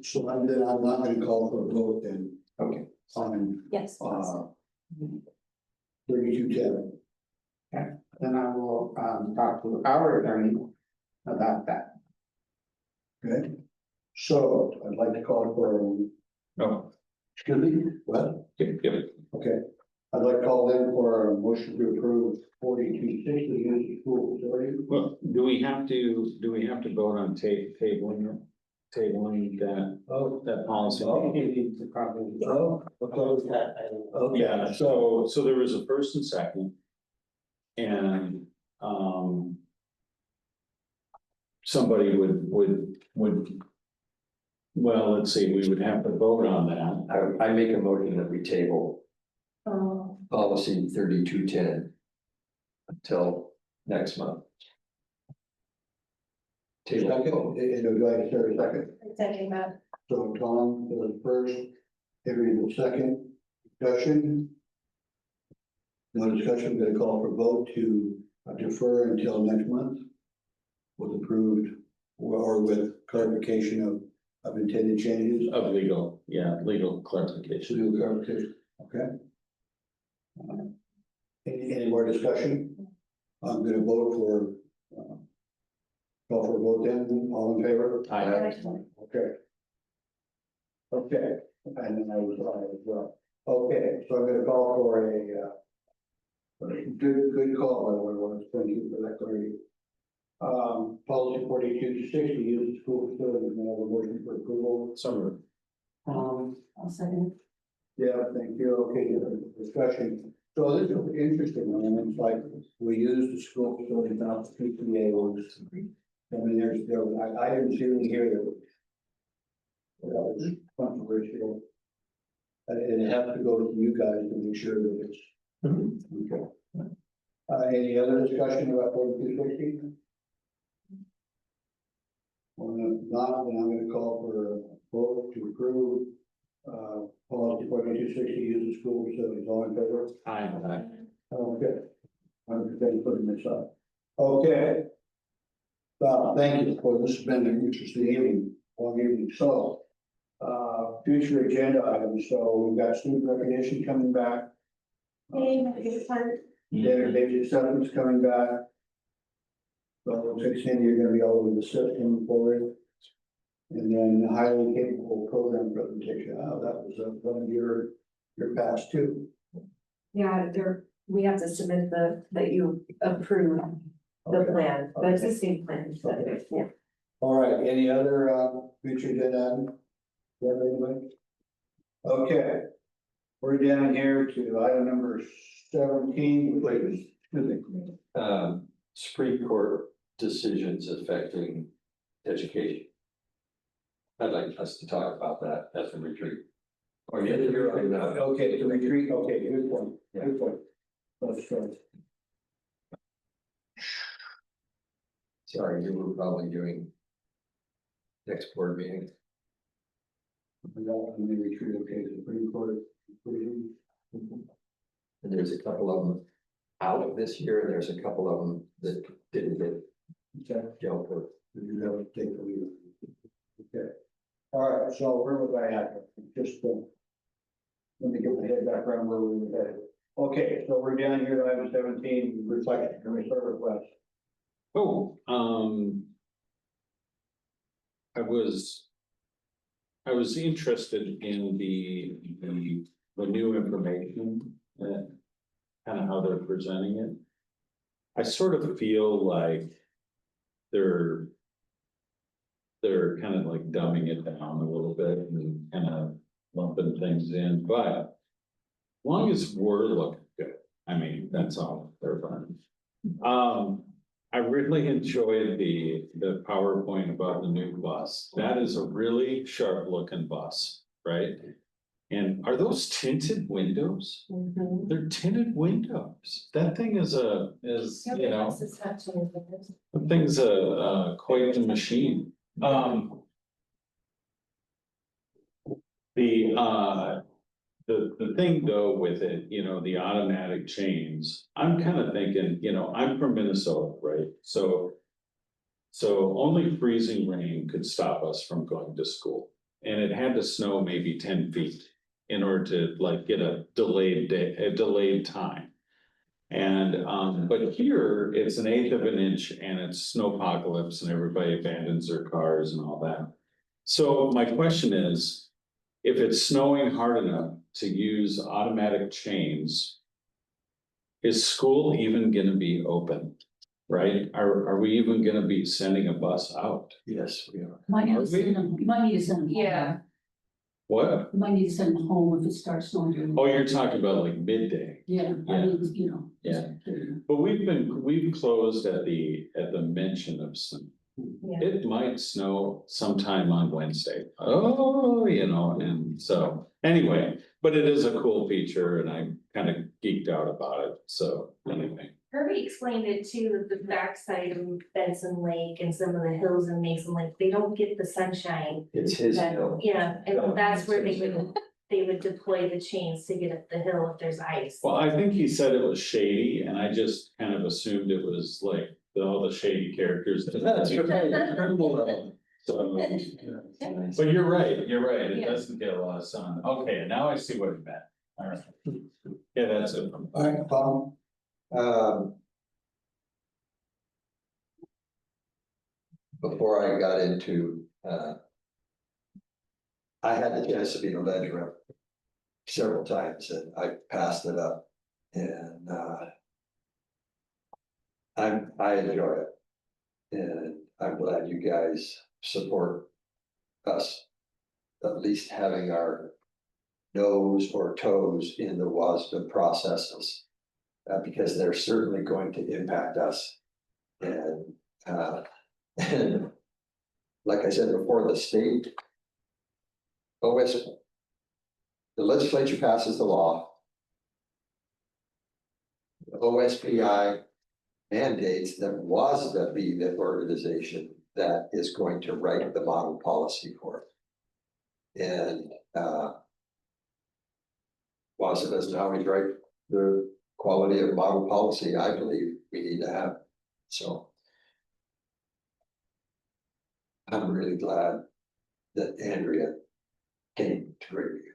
So I'm not gonna call for a vote then. Okay. On, Yes. 3210. Then I will talk to our attorney about that. Okay, so I'd like to call for, No, excuse me, what? give it. Okay, I'd like to call then for a motion to approve 4260 use school facility. Well, do we have to vote on tabling that policy? You need to probably. Oh, Close that. okay, Yeah, so there was a first and second. And, somebody would, well, let's see, we would have to vote on that. I make a motion that we table Oh, policy 3210 until next month. second, Table. and do I hear a second? second that. So Tom, the first, Henry, the second, discussion. No discussion, I'm gonna call for vote to defer until next month. Was approved or with clarification of intended changes. Of legal clarification. Legal clarification, okay. Any more discussion? I'm gonna vote for, call for a vote then, all in favor? Aye. Okay. Okay, and then I was aye as well. Okay, so I'm gonna call for a good call, by the way, Lawrence. Thank you for that clarity. Policy 4260, use of school facilities, may I have a motion for approval? Summary. Um, I'll second. yeah, thank you. Okay, discussion. So this is interesting, I mean, it's like, we use the school facility now for PPAs. I mean, I didn't see anything here that was controversial. And it has to go to you guys to make sure that it's. Okay. Any other discussion about 4260? Well, if not, then I'm gonna call for a vote to approve, policy 4260, use of school facilities, all in favor? Okay. I'm going to put them aside. Okay. Thank you, for this has been an interesting evening, long evening, so. Future agenda items, so we've got student recognition coming back. Data basic assessments coming back. So, 16, you're gonna be all over the system for it. And then highly capable program presentation, that was one of your past too. Yeah, we have to submit that you approve the plan, the existing plan, yeah. All right, any other future agenda? Yeah, anybody? Okay. We're down here to item number 17, please. Excuse me. Supreme Court decisions affecting education. I'd like us to talk about that at the retreat. Or yeah, you're right now. Okay, the retreat, okay, good point, good point. Let's start. Sorry, you were probably doing next board meeting. We got the retreat, okay, the Supreme Court. And there's a couple of them out this year, and there's a couple of them that didn't get dealt with. You have to take the lead. Okay. All right, so where was I at? Just, let me get my head back around where we were headed. Okay, so we're down here to item 17, reflection, can we start request? Oh, I was interested in the new information, kind of how they're presenting it. I sort of feel like they're kind of like dumbing it down a little bit and kind of lumping things in, but as long as we're looking good, I mean, that's all they're fine. I really enjoyed the PowerPoint about the new bus. That is a really sharp looking bus, right? And are those tinted windows? They're tinted windows. That thing is you know, the thing's quite a machine. The thing though with it, you know, the automatic chains, I'm kind of thinking, you know, I'm from Minnesota, right? So only freezing rain could stop us from going to school. And it had to snow maybe 10 feet in order to like get a delayed time. And but here it's 1/8 of an inch and it's snowpocalypse and everybody abandons their cars and all that. So my question is, if it's snowing hard enough to use automatic chains, is school even gonna be open? Right? Are we even gonna be sending a bus out? Yes, we are. Might need Are to send them, you might need to send them. Yeah. What? You might need to send them home if it starts snowing during. Oh, you're talking about like midday. Yeah, I mean, you know. Yeah. But we've closed at the mention of snow. Yeah. It might snow sometime on Wednesday. Oh, you know, and so anyway, but it is a cool feature and I'm kind of geeked out about it. So anyway. Kirby explained it too, the backside of Benson Lake and some of the hills in Mason Lake, they don't get the sunshine. It's his that- hill. Yeah, and that's where they would deploy the chains to get up the hill if there's ice. Well, I think he said it was shady and I just kind of assumed it was like all the shady characters. That's right. So, but you're right, it doesn't get a lot of sun. Okay, now I see what he meant. All right. Yeah, that's it. All right, Tom. Before I got into, I had the chance to be a ledge rep several times and I passed it up and, I enjoy it. And I'm glad you guys support us, at least having our nose or toes in the WASDA processes. because they're certainly going to impact us. And, and like I said before, the state the legislature passes the law. The OSPI mandates that WASDA be the organization that is going to write the model policy for it. And WASDA doesn't always write the quality of model policy I believe we need to have. So I'm really glad that Andrea came to Grapeview.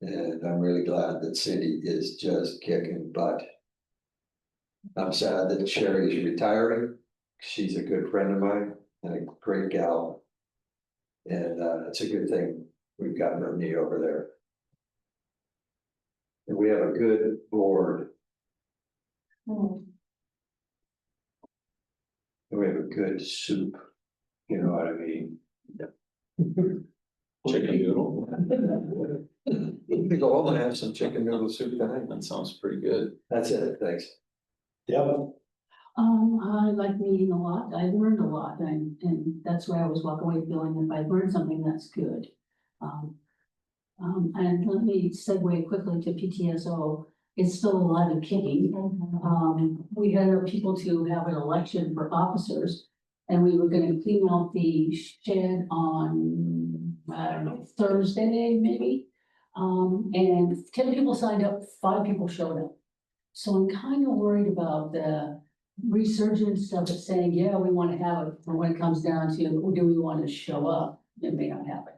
And I'm really glad that Cindy is just kicking butt. I'm sad that Sherry is retiring. She's a good friend of mine and a great gal. And it's a good thing we've got Ernie over there. And we have a good board. And we have a good soup. You know what I mean? Chicken noodle, We go home and have some chicken noodle soup tonight. that sounds pretty good. That's it, thanks. Yep. I like meeting a lot, I learned a lot, and that's why I always walk away feeling if I learned something, that's good. And let me segue quickly to PTSO, it's still alive and kicking. We had our people to have an election for officers, and we were gonna clean out the shed on, I don't know, Thursday, maybe. And 10 people signed up, 5 people showed up. So I'm kind of worried about the resurgence of it saying, yeah, we want to have it, but when it comes down to, do we want to show up? It may not happen.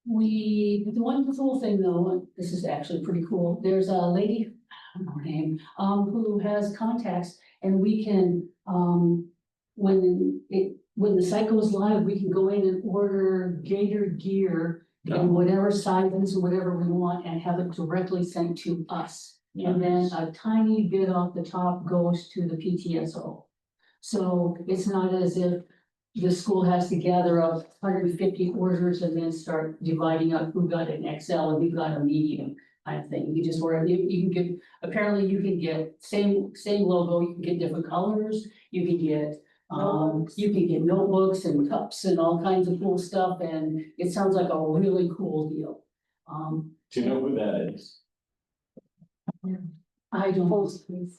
The wonderful thing though, and this is actually pretty cool, there's a lady, I don't know her name, who has contacts, and we can, when the site goes live, we can go in and order Gator gear in whatever sizes or whatever we want and have it directly sent to us. And then a tiny bit off the top goes to the PTSO. So it's not as if the school has to gather up 150 orders and then start dividing up who got an XL and who got a medium kind of thing. You just order, you can get, apparently you can get same logo, you can get different colors, you can get notebooks and cups and all kinds of cool stuff, and it sounds like a really cool deal. Do you know who that is? I don't,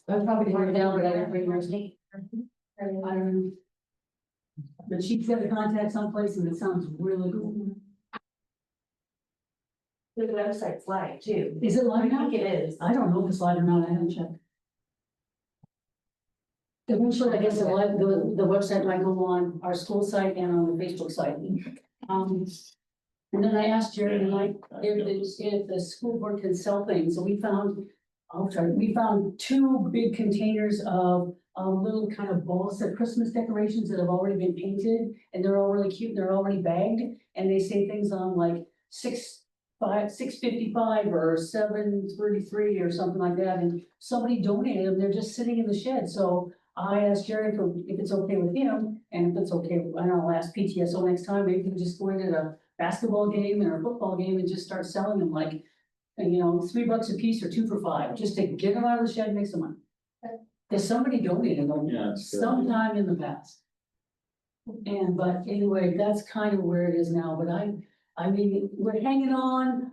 I probably heard it down, but I don't remember his name. I don't know. But she's got a contact someplace and it sounds really cool. The website's live too. Is it live I now? think it is. I don't know if it's live or not, I haven't checked. Eventually, I guess the website might go on our school site and on the Facebook site. And then I asked Jerry tonight if the school board can sell things, so we found 2 big containers of little kind of balls, they're Christmas decorations that have already been painted, and they're all really cute, they're already bagged, and they say things on like 655 or 733 or something like that, and somebody donated them, they're just sitting in the shed, so I asked Jerry if it's okay with him, and if it's okay, and I'll ask PTSO next time, maybe we can just go in at a basketball game or a football game and just start selling them like, $3 a piece or 2 for $5, just to get them out of the shed and make some money. Because somebody donated them Yeah, it's good. sometime in the past. But anyway, that's kind of where it is now, but I mean, we're hanging on.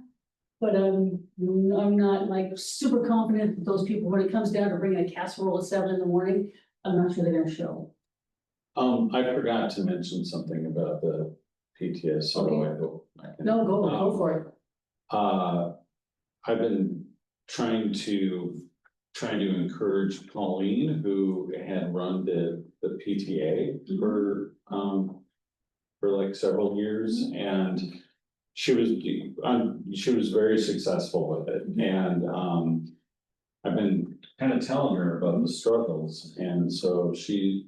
But I'm not like super confident that those people, when it comes down to bringing a casserole at 7 in the morning, I'm not sure they're gonna show. I forgot to mention something about the PTSO. Okay. I hope I can. No, go for it. I've been trying to encourage Pauline, who had run the PTA for like several years, and she was very successful with it, and I've been kind of telling her about the struggles, and so she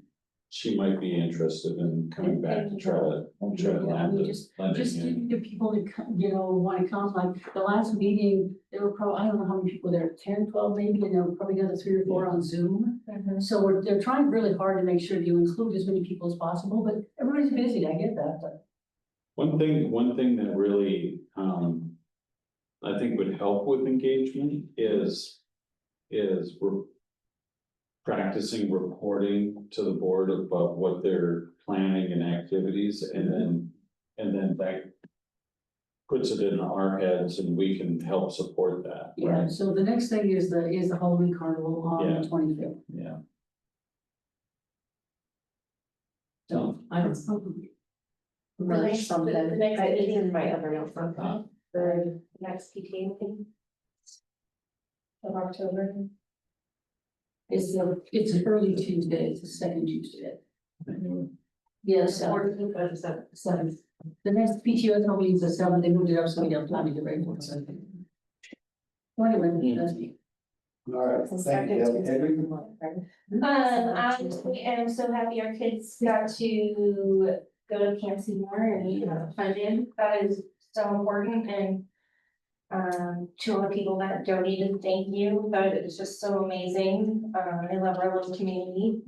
might be interested in coming back to try to land it. Just give people that, wanna come, like the last meeting, there were probably, I don't know how many people there, 10, 12 maybe, and there were probably another 3 or 4 on Zoom. So they're trying really hard to make sure you include as many people as possible, but everybody's busy, I get that, but. One thing that really I think would help with engagement is we're practicing reporting to the board about what they're planning and activities, and then that puts it in our heads and we can help support that. Yeah, so the next thing is the Halloween carnival on Yeah. the 25th. Yeah, So I'm. The Merge next, something. the next It's meeting, in my other notes. the next PTA meeting. Of October. It's an early Tuesday, it's the second Tuesday. Yes, Fourteenth or the seventh. seventh. The next PTO is probably the seventh, they moved it up, so we don't plan to get ready for it. Well, anyway, that's me. All right, thank you. Henry? I am so happy our kids got to go to Camp Seymour and funded. That is so important, and to all the people that donated, thank you. That is just so amazing. I love our little community.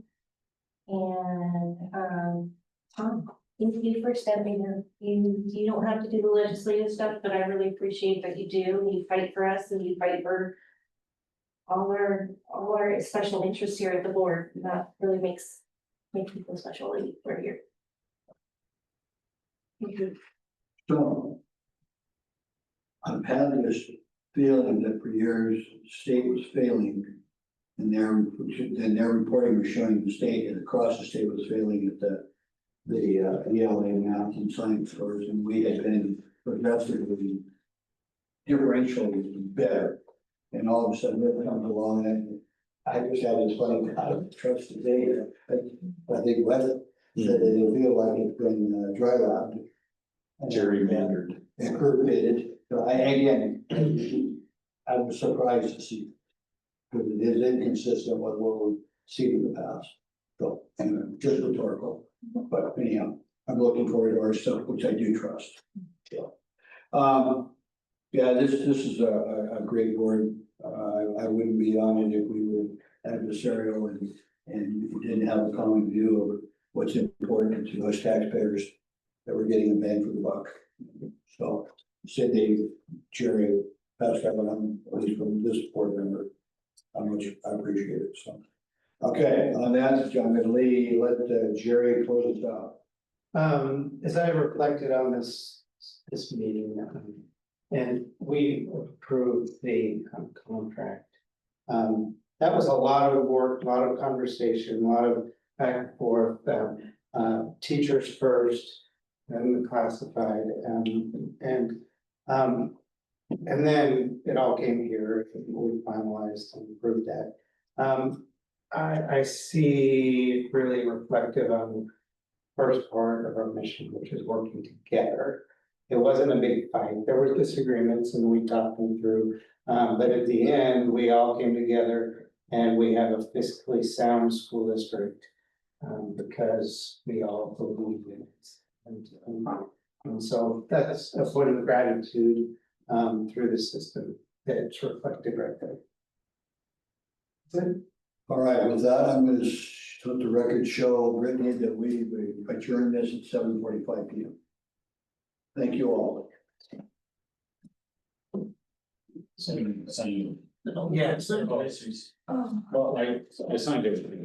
And Tom, thank you for stepping in. You don't have to do the legislative stuff, but I really appreciate that you do. You fight for us and you fight for all our special interests here at the board. That really makes people special that we're here. Thank you. So. I've had this feeling that for years, the state was failing. And their reporting was showing the state and across the state was failing at the ELA math and science scores, and we had been progressively differentially better. And all of a sudden it comes along and I just had this funny, I don't trust the data. I think weather, that they feel like it's been dry lapped. gerrymandered. And permitted, so I was surprised to see. Because it is inconsistent with what we've seen in the past. So, anyway, just rhetorical, but anyhow, I'm looking forward to our stuff, which I do trust. So, yeah, this is a great board. I wouldn't be on it if we were adversarial and didn't have a common view of what's important to us taxpayers, that we're getting a bang for the buck. So, Cindy, Jerry, Pascal, at least from this board member, how much I appreciate it, so. Okay, on that, I'm gonna let Jerry close us out. As I reflected on this meeting, and we approved the contract. That was a lot of work, a lot of conversation, a lot of back and forth, teachers first, then the classified, and then it all came here, we finalized and approved that. I see really reflective on first part of our mission, which is working together. It wasn't a big fight, there were disagreements and we talked them through, but at the end, we all came together and we have a fiscally sound school district. Because we all believe in it. And so that's a point of gratitude through the system that's reflected right there. That's it. All right, with that, I'm gonna let the record show, Brittany, that we adjourn this at 7:45 PM. Thank you all. Same. Yes. Well, I signed everything.